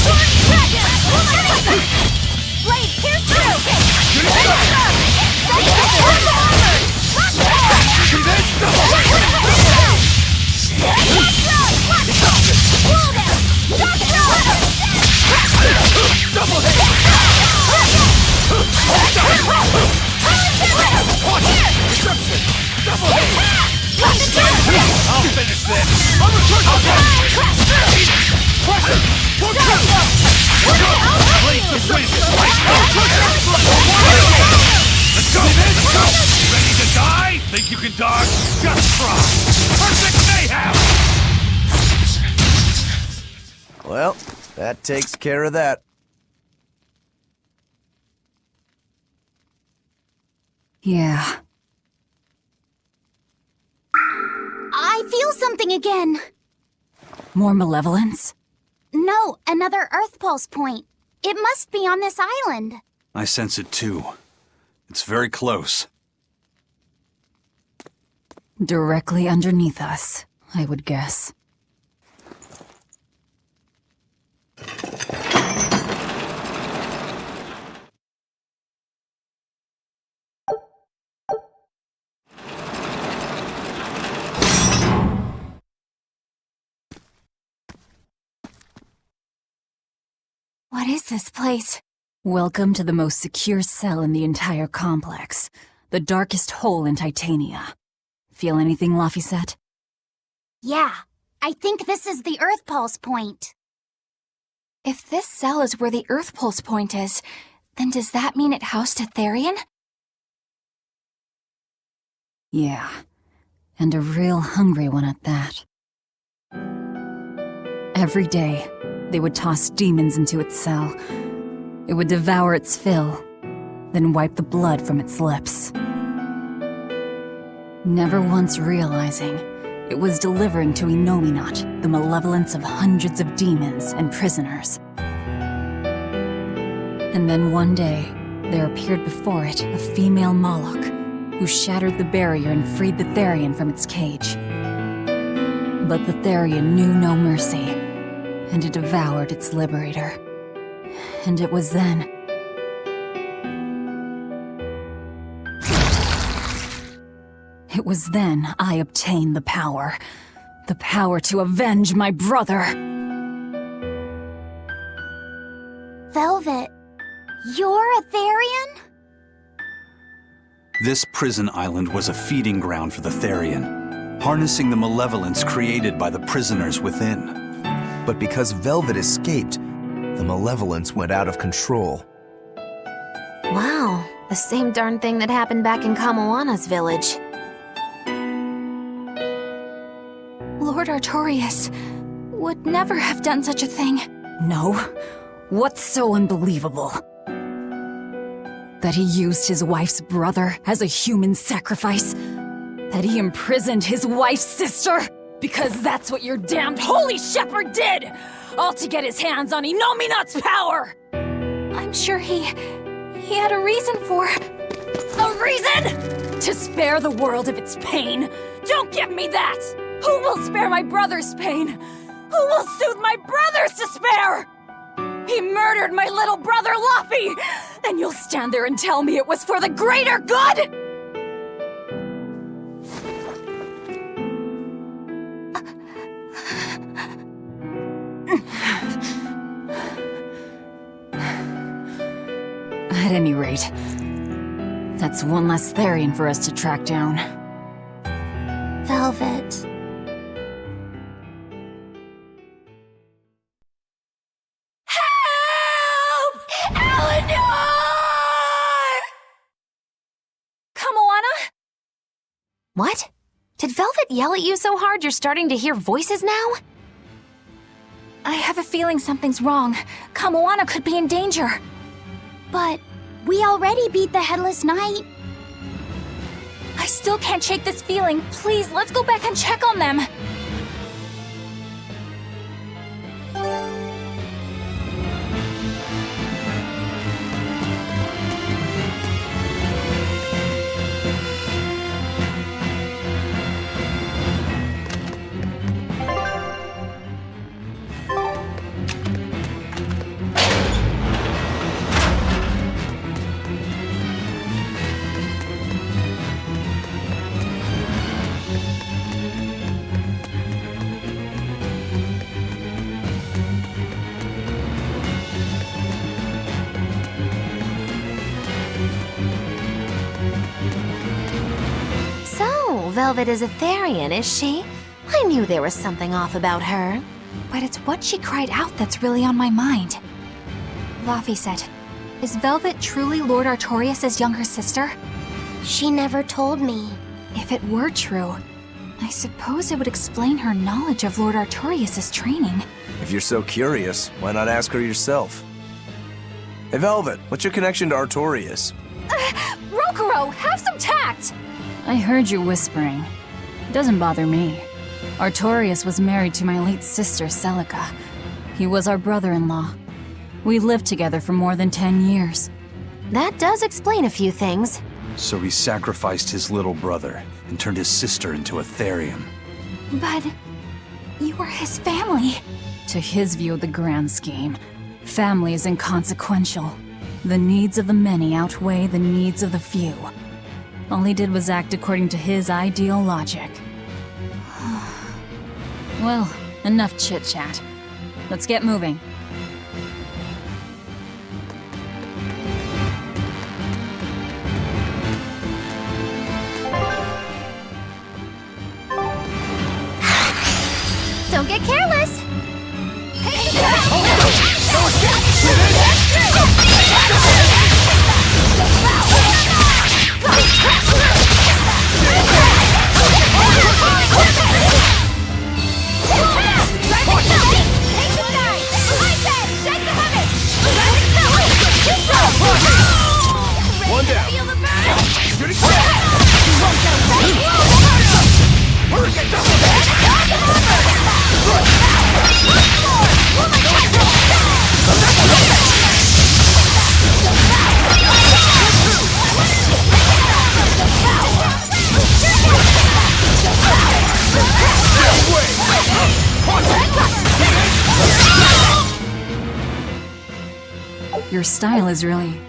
Blade, pierce through! See this? Double hit! Double hit! Double hit! I'll finish this! I'm a crush! Press it! One, two! Blade to win! Let's go! Ready to die? Think you can dodge? Just try! Perfect mayhem! Well, that takes care of that. Yeah. I feel something again. More malevolence? No, another Earth Pulse point. It must be on this island. I sense it too. It's very close. Directly underneath us, I would guess. What is this place? Welcome to the most secure cell in the entire complex. The darkest hole in Titania. Feel anything, Laphicet? Yeah, I think this is the Earth Pulse point. If this cell is where the Earth Pulse point is, then does that mean it housed a Therian? Yeah, and a real hungry one at that. Every day, they would toss demons into its cell. It would devour its fill, then wipe the blood from its lips. Never once realizing, it was delivering to Innominat the malevolence of hundreds of demons and prisoners. And then one day, there appeared before it a female Moloch, who shattered the barrier and freed the Therian from its cage. But the Therian knew no mercy, and it devoured its liberator. And it was then... It was then I obtained the power. The power to avenge my brother. Velvet, you're a Therian? This prison island was a feeding ground for the Therian, harnessing the malevolence created by the prisoners within. But because Velvet escaped, the malevolence went out of control. Wow, the same darn thing that happened back in Kamoana's village. Lord Artorias would never have done such a thing. No. What's so unbelievable? That he used his wife's brother as a human sacrifice? That he imprisoned his wife's sister? Because that's what your damned Holy Shepherd did! All to get his hands on Inominat's power! I'm sure he had a reason for... A reason? To spare the world of its pain? Don't give me that! Who will spare my brother's pain? Who will soothe my brother's despair? He murdered my little brother Luffy! And you'll stand there and tell me it was for the greater good?! At any rate, that's one less Therian for us to track down. Velvet. What? Did Velvet yell at you so hard you're starting to hear voices now? I have a feeling something's wrong. Kamoana could be in danger. But we already beat the Headless Knight. I still can't shake this feeling. Please, let's go back and check on them. Velvet is a Therian, is she? I knew there was something off about her. But it's what she cried out that's really on my mind. Laphicet, is Velvet truly Lord Artorias' younger sister? She never told me. If it were true, I suppose it would explain her knowledge of Lord Artorias' training. If you're so curious, why not ask her yourself? Hey Velvet, what's your connection to Artorias? Rokuro, have some tact! I heard you whispering. It doesn't bother me. Artorias was married to my late sister, Celica. He was our brother-in-law. We lived together for more than 10 years. That does explain a few things. So he sacrificed his little brother and turned his sister into a Therian. But you were his family. To his view of the grand scheme, family is inconsequential. The needs of the many outweigh the needs of the few. All he did was act according to his ideal logic. Well, enough chit-chat. Let's get moving. Don't get careless! One down. Your style is really...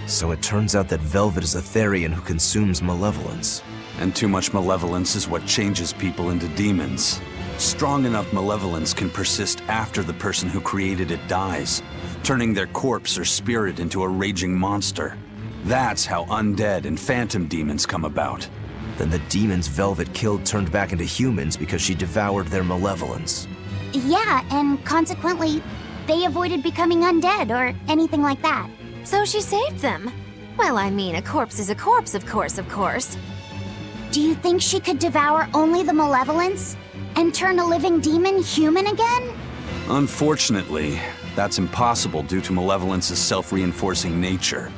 So it turns out that Velvet is a Therian who consumes malevolence. And too much malevolence is what changes people into demons. Strong enough malevolence can persist after the person who created it dies, turning their corpse or spirit into a raging monster. That's how undead and phantom demons come about. Then the demons Velvet killed turned back into humans because she devoured their malevolence. Yeah, and consequently, they avoided becoming undead or anything like that. So she saved them. Well, I mean, a corpse is a corpse, of course. Do you think she could devour only the malevolence and turn a living demon human again? Unfortunately, that's impossible due to malevolence's self-reinforcing nature.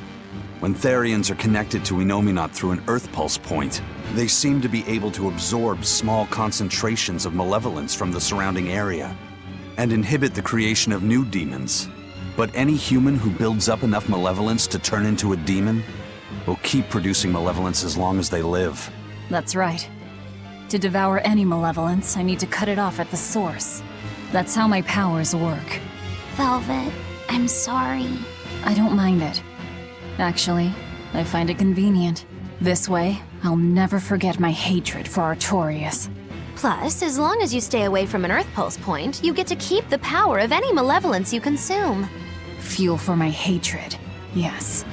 When Therians are connected to Innominat through an Earth Pulse point, they seem to be able to absorb small concentrations of malevolence from the surrounding area and inhibit the creation of new demons. But any human who builds up enough malevolence to turn into a demon will keep producing malevolence as long as they live. That's right. To devour any malevolence, I need to cut it off at the source. That's how my powers work. Velvet, I'm sorry. I don't mind it. Actually, I find it convenient. This way, I'll never forget my hatred for Artorias. Plus, as long as you stay away from an Earth Pulse point, you get to keep the power of any malevolence you consume. Fuel for my hatred, yes.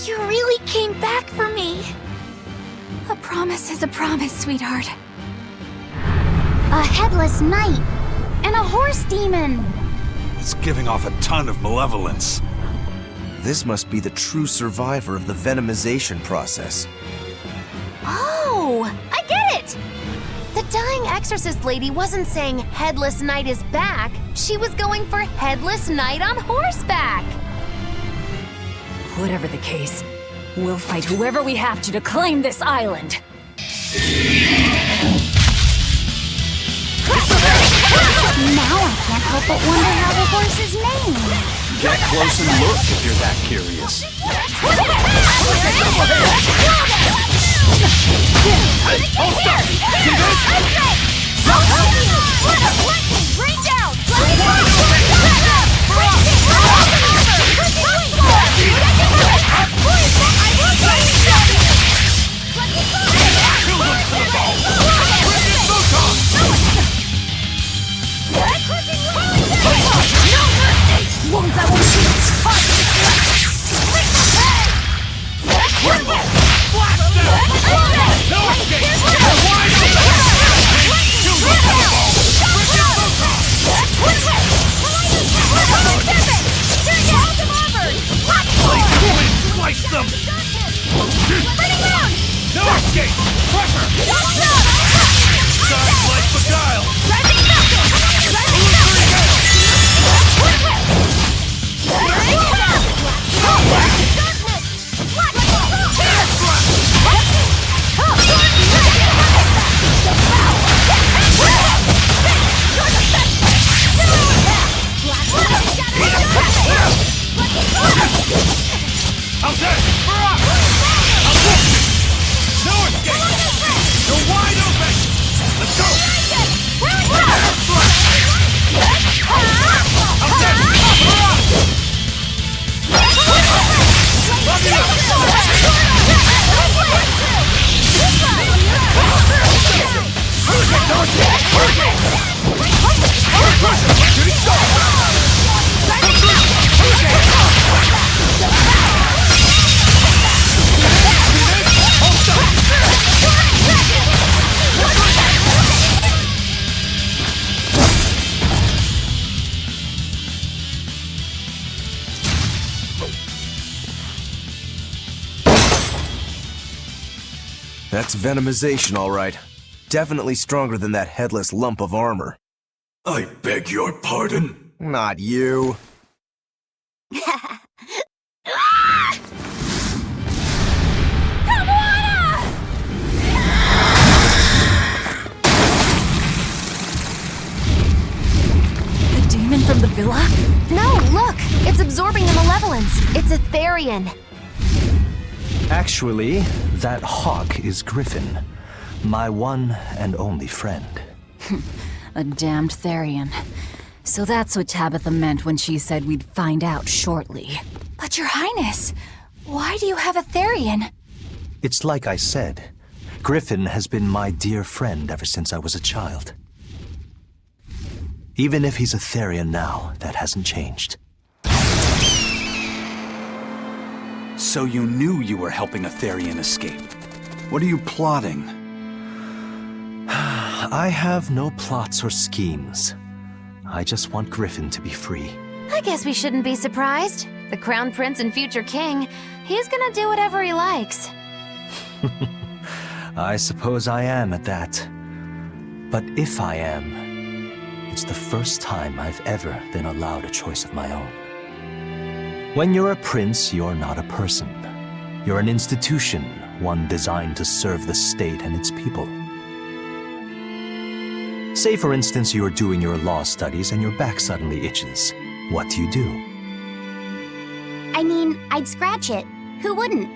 You really came back for me. A promise is a promise, sweetheart. A headless knight and a horse demon. It's giving off a ton of malevolence. This must be the true survivor of the venomization process. Oh, I get it! The dying exorcist lady wasn't saying Headless Knight is back. She was going for Headless Knight on horseback. Whatever the case, we'll fight whoever we have to claim this island. Now I can't help but wonder how the horse is named. Get close and look if you're that curious. Bring down! Wounds that won't shoot That's venomization, all right. Definitely stronger than that headless lump of armor. I beg your pardon? Not you. The demon from the villa? No, look! It's absorbing the malevolence. It's a Therian. Actually, that hawk is Griffin, my one and only friend. A damned Therian. So that's what Tabitha meant when she said we'd find out shortly. But Your Highness, why do you have a Therian? It's like I said. Griffin has been my dear friend ever since I was a child. Even if he's a Therian now, that hasn't changed. So you knew you were helping a Therian escape. What are you plotting? I have no plots or schemes. I just want Griffin to be free. I guess we shouldn't be surprised. The Crown Prince and future king, he's gonna do whatever he likes. I suppose I am at that. But if I am, it's the first time I've ever been allowed a choice of my own. When you're a prince, you're not a person. You're an institution, one designed to serve the state and its people. Say, for instance, you're doing your law studies and your back suddenly itches. What do you do? I mean, I'd scratch it. Who wouldn't?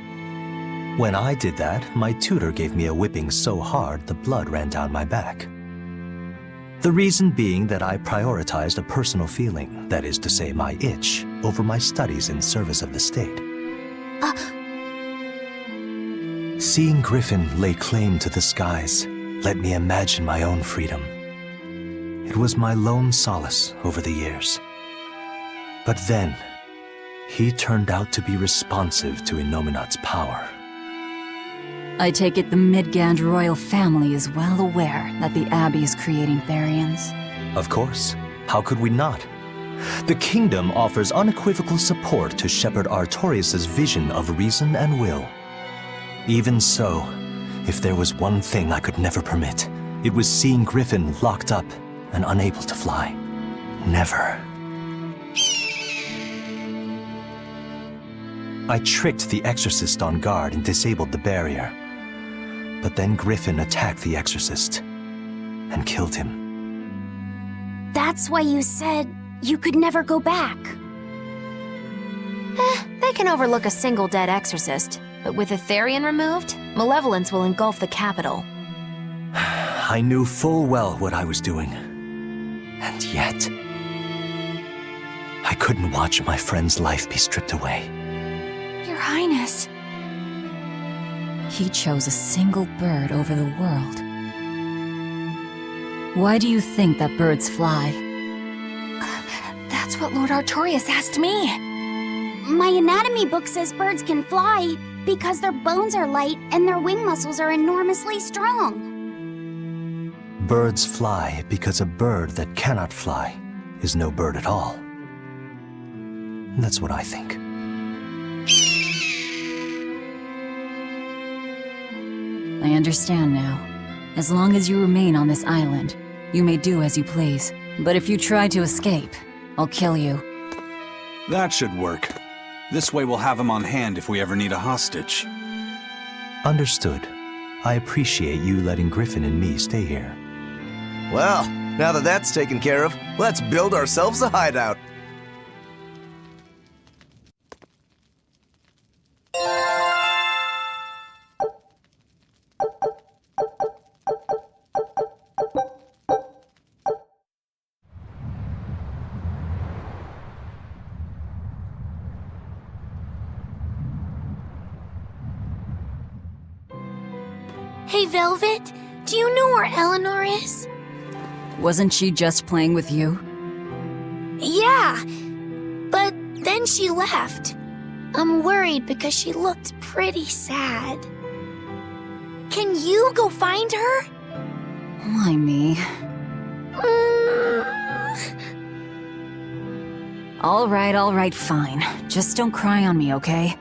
When I did that, my tutor gave me a whipping so hard the blood ran down my back. The reason being that I prioritized a personal feeling, that is to say my itch, over my studies in service of the state. Seeing Griffin lay claim to the skies let me imagine my own freedom. It was my lone solace over the years. But then, he turned out to be responsive to Innominat's power. I take it the Midgand royal family is well aware that the Abbey is creating Therians. Of course. How could we not? The kingdom offers unequivocal support to Shepherd Artorius' vision of reason and will. Even so, if there was one thing I could never permit, it was seeing Griffin locked up and unable to fly. Never. I tricked the Exorcist on guard and disabled the barrier. But then Griffin attacked the Exorcist and killed him. That's why you said you could never go back. They can overlook a single dead Exorcist, but with a Therian removed, malevolence will engulf the capital. I knew full well what I was doing. And yet, I couldn't watch my friend's life be stripped away. Your Highness. He chose a single bird over the world. Why do you think that birds fly? That's what Lord Artorius asked me. My anatomy book says birds can fly because their bones are light and their wing muscles are enormously strong. Birds fly because a bird that cannot fly is no bird at all. That's what I think. I understand now. As long as you remain on this island, you may do as you please. But if you try to escape, I'll kill you. That should work. This way we'll have him on hand if we ever need a hostage. Understood. I appreciate you letting Griffin and me stay here. Well, now that that's taken care of, let's build ourselves a hideout. Hey, Velvet, do you know where Eleanor is? Wasn't she just playing with you? Yeah, but then she left. I'm worried because she looked pretty sad. Can you go find her? Why me? All right, fine. Just don't cry on me, okay?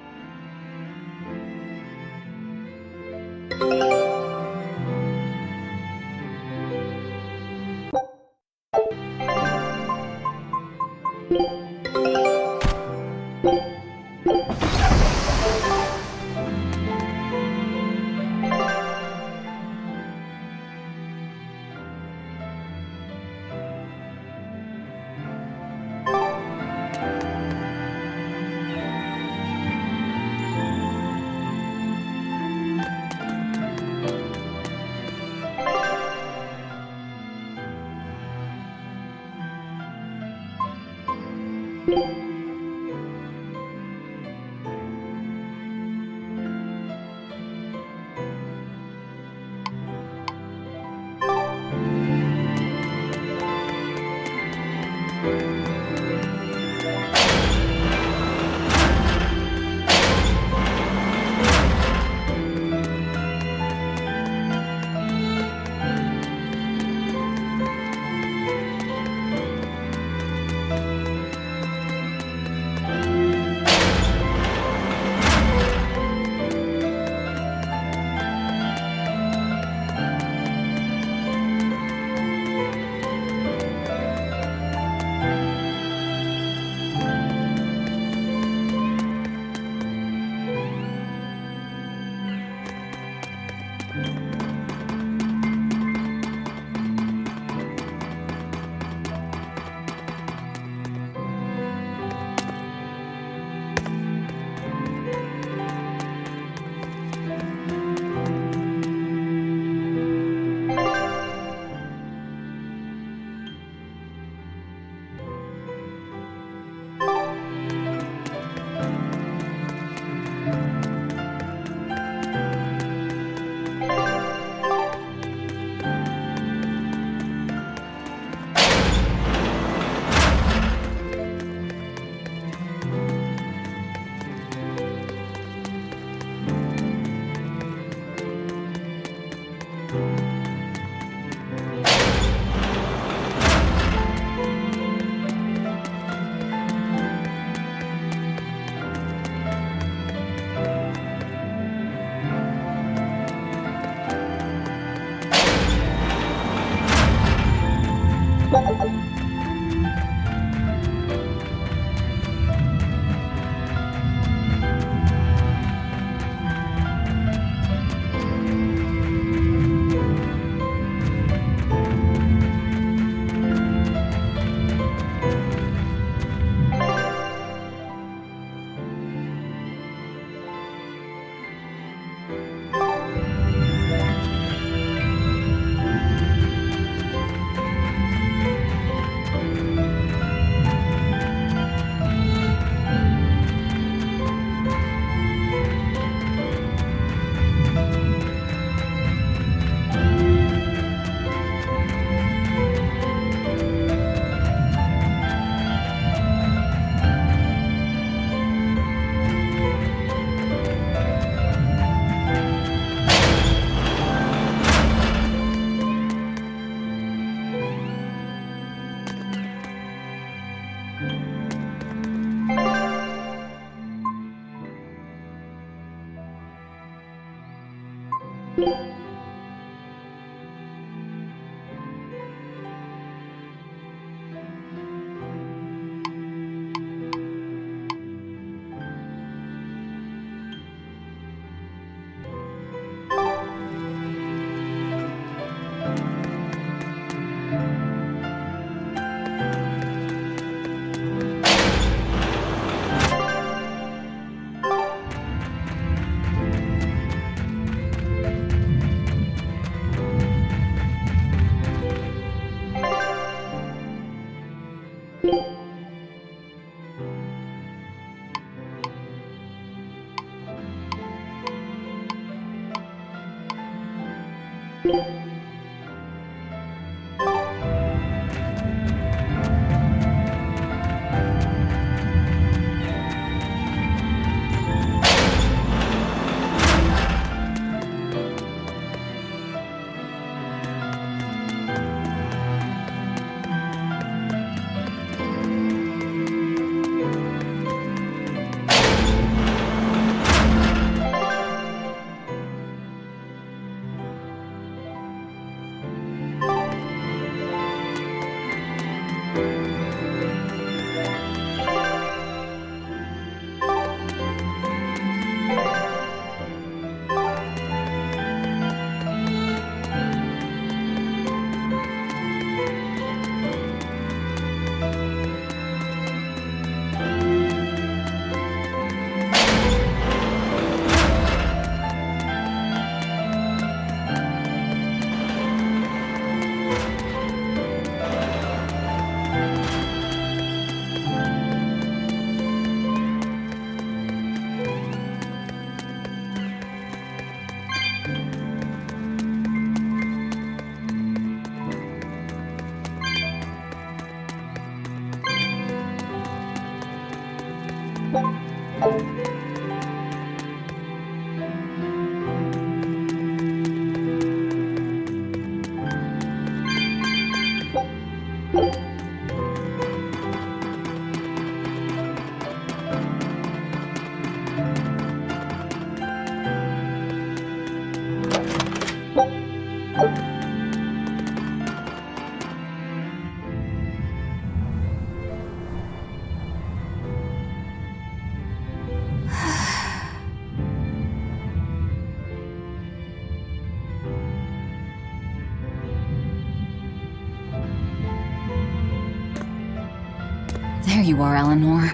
There you are, Eleanor.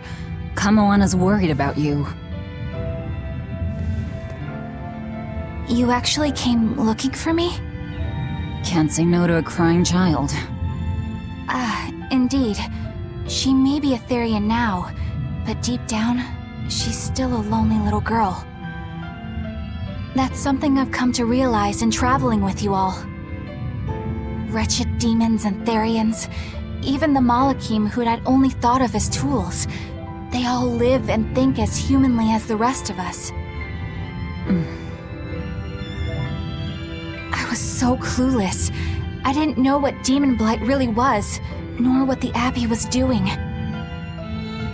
Kamoana's worried about you. You actually came looking for me? Can't say no to a crying child. Indeed. She may be a Therian now, but deep down, she's still a lonely little girl. That's something I've come to realize in traveling with you all. Wretched demons and Therians, even the Malakim who'd I'd only thought of as tools, they all live and think as humanly as the rest of us. I was so clueless. I didn't know what Demon Blight really was, nor what the Abbey was doing.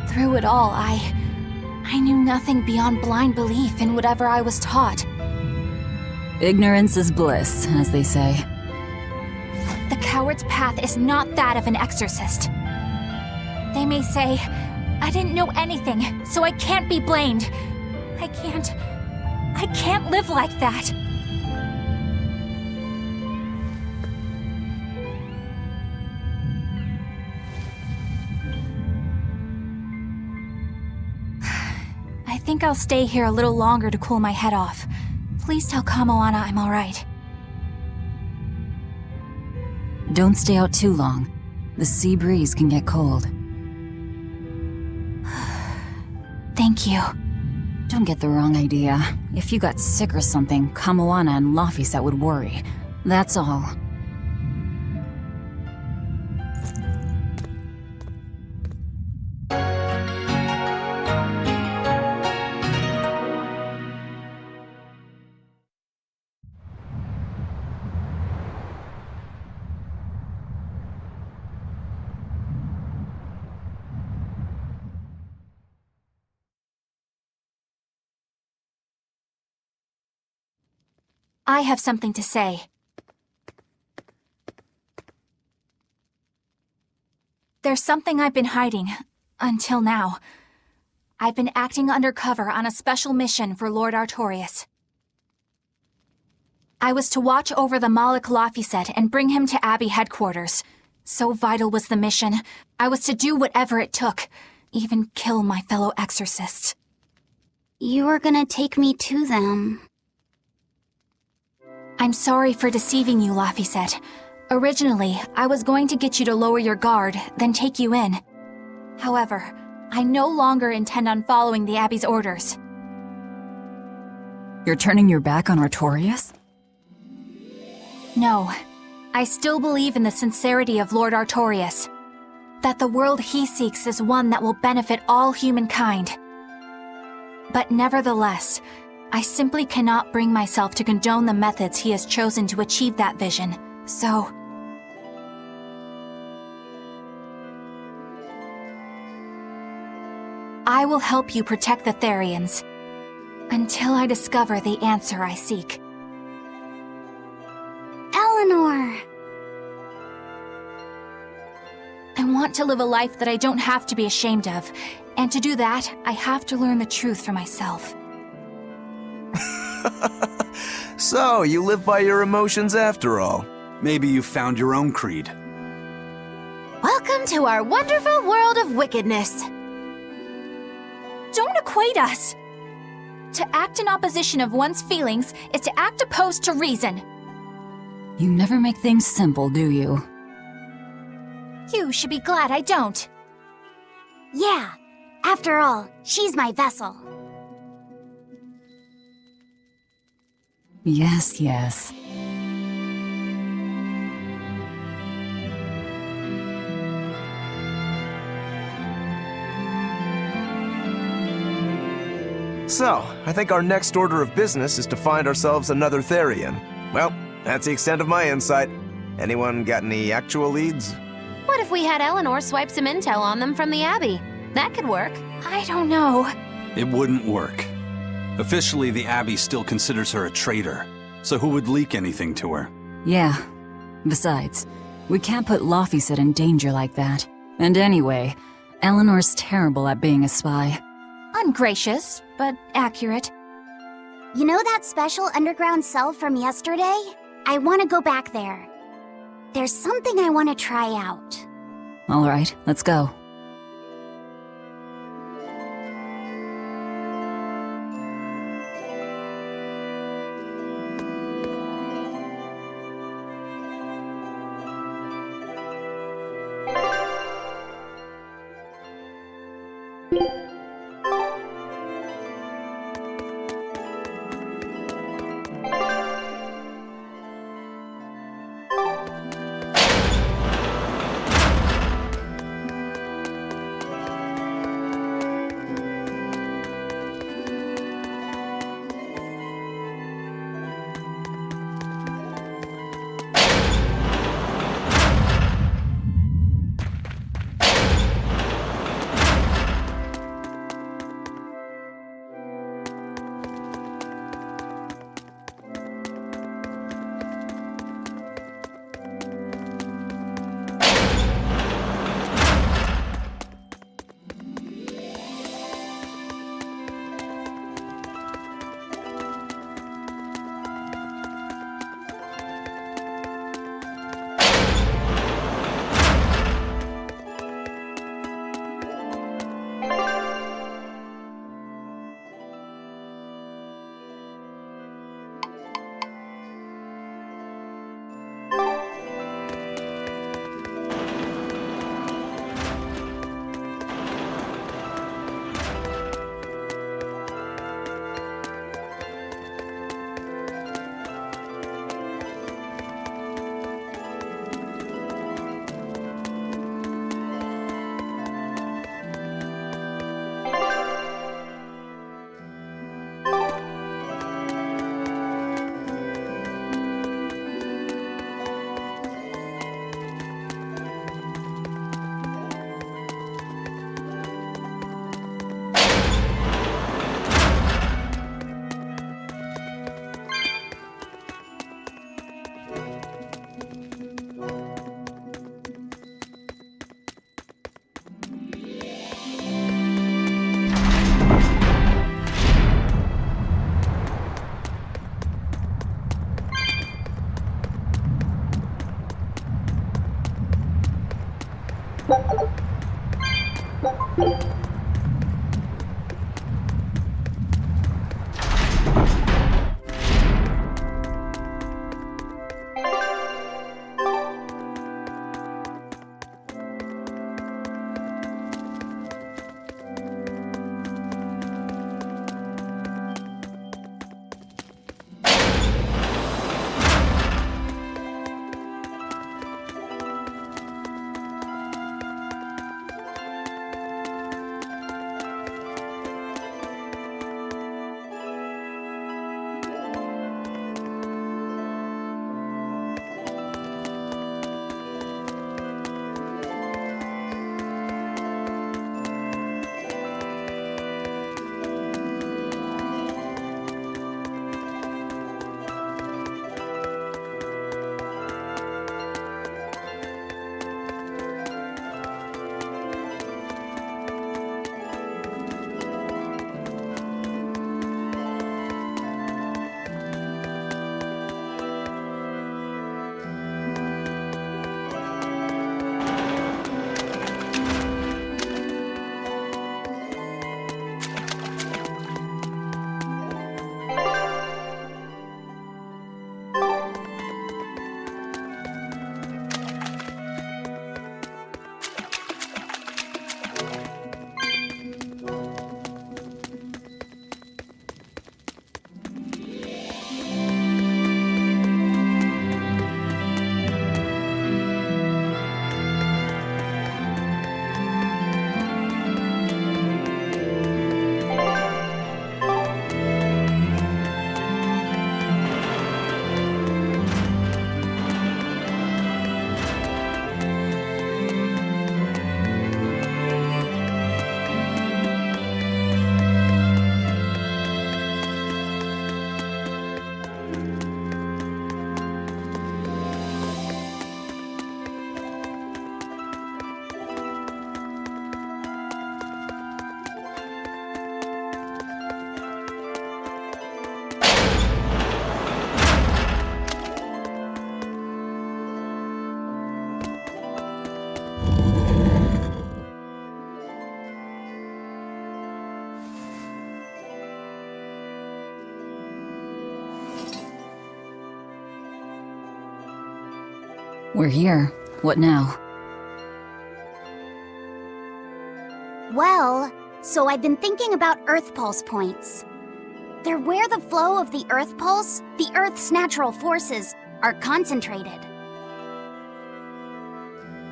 Through it all, I knew nothing beyond blind belief in whatever I was taught. Ignorance is bliss, as they say. The coward's path is not that of an exorcist. They may say, I didn't know anything, so I can't be blamed. I can't live like that. I think I'll stay here a little longer to cool my head off. Please tell Kamoana I'm alright. Don't stay out too long. The sea breeze can get cold. Thank you. Don't get the wrong idea. If you got sick or something, Kamoana and Laphicet would worry. That's all. I have something to say. There's something I've been hiding, until now. I've been acting undercover on a special mission for Lord Artorias. I was to watch over the Malik Laphicet and bring him to Abbey headquarters. So vital was the mission, I was to do whatever it took, even kill my fellow exorcists. You were gonna take me to them. I'm sorry for deceiving you, Laphicet. Originally, I was going to get you to lower your guard, then take you in. However, I no longer intend on following the Abbey's orders. You're turning your back on Artorias? No. I still believe in the sincerity of Lord Artorias. That the world he seeks is one that will benefit all humankind. But nevertheless, I simply cannot bring myself to condone the methods he has chosen to achieve that vision, so... I will help you protect the Therians, until I discover the answer I seek. Eleanor! I want to live a life that I don't have to be ashamed of, and to do that, I have to learn the truth for myself. So, you live by your emotions after all. Maybe you found your own creed. Welcome to our wonderful world of wickedness. Don't equate us! To act in opposition of one's feelings is to act opposed to reason. You never make things simple, do you? You should be glad I don't. Yeah, after all, she's my vessel. Yes, yes. So, I think our next order of business is to find ourselves another Therian. Well, that's the extent of my insight. Anyone got any actual leads? What if we had Eleanor swipe some intel on them from the Abbey? That could work. I don't know. It wouldn't work. Officially, the Abbey still considers her a traitor. So who would leak anything to her? Yeah. Besides, we can't put Laufeyset in danger like that. And anyway, Eleanor's terrible at being a spy. Ungracious, but accurate. You know that special underground cell from yesterday? I want to go back there. There's something I want to try out. All right, let's go. We're here. What now? Well, so I've been thinking about Earth Pulse points. They're where the flow of the Earth Pulse, the Earth's natural forces, are concentrated.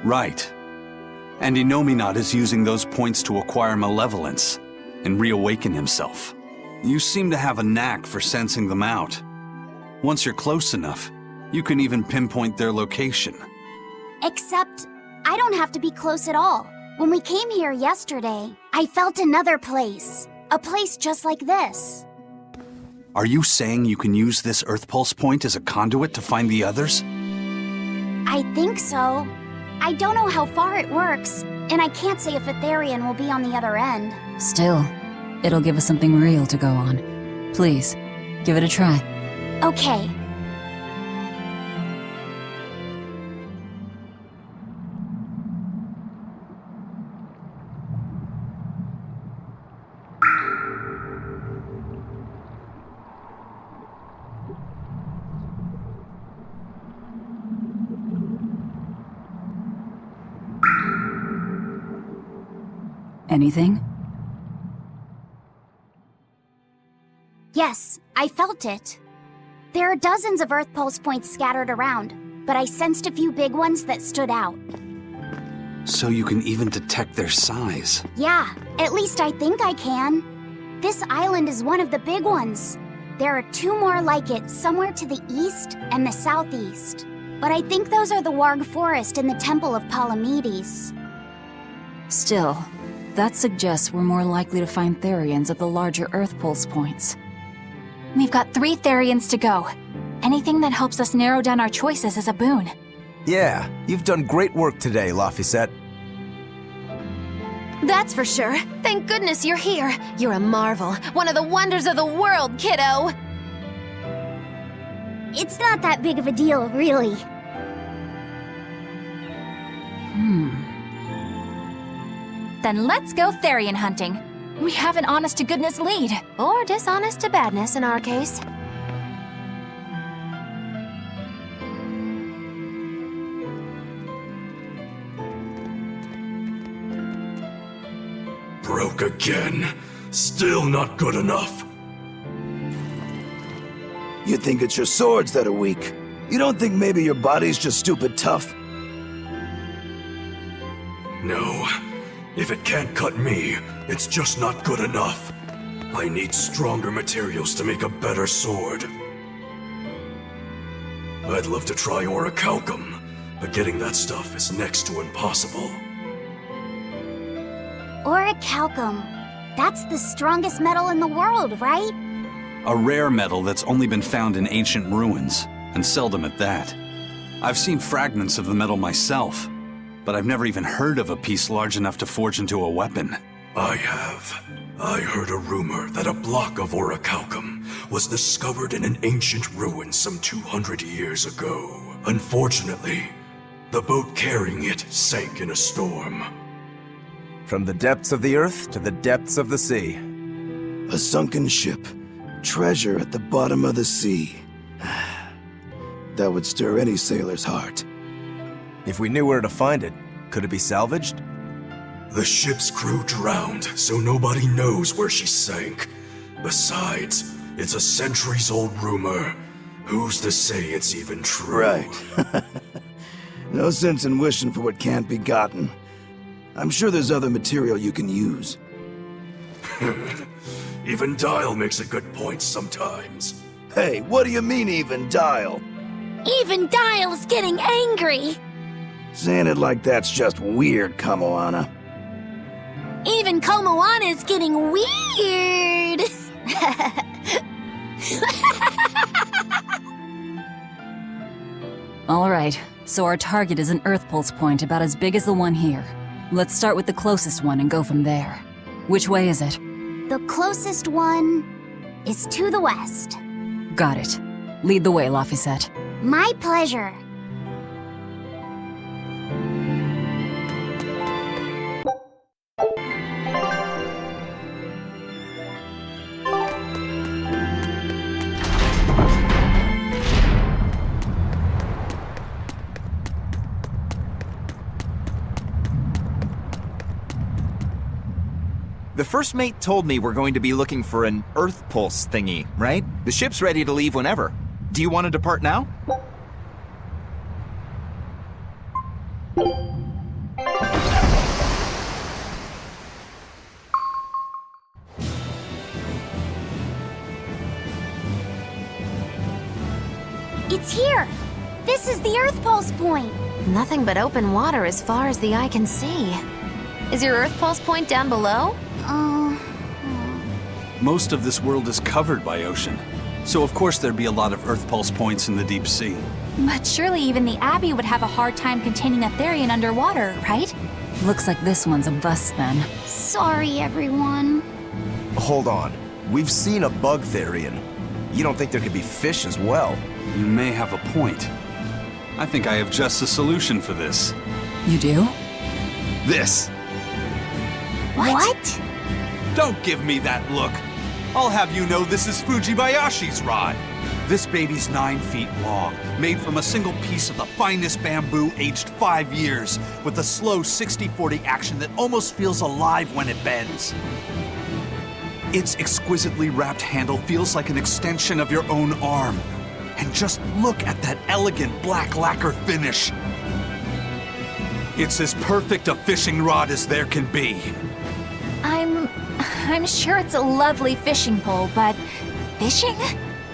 Right. And Innominat is using those points to acquire malevolence and reawaken himself. You seem to have a knack for sensing them out. Once you're close enough, you can even pinpoint their location. Except, I don't have to be close at all. When we came here yesterday, I felt another place. A place just like this. Are you saying you can use this Earth Pulse point as a conduit to find the others? I think so. I don't know how far it works, and I can't say if a Therian will be on the other end. Still, it'll give us something real to go on. Please, give it a try. Okay. Anything? Yes, I felt it. There are dozens of Earth Pulse points scattered around, but I sensed a few big ones that stood out. So you can even detect their size. Yeah, at least I think I can. This island is one of the big ones. There are 2 more like it somewhere to the east and the southeast. But I think those are the Warg Forest and the Temple of Palamedes. Still, that suggests we're more likely to find Therians at the larger Earth Pulse points. We've got 3 Therians to go. Anything that helps us narrow down our choices is a boon. Yeah, you've done great work today, Laphicet. That's for sure. Thank goodness you're here. You're a marvel. One of the wonders of the world, kiddo. It's not that big of a deal, really. Then let's go Therian hunting. We have an honest-to-goodness lead. Or dishonest-to-badness in our case. Broke again. Still not good enough. You think it's your swords that are weak? You don't think maybe your body's just stupid tough? No. If it can't cut me, it's just not good enough. I need stronger materials to make a better sword. I'd love to try orichalcum, but getting that stuff is next to impossible. Orichalcum. That's the strongest metal in the world, right? A rare metal that's only been found in ancient ruins, and seldom at that. I've seen fragments of the metal myself, but I've never even heard of a piece large enough to forge into a weapon. I have. I heard a rumor that a block of orichalcum was discovered in an ancient ruin some 200 years ago. Unfortunately, the boat carrying it sank in a storm. From the depths of the earth to the depths of the sea. A sunken ship. Treasure at the bottom of the sea. That would stir any sailor's heart. If we knew where to find it, could it be salvaged? The ship's crew drowned, so nobody knows where she sank. Besides, it's a centuries-old rumor. Who's to say it's even true? Right. No sense in wishing for what can't be gotten. I'm sure there's other material you can use. Even Dial makes a good point sometimes. Hey, what do you mean, even Dial? Even Dial's getting angry. Saying it like that's just weird, Kamoana. Even Komoana's getting weird. All right, so our target is an Earth Pulse point about as big as the one here. Let's start with the closest one and go from there. Which way is it? The closest one is to the west. Got it. Lead the way, Laphicet. My pleasure. The first mate told me we're going to be looking for an Earth Pulse thingy, right? The ship's ready to leave whenever. Do you want to depart now? It's here! This is the Earth Pulse point! Nothing but open water as far as the eye can see. Is your Earth Pulse point down below? Most of this world is covered by ocean, so of course there'd be a lot of Earth Pulse points in the deep sea. But surely even the Abbey would have a hard time containing a Therian underwater, right? Looks like this one's a bust then. Sorry, everyone. Hold on. We've seen a bug Therian. You don't think there could be fish as well? You may have a point. I think I have just the solution for this. You do? This. What? Don't give me that look. I'll have you know this is Fujibayashi's rod. This baby's 9 feet long, made from a single piece of the finest bamboo aged 5 years, with a slow 60-40 action that almost feels alive when it bends. Its exquisitely wrapped handle feels like an extension of your own arm. And just look at that elegant black lacquer finish. It's as perfect a fishing rod as there can be. I'm sure it's a lovely fishing pole, but fishing?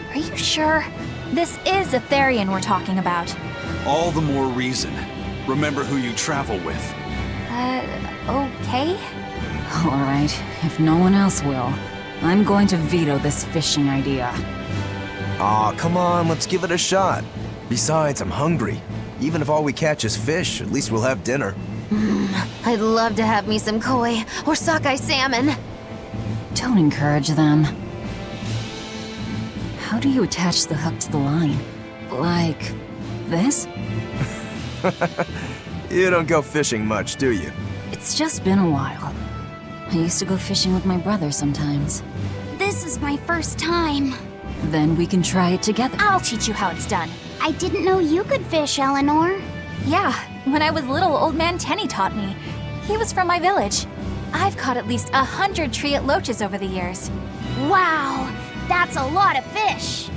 Are you sure? This is a Therian we're talking about. All the more reason. Remember who you travel with. Okay? All right, if no one else will, I'm going to veto this fishing idea. Aw, come on, let's give it a shot. Besides, I'm hungry. Even if all we catch is fish, at least we'll have dinner. I'd love to have me some koi or sockeye salmon. Don't encourage them. How do you attach the hook to the line? Like this? You don't go fishing much, do you? It's just been a while. I used to go fishing with my brother sometimes. This is my first time. Then we can try it together. I'll teach you how it's done. I didn't know you could fish, Eleanor. Yeah, when I was little, Old Man Tenny taught me. He was from my village. I've caught at least 100 triot loaches over the years. Wow, that's a lot of fish.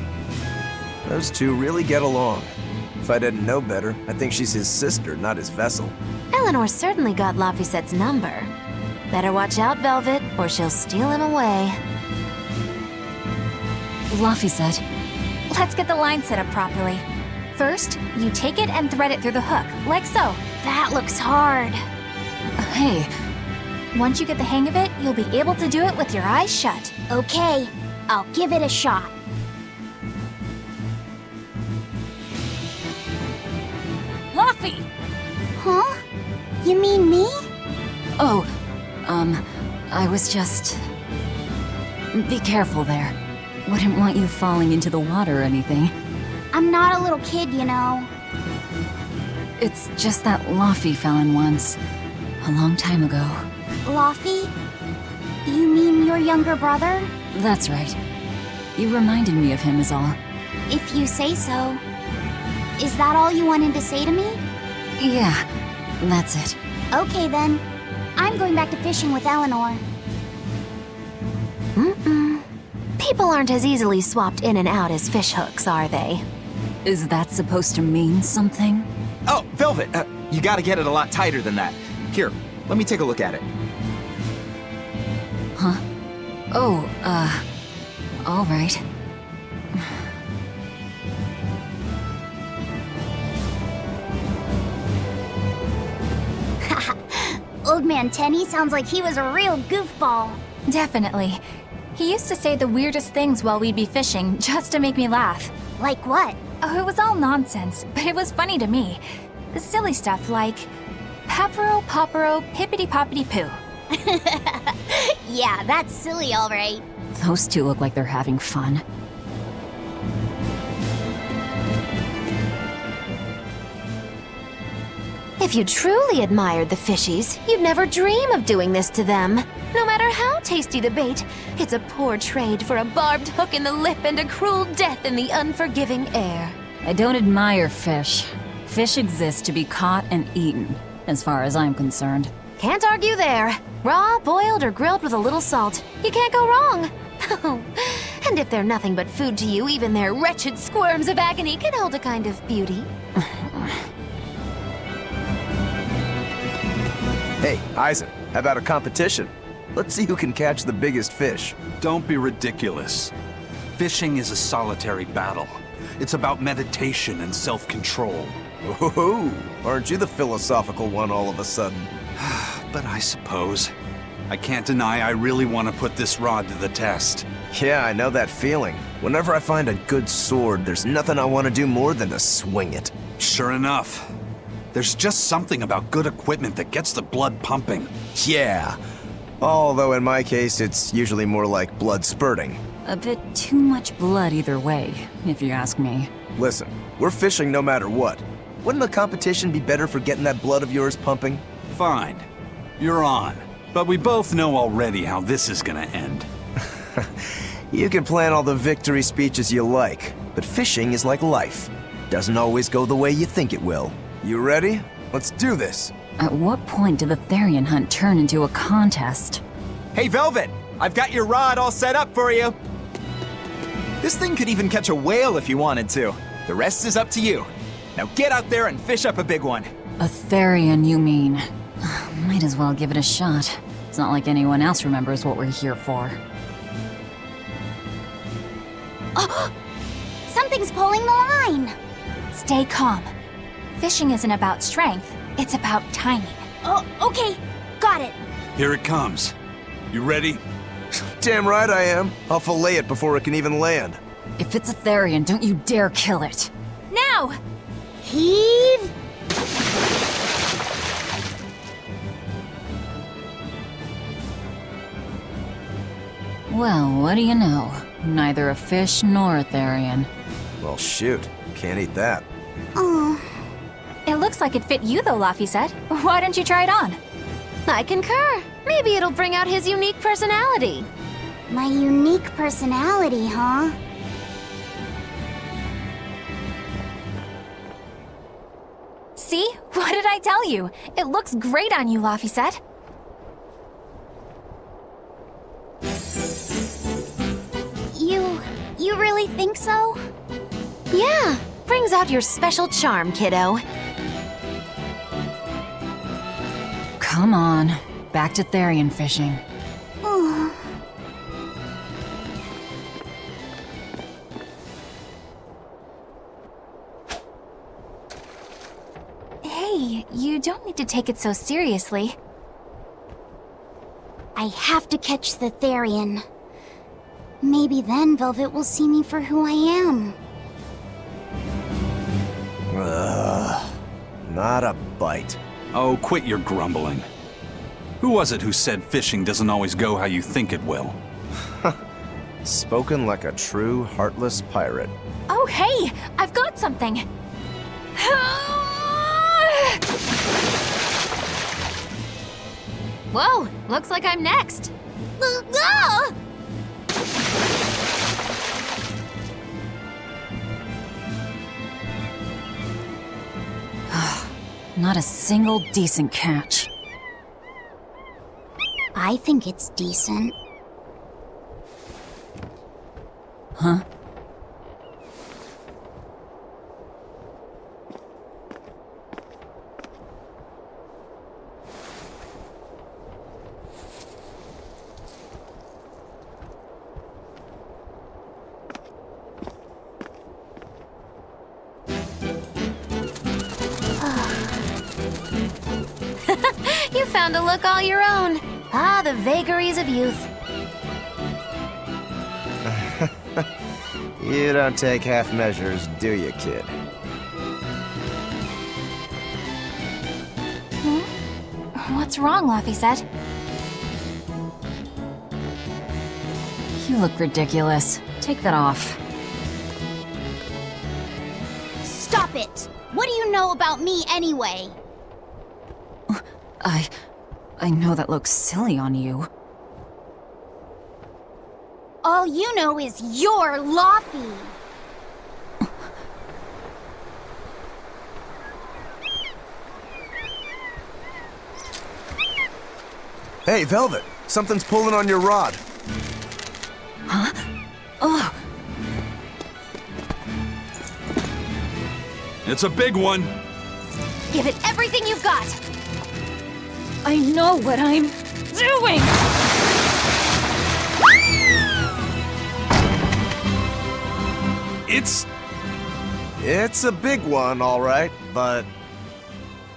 Those two really get along. If I didn't know better, I think she's his sister, not his vessel. Eleanor certainly got Laphicette's number. Better watch out, Velvet, or she'll steal him away. Laphicette. Let's get the line set up properly. First, you take it and thread it through the hook, like so. That looks hard. Hey. Once you get the hang of it, you'll be able to do it with your eyes shut. Okay, I'll give it a shot. Laffy! Huh? You mean me? Oh, I was just... Be careful there. Wouldn't want you falling into the water or anything. I'm not a little kid, you know. It's just that Laffy fell in once. A long time ago. Laffy? You mean your younger brother? That's right. You reminded me of him is all. If you say so. Is that all you wanted to say to me? Yeah, that's it. Okay then. I'm going back to fishing with Eleanor. People aren't as easily swapped in and out as fish hooks, are they? Is that supposed to mean something? Oh, Velvet, you gotta get it a lot tighter than that. Here, let me take a look at it. Huh? Oh, all right. Old Man Tenny sounds like he was a real goofball. Definitely. He used to say the weirdest things while we'd be fishing, just to make me laugh. Like what? Oh, it was all nonsense, but it was funny to me. Silly stuff like, Papero, Popero, Pippity Poppity Poo. Yeah, that's silly, all right. Those two look like they're having fun. If you truly admired the fishies, you'd never dream of doing this to them. No matter how tasty the bait, it's a poor trade for a barbed hook in the lip and a cruel death in the unforgiving air. I don't admire fish. Fish exist to be caught and eaten, as far as I'm concerned. Can't argue there. Raw, boiled, or grilled with a little salt. You can't go wrong. And if they're nothing but food to you, even their wretched squirms of agony can hold a kind of beauty. Hey, Eisen, how about a competition? Let's see who can catch the biggest fish. Don't be ridiculous. Fishing is a solitary battle. It's about meditation and self-control. Ooh, aren't you the philosophical one all of a sudden? But I suppose. I can't deny I really want to put this rod to the test. Yeah, I know that feeling. Whenever I find a good sword, there's nothing I want to do more than to swing it. Sure enough. There's just something about good equipment that gets the blood pumping. Yeah. Although in my case, it's usually more like blood spurting. A bit too much blood either way, if you ask me. Listen, we're fishing no matter what. Wouldn't the competition be better for getting that blood of yours pumping? Fine. You're on. But we both know already how this is gonna end. You can plan all the victory speeches you like, but fishing is like life. Doesn't always go the way you think it will. You ready? Let's do this. At what point did the Therian hunt turn into a contest? Hey, Velvet! I've got your rod all set up for you. This thing could even catch a whale if you wanted to. The rest is up to you. Now get out there and fish up a big one. A Therian, you mean? Might as well give it a shot. It's not like anyone else remembers what we're here for. Oh, something's pulling the line. Stay calm. Fishing isn't about strength, it's about timing. Oh, okay. Got it. Here it comes. You ready? Damn right I am. I'll fillet it before it can even land. If it's a Therian, don't you dare kill it. Now! Heave! Well, what do you know? Neither a fish nor a Therian. Well, shoot. Can't eat that. Oh. It looks like it fit you though, Laphicet. Why don't you try it on? I concur. Maybe it'll bring out his unique personality. My unique personality, huh? See? What did I tell you? It looks great on you, Laphicet. You really think so? Yeah, brings out your special charm, kiddo. Come on, back to Therian fishing. Oh. Hey, you don't need to take it so seriously. I have to catch the Therian. Maybe then Velvet will see me for who I am. Not a bite. Oh, quit your grumbling. Who was it who said fishing doesn't always go how you think it will? Spoken like a true, heartless pirate. Oh, hey! I've got something! Whoa, looks like I'm next. Not a single decent catch. I think it's decent. Huh? You found a look all your own. Ah, the vagaries of youth. You don't take half measures, do you, kid? What's wrong, Laphicet? You look ridiculous. Take that off. Stop it! What do you know about me anyway? I know that looks silly on you. All you know is you're Laffy. Hey, Velvet, something's pulling on your rod. Huh? Oh. It's a big one. Give it everything you've got. I know what I'm doing! It's a big one, all right, but...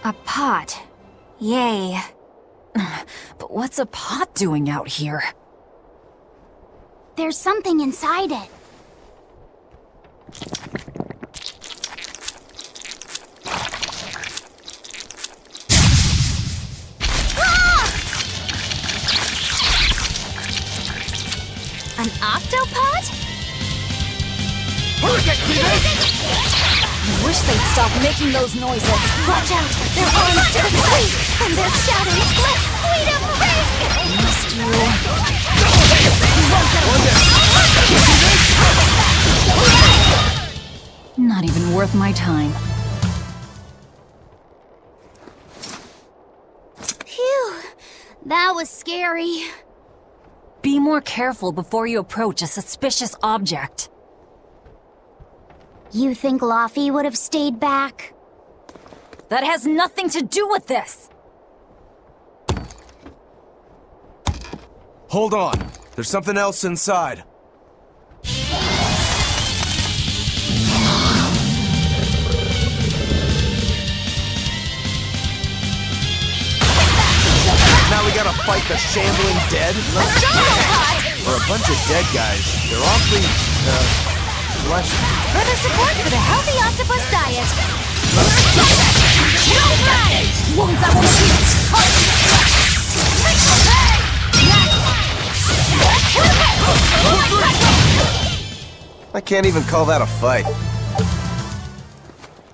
A pot. Yay. But what's a pot doing out here? There's something inside it. An octopod? I wish they'd stop making those noises. Watch out! Their arms turn sweet, and they're shouting, "Let's sweet 'em big!" Must you? Not even worth my time. Phew, that was scary. Be more careful before you approach a suspicious object. You think Laufey would have stayed back? That has nothing to do with this! Hold on. There's something else inside. Now we gotta fight the shambling dead? Or a bunch of dead guys. They're awfully, fleshy. Further support for the healthy octopus diet. Won't that I can't even call that a fight.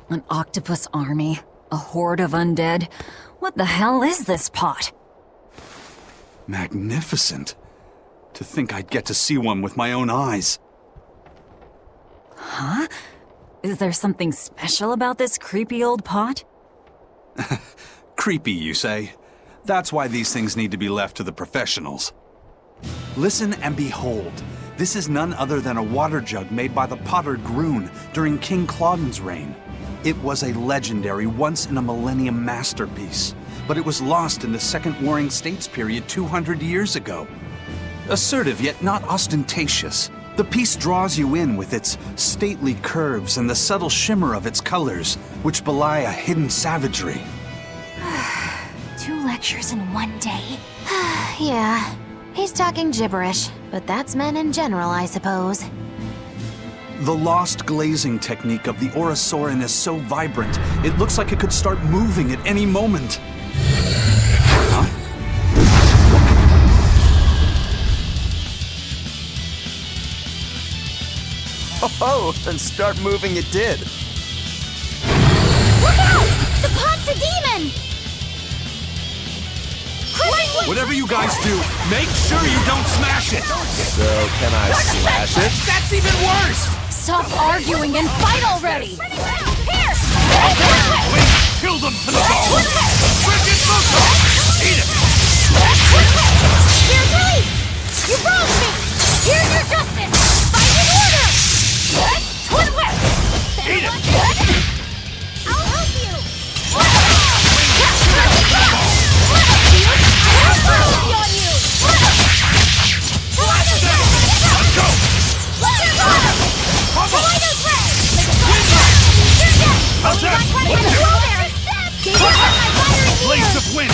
An octopus army? A horde of undead? What the hell is this pot? Magnificent. To think I'd get to see one with my own eyes. Huh? Is there something special about this creepy old pot? Creepy, you say? That's why these things need to be left to the professionals. Listen and behold. This is none other than a water jug made by the potter Groon during King Clauden's reign. It was a legendary, once-in-a-millennium masterpiece, but it was lost in the Second Warring States period 200 years ago. Assertive, yet not ostentatious, the piece draws you in with its stately curves and the subtle shimmer of its colors, which belie a hidden savagery. 2 lectures in one day. Yeah, he's talking gibberish, but that's men in general, I suppose. The lost glazing technique of the Orosaurin is so vibrant, it looks like it could start moving at any moment. Huh? Oh, and start moving it did. Look out! The pot's a demon! Whatever you guys do, make sure you don't smash it! So, can I slash it? That's even worse! Stop arguing and fight already! Here! Kill them to the bone! Frickin' Muko! Eat it! Here's release! You broke me! Here's your justice! Fight in order! Twin whip! Eat it! I'll help you! How's that? Blades of wind!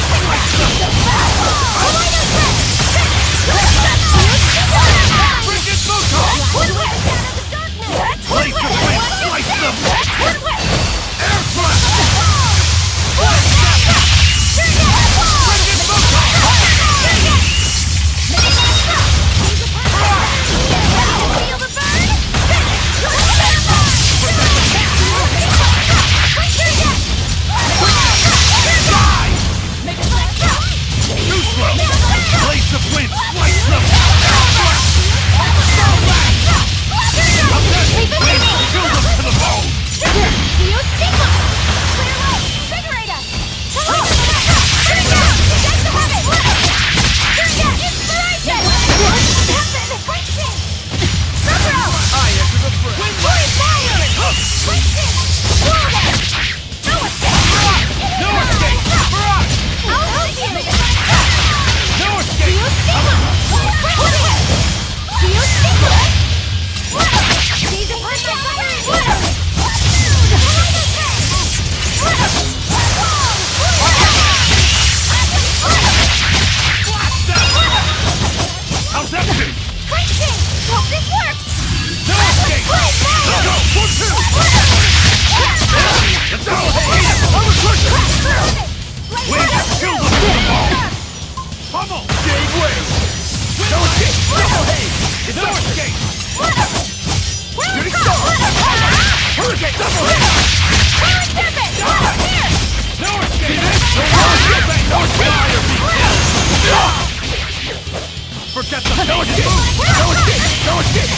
Forget the no escape! No escape! No escape!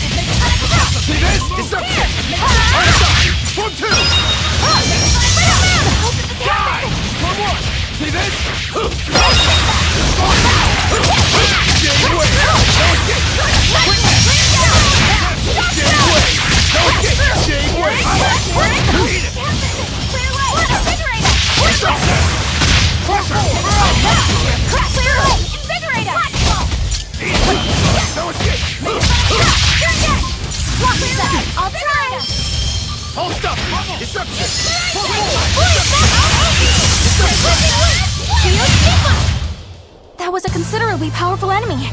See this? Deception! Hands up! One, two! Die! One more! See this? Stay away! No escape! Stay away! No escape! Stay away! Eat it! Clear away! Invigorate us! No escape! I'll try! Hold up! Deception! That was a considerably powerful enemy.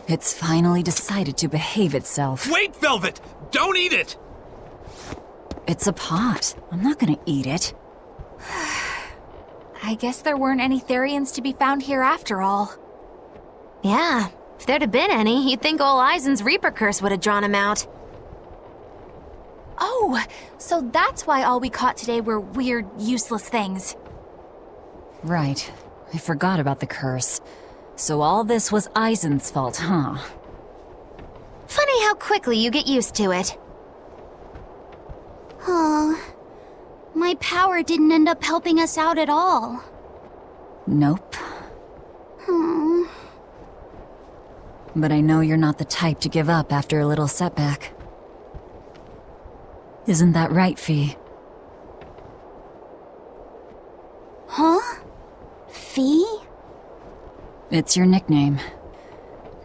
It's finally decided to behave itself. Wait, Velvet! Don't eat it! It's a pot. I'm not gonna eat it. I guess there weren't any Therians to be found here after all. Yeah, if there'd have been any, you'd think ol' Eisen's Reaper curse would have drawn him out. Oh, so that's why all we caught today were weird, useless things. Right. I forgot about the curse. So all this was Eisen's fault, huh? Funny how quickly you get used to it. Oh, my power didn't end up helping us out at all. Nope. But I know you're not the type to give up after a little setback. Isn't that right, Fee? Huh? Fee? It's your nickname.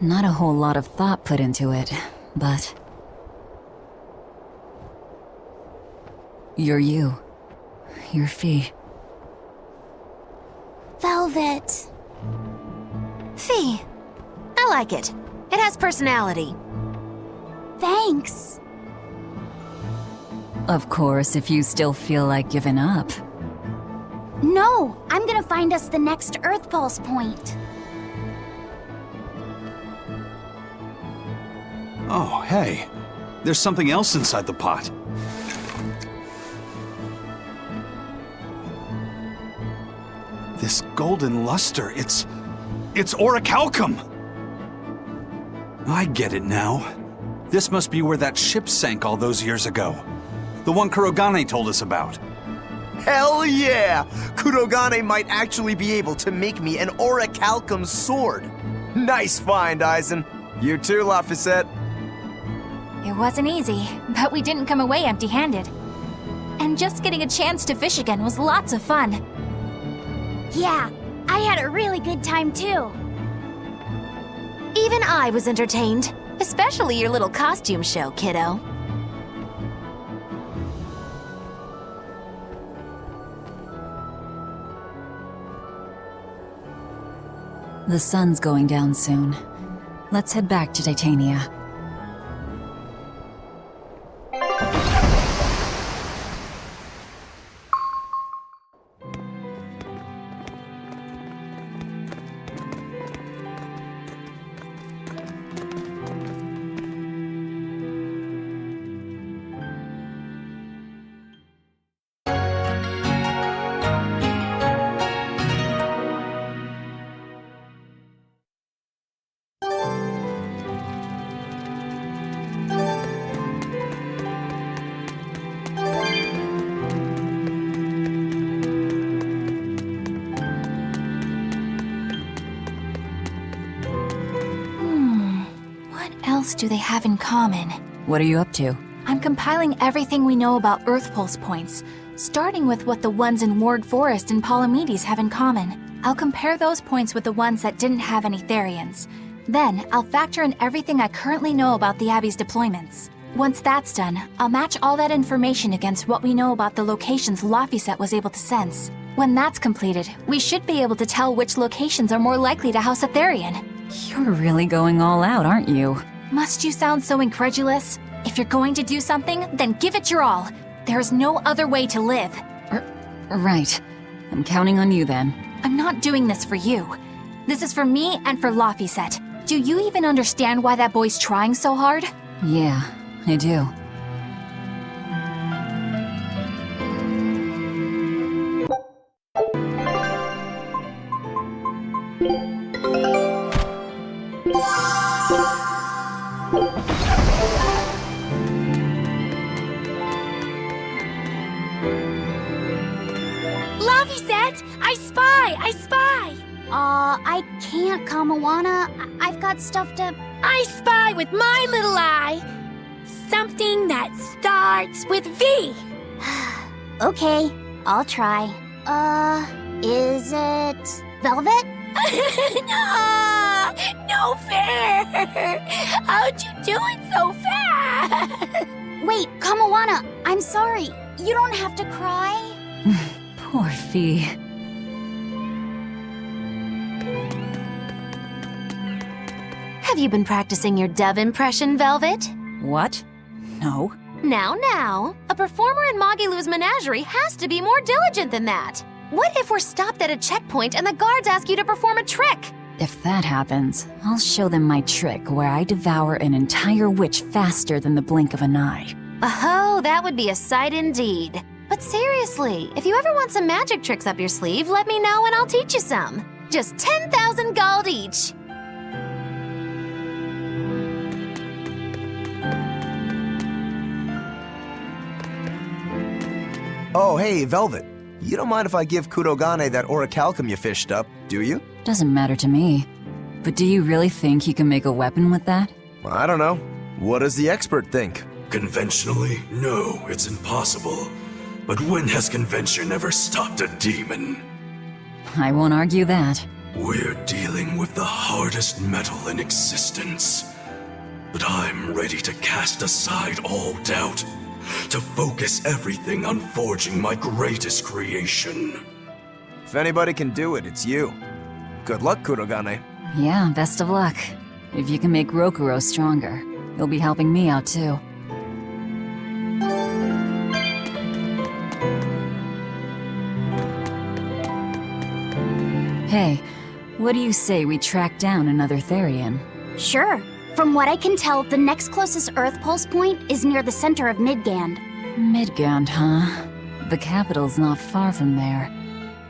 Not a whole lot of thought put into it, but... You're you. You're Fee. Velvet. Fee. I like it. It has personality. Thanks. Of course, if you still feel like giving up. No, I'm gonna find us the next Earth Pulse point. Oh, hey. There's something else inside the pot. This golden luster, it's orichalcum! I get it now. This must be where that ship sank all those years ago. The one Kurogane told us about. Hell yeah! Kurogane might actually be able to make me an orichalcum sword. Nice find, Eisen. You too, Laphicet. It wasn't easy, but we didn't come away empty-handed. And just getting a chance to fish again was lots of fun. Yeah, I had a really good time too. Even I was entertained, especially your little costume show, kiddo. The sun's going down soon. Let's head back to Titania. Do they have in common? What are you up to? I'm compiling everything we know about Earth Pulse points, starting with what the ones in Ward Forest and Palamedes have in common. I'll compare those points with the ones that didn't have any Therians. Then, I'll factor in everything I currently know about the Abbey's deployments. Once that's done, I'll match all that information against what we know about the locations Laphicet was able to sense. When that's completed, we should be able to tell which locations are more likely to house a Therian. You're really going all out, aren't you? Must you sound so incredulous? If you're going to do something, then give it your all. There is no other way to live. Right. I'm counting on you then. I'm not doing this for you. This is for me and for Laphicet. Do you even understand why that boy's trying so hard? Yeah, I do. Laviset! I spy! I can't, Kamawana. I've got stuff to... I spy with my little eye. Something that starts with V. Okay, I'll try. Is it Velvet? No fair! How'd you do it so fast? Wait, Kamawana, I'm sorry. You don't have to cry. Poor Fee. Have you been practicing your dove impression, Velvet? What? No. Now. A performer in Magilou's menagerie has to be more diligent than that. What if we're stopped at a checkpoint and the guards ask you to perform a trick? If that happens, I'll show them my trick where I devour an entire witch faster than the blink of an eye. Oh, that would be a sight indeed. But seriously, if you ever want some magic tricks up your sleeve, let me know and I'll teach you some. Just 10,000 gold each. Oh, hey, Velvet. You don't mind if I give Kurogane that orichalcum you fished up, do you? Doesn't matter to me. But do you really think he can make a weapon with that? I don't know. What does the expert think? Conventionally, no, it's impossible. But when has convention ever stopped a demon? I won't argue that. We're dealing with the hardest metal in existence. But I'm ready to cast aside all doubt, to focus everything on forging my greatest creation. If anybody can do it, it's you. Good luck, Kurogane. Yeah, best of luck. If you can make Rokuro stronger, you'll be helping me out too. Hey, what do you say we track down another Therian? Sure. From what I can tell, the next closest Earth pulse point is near the center of Midgand. Midgand, huh? The capital's not far from there.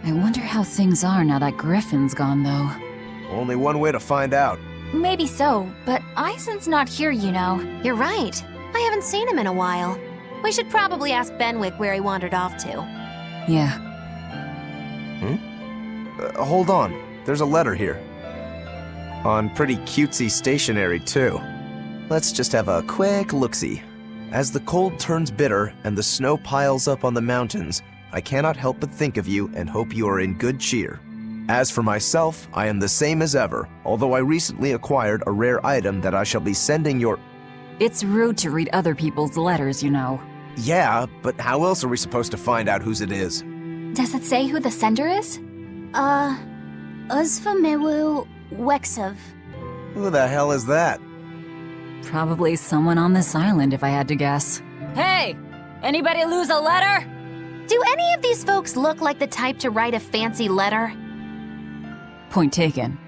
I wonder how things are now that Griffin's gone, though. Only one way to find out. Maybe so, but Eisen's not here, you know. You're right. I haven't seen him in a while. We should probably ask Benwick where he wandered off to. Yeah. Hold on. There's a letter here. On pretty cutesy stationery, too. Let's just have a quick look-see. As the cold turns bitter and the snow piles up on the mountains, I cannot help but think of you and hope you are in good cheer. As for myself, I am the same as ever, although I recently acquired a rare item that I shall be sending your... It's rude to read other people's letters, you know. Yeah, but how else are we supposed to find out whose it is? Does it say who the sender is? Uzfamewu Wexov. Who the hell is that? Probably someone on this island, if I had to guess. Hey! Anybody lose a letter? Do any of these folks look like the type to write a fancy letter? Point taken.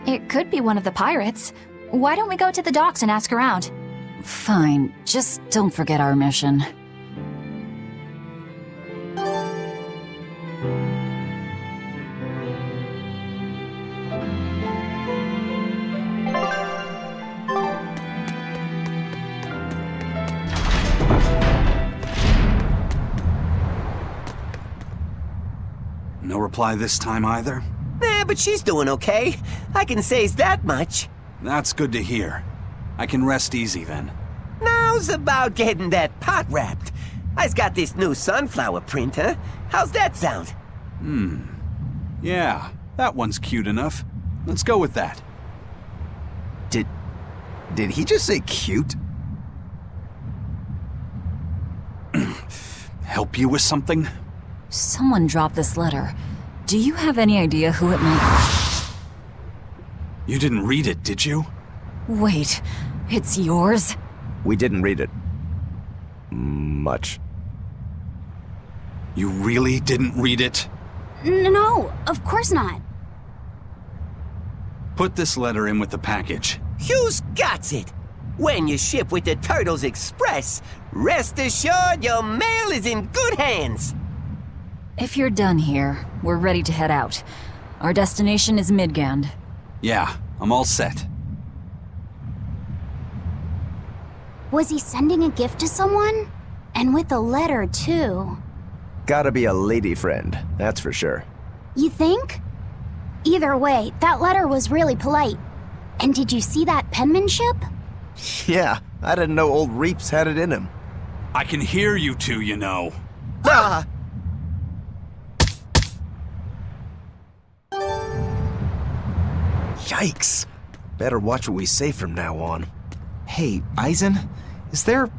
It could be one of the pirates. Why don't we go to the docks and ask around? Fine, just don't forget our mission. No reply this time either? But she's doing okay. I can say's that much. That's good to hear. I can rest easy then. Now's about getting that pot wrapped. I's got this new sunflower printer. How's that sound? Yeah, that one's cute enough. Let's go with that. Did he just say cute? Help you with something? Someone dropped this letter. Do you have any idea who it might... You didn't read it, did you? Wait, it's yours? We didn't read it. Much. You really didn't read it? No, of course not. Put this letter in with the package. Who's got it? When you ship with the Turtles Express, rest assured your mail is in good hands. If you're done here, we're ready to head out. Our destination is Midgand. Yeah, I'm all set. Was he sending a gift to someone? And with a letter, too. Gotta be a lady friend, that's for sure. You think? Either way, that letter was really polite. And did you see that penmanship? Yeah, I didn't know old Reeps had it in him. I can hear you two, you know. Ah! Yikes. Better watch what we say from now on. Hey, Eisen, is there,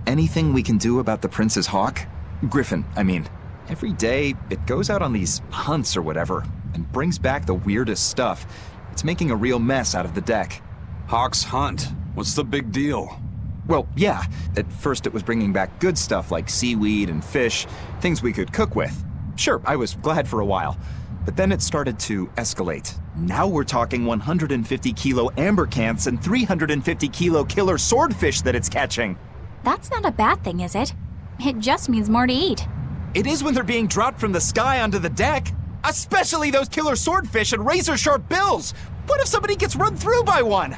anything we can do about the Prince's hawk? Griffin, I mean. Every day, it goes out on these hunts or whatever, and brings back the weirdest stuff. It's making a real mess out of the deck. Hawk's hunt? What's the big deal? Well, yeah. At first it was bringing back good stuff like seaweed and fish, things we could cook with. Sure, I was glad for a while. But then it started to escalate. Now we're talking 150-kilo ambercants and 350-kilo killer swordfish that it's catching. That's not a bad thing, is it? It just means more to eat. It is when they're being dropped from the sky onto the deck. Especially those killer swordfish and razor-sharp bills. What if somebody gets run through by one?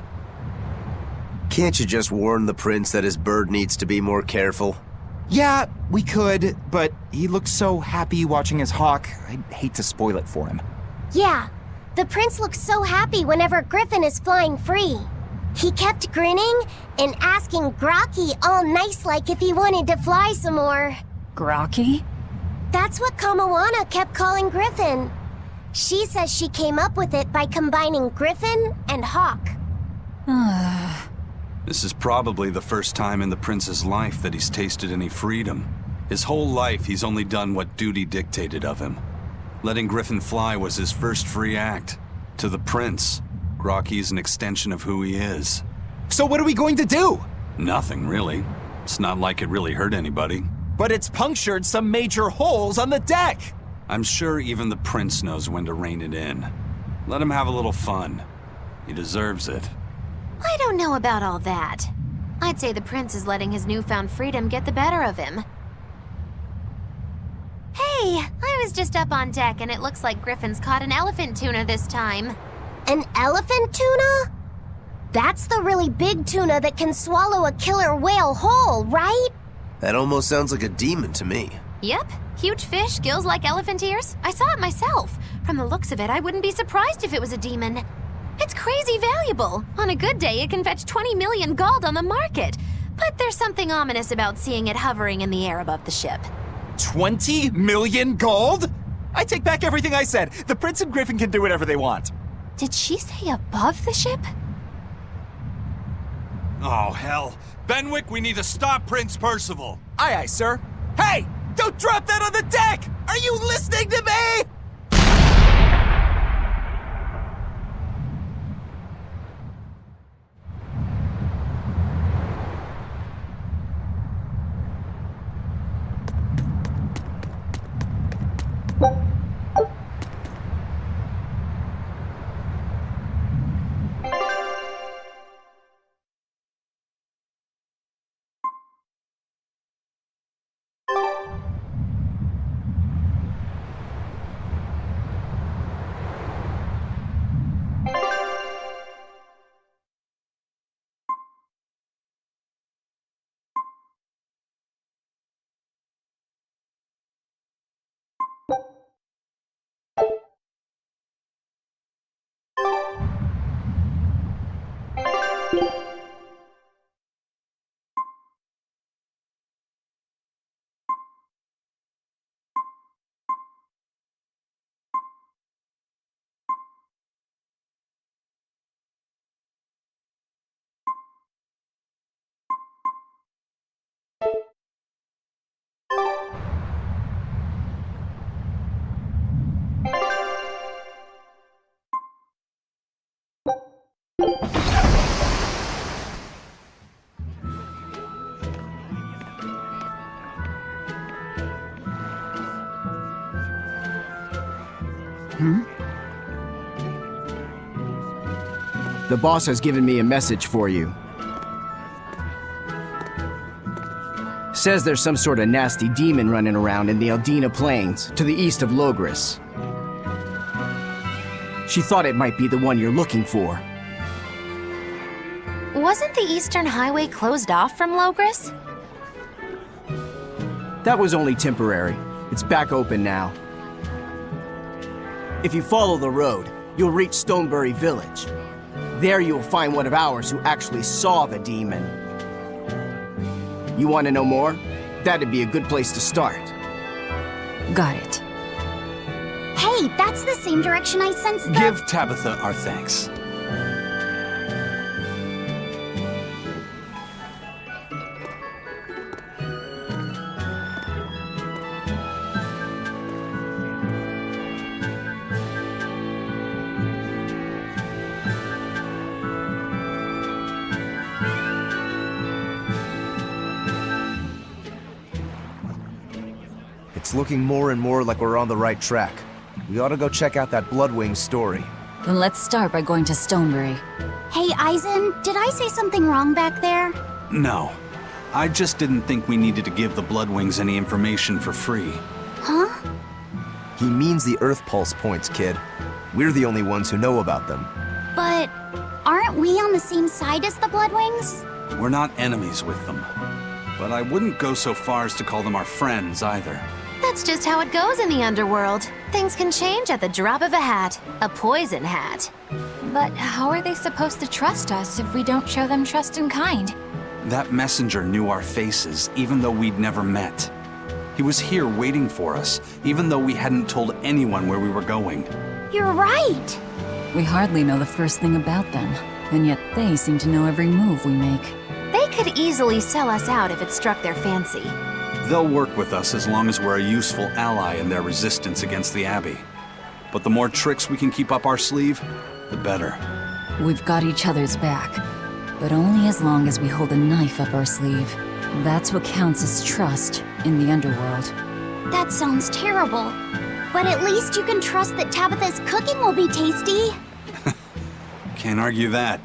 Can't you just warn the prince that his bird needs to be more careful? Yeah, we could, but he looks so happy watching his hawk. I'd hate to spoil it for him. Yeah, the prince looks so happy whenever Griffin is flying free. He kept grinning and asking Grocky all nice-like if he wanted to fly some more. Grocky? That's what Kamawana kept calling Griffin. She says she came up with it by combining Griffin and Hawk. This is probably the first time in the prince's life that he's tasted any freedom. His whole life, he's only done what duty dictated of him. Letting Griffin fly was his first free act. To the prince, Grocky's an extension of who he is. So what are we going to do? Nothing, really. It's not like it really hurt anybody. But it's punctured some major holes on the deck! I'm sure even the prince knows when to rein it in. Let him have a little fun. He deserves it. I don't know about all that. I'd say the prince is letting his newfound freedom get the better of him. Hey, I was just up on deck and it looks like Griffin's caught an elephant tuna this time. An elephant tuna? That's the really big tuna that can swallow a killer whale whole, right? That almost sounds like a demon to me. Yep, huge fish, gills like elephant ears. I saw it myself. From the looks of it, I wouldn't be surprised if it was a demon. It's crazy valuable. On a good day, it can fetch 20 million gold on the market. But there's something ominous about seeing it hovering in the air above the ship. 20 million gold? I take back everything I said. The prince and Griffin can do whatever they want. Did she say above the ship? Oh, hell. Benwick, we need to stop Prince Percival. Aye, aye, sir. Hey! Don't drop that on the deck! Are you listening to me? The boss has given me a message for you. Says there's some sort of nasty demon running around in the Eldina Plains, to the east of Logris. She thought it might be the one you're looking for. Wasn't the Eastern Highway closed off from Logris? That was only temporary. It's back open now. If you follow the road, you'll reach Stonebury Village. There you'll find one of ours who actually saw the demon. You want to know more? That'd be a good place to start. Got it. Hey, that's the same direction I sensed the— Give Tabitha our thanks. It's looking more and more like we're on the right track. We ought to go check out that Bloodwing story. Then let's start by going to Stonebury. Hey, Eisen, did I say something wrong back there? No. I just didn't think we needed to give the Bloodwings any information for free. Huh? He means the Earth Pulse points, kid. We're the only ones who know about them. But aren't we on the same side as the Bloodwings? We're not enemies with them. But I wouldn't go so far as to call them our friends either. That's just how it goes in the underworld. Things can change at the drop of a hat. A poison hat. But how are they supposed to trust us if we don't show them trust in kind? That messenger knew our faces, even though we'd never met. He was here waiting for us, even though we hadn't told anyone where we were going. You're right! We hardly know the first thing about them, and yet they seem to know every move we make. They could easily sell us out if it struck their fancy. They'll work with us as long as we're a useful ally in their resistance against the Abbey. But the more tricks we can keep up our sleeve, the better. We've got each other's back, but only as long as we hold a knife up our sleeve. That's what counts as trust in the underworld. That sounds terrible. But at least you can trust that Tabitha's cooking will be tasty. Can't argue that.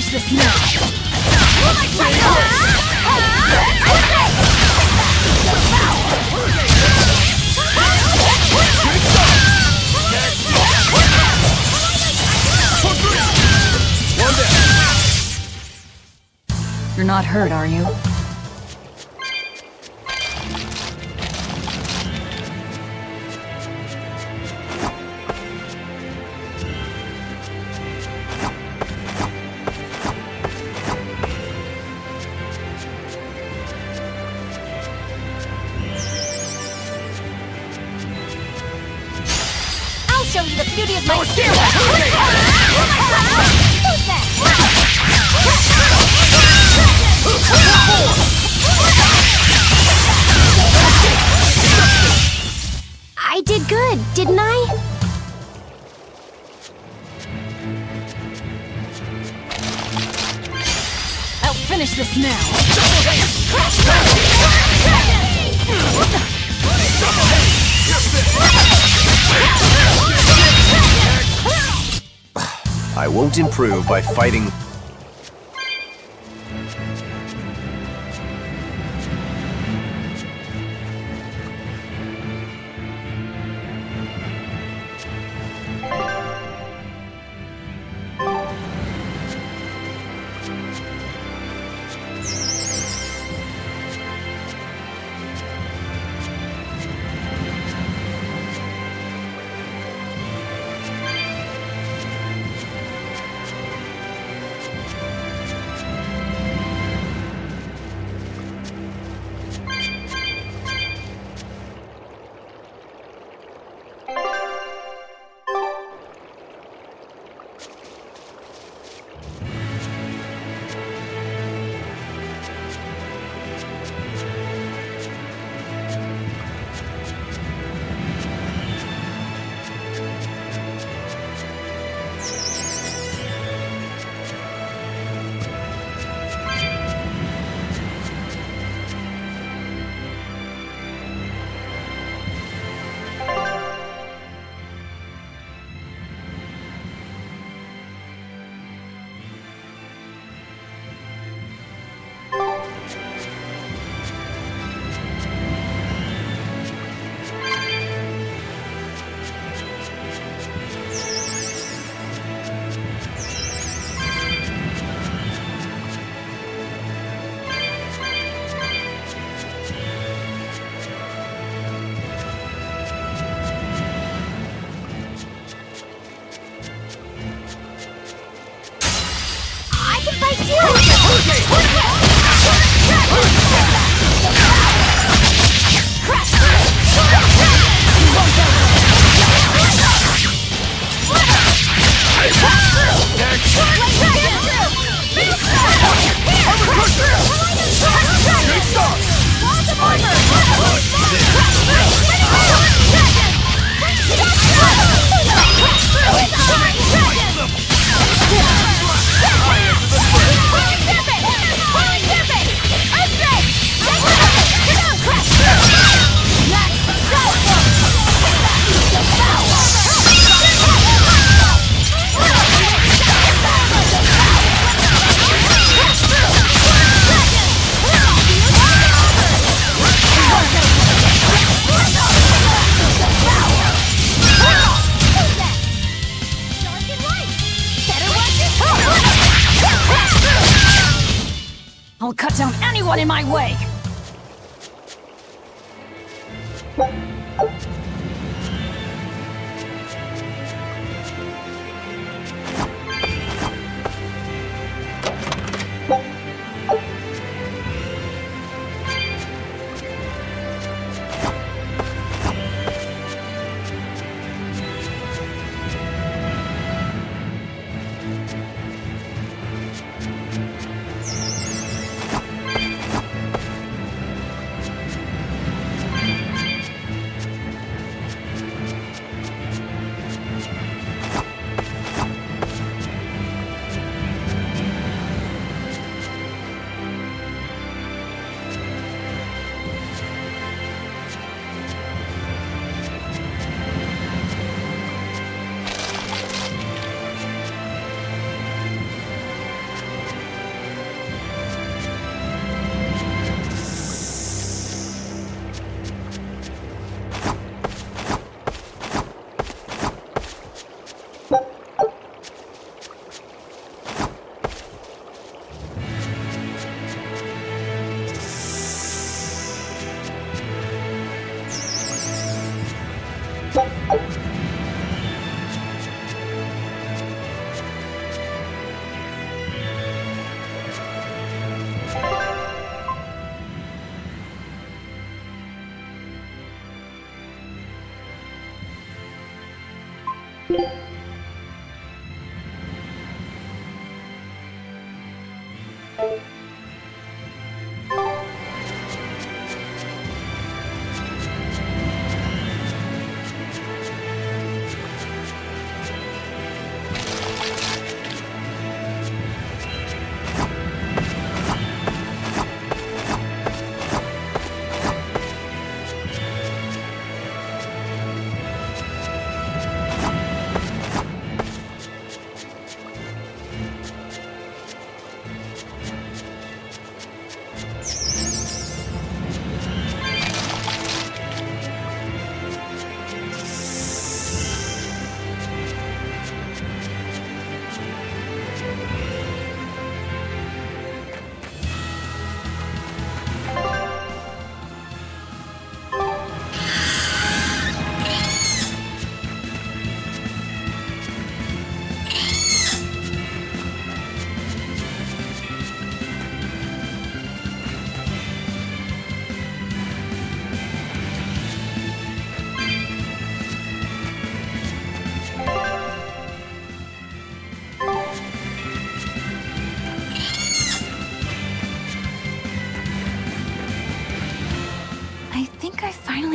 finish this now! You're not hurt, are you? I'll show you the beauty of my skill! I did good, didn't I? I'll finish this now! I won't improve by fighting. I'll cut down anyone in my way!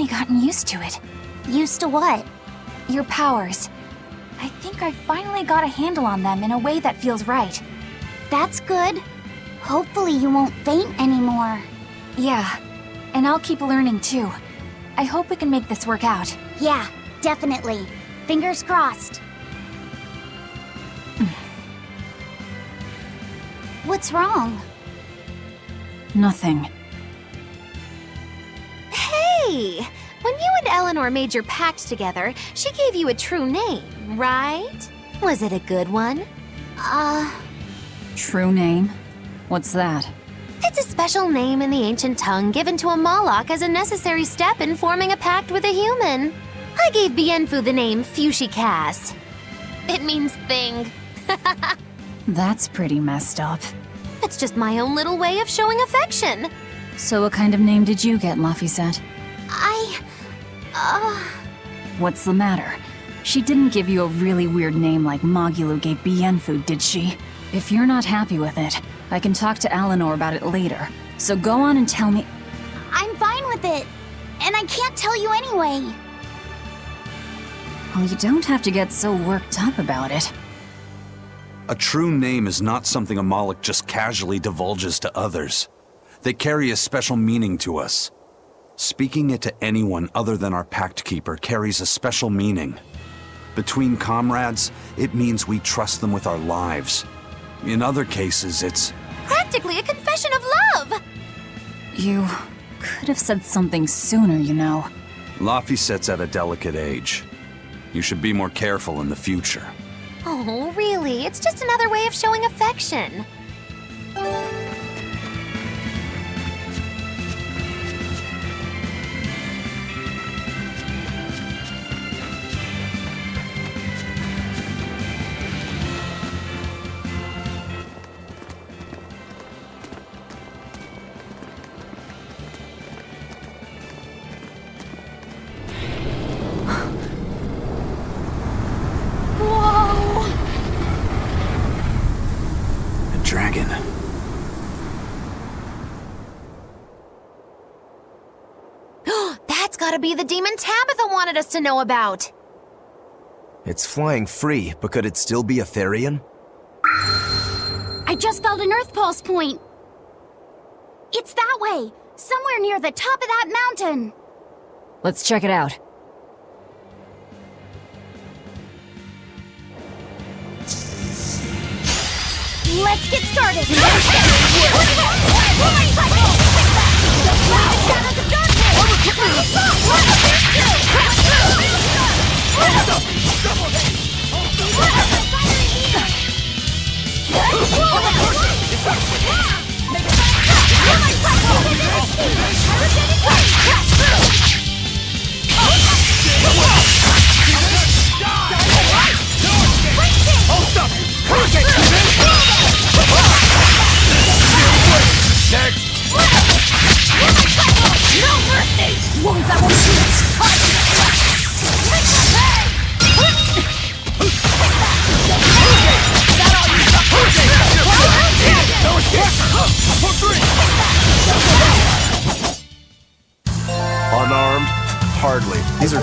Gotten used to it. Used to what? Your powers. I think I finally got a handle on them in a way that feels right. That's good. Hopefully you won't faint anymore. Yeah, and I'll keep learning too. I hope we can make this work out. Yeah, definitely. Fingers crossed. What's wrong? Nothing. Hey! When you and Eleanor made your pact together, she gave you a true name, right? Was it a good one? True name? What's that? It's a special name in the ancient tongue given to a Moloch as a necessary step in forming a pact with a human. I gave Bienfu the name Fushicast. It means thing. That's pretty messed up. It's just my own little way of showing affection. So what kind of name did you get, Laphicet? What's the matter? She didn't give you a really weird name like Magulu gave Bienfu, did she? If you're not happy with it, I can talk to Eleanor about it later. So go on and tell me— I'm fine with it. And I can't tell you anyway. Well, you don't have to get so worked up about it. A true name is not something a Moloch just casually divulges to others. They carry a special meaning to us. Speaking it to anyone other than our Pact Keeper carries a special meaning. Between comrades, it means we trust them with our lives. In other cases, it's practically a confession of love! You could have said something sooner, you know. Laphicet's at a delicate age. You should be more careful in the future. Oh, really? It's just another way of showing affection. Dragon. That's gotta be the demon Tabitha wanted us to know about. It's flying free, but could it still be a Therian? I just felt an Earth Pulse point. It's that way, somewhere near the top of that mountain. Let's check it out. Let's get started! Next! No mercy! Wounds that will shoot!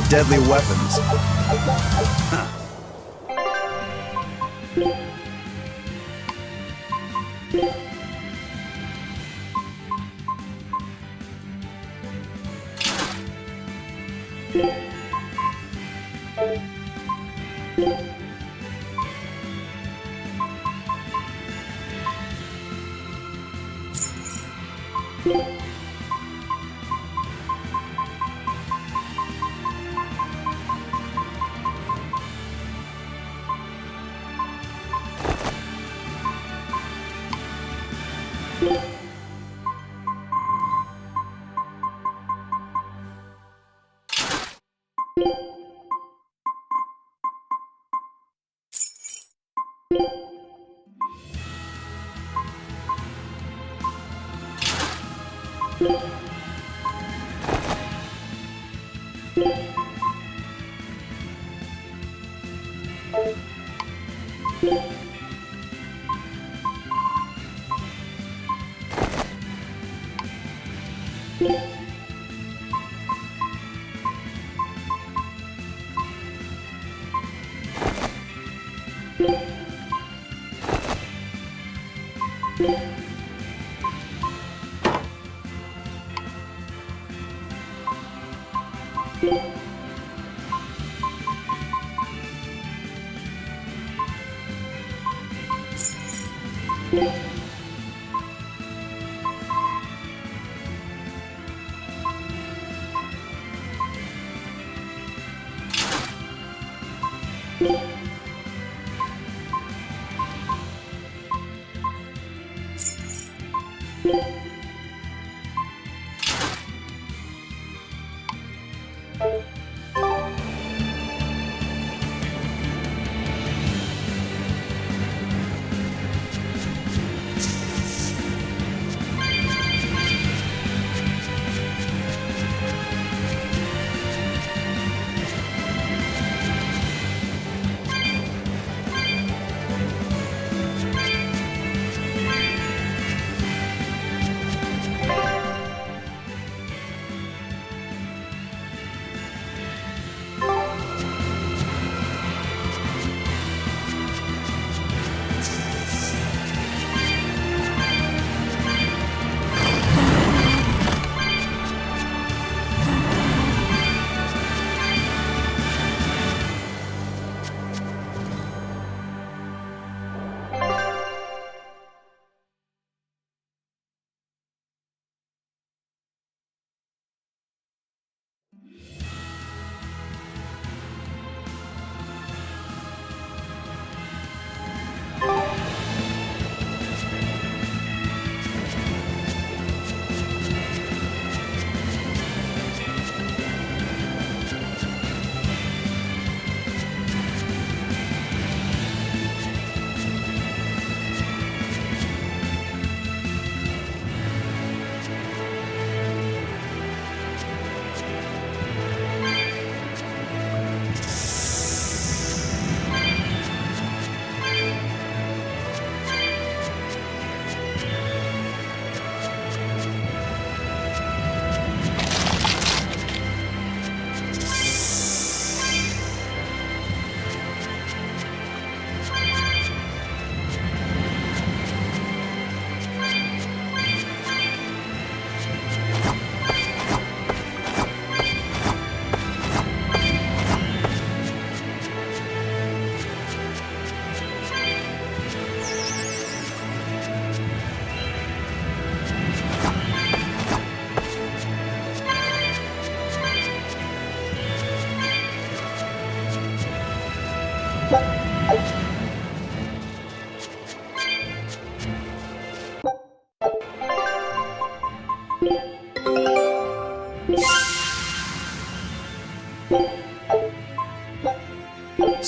deadly weapons.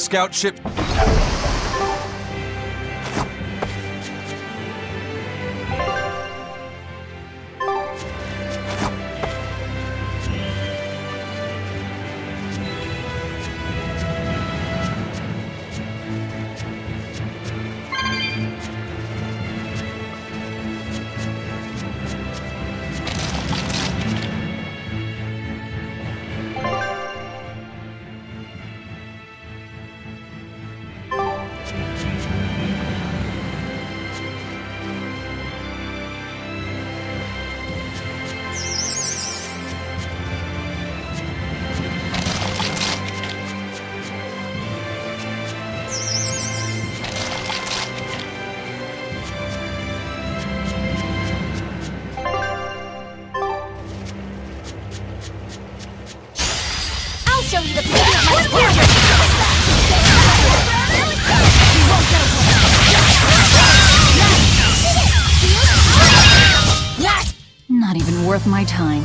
Scout ship. worth my time.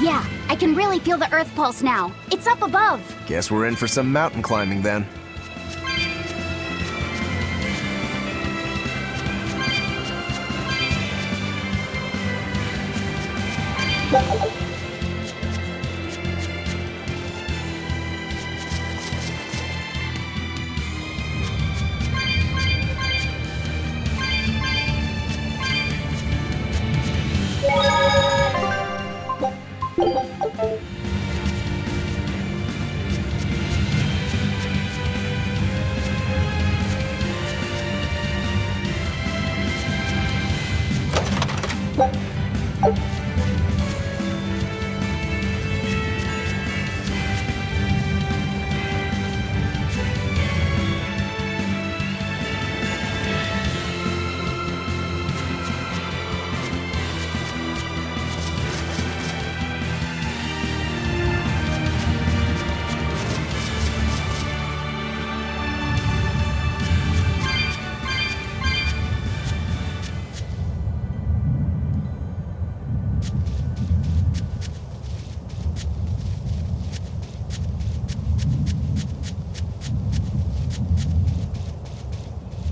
Yeah, I can really feel the Earth pulse now. It's up above. Guess we're in for some mountain climbing then.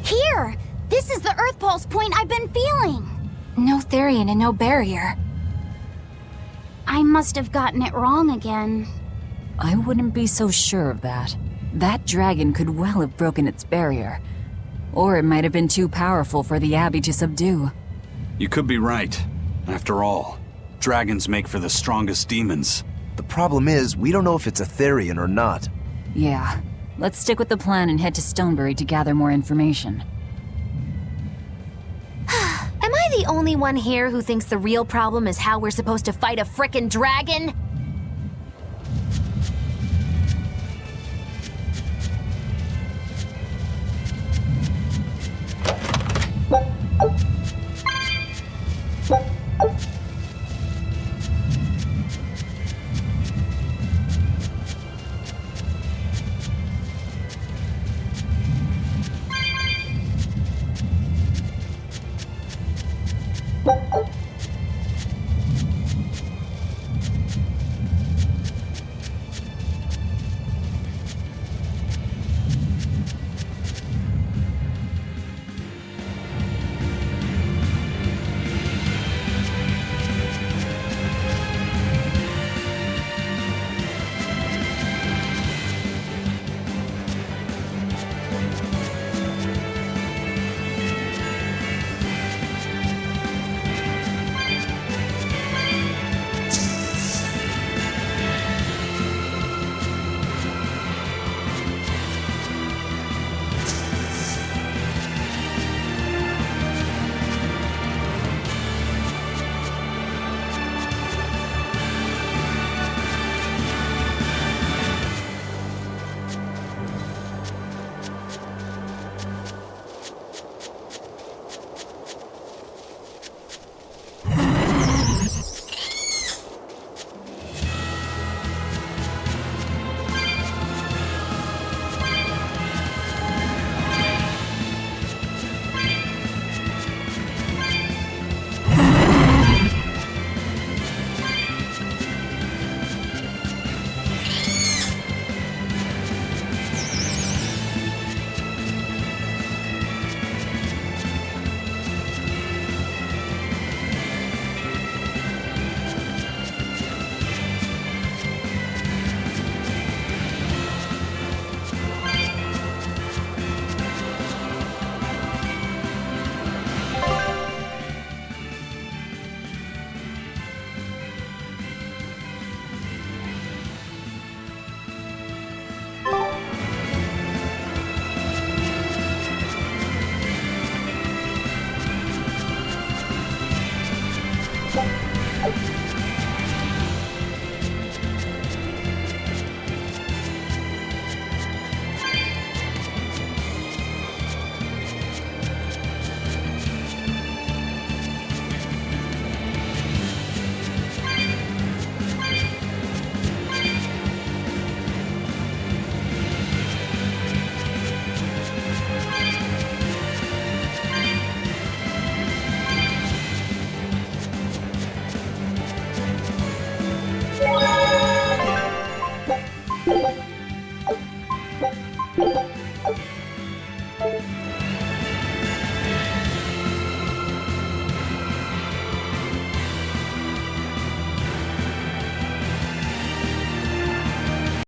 Here! This is the Earth pulse point I've been feeling! No Therian and no barrier. I must have gotten it wrong again. I wouldn't be so sure of that. That dragon could well have broken its barrier. Or it might have been too powerful for the Abbey to subdue. You could be right. After all, dragons make for the strongest demons. The problem is, we don't know if it's a Therian or not. Yeah. Let's stick with the plan and head to Stonebury to gather more information. Am I the only one here who thinks the real problem is how we're supposed to fight a frickin' dragon?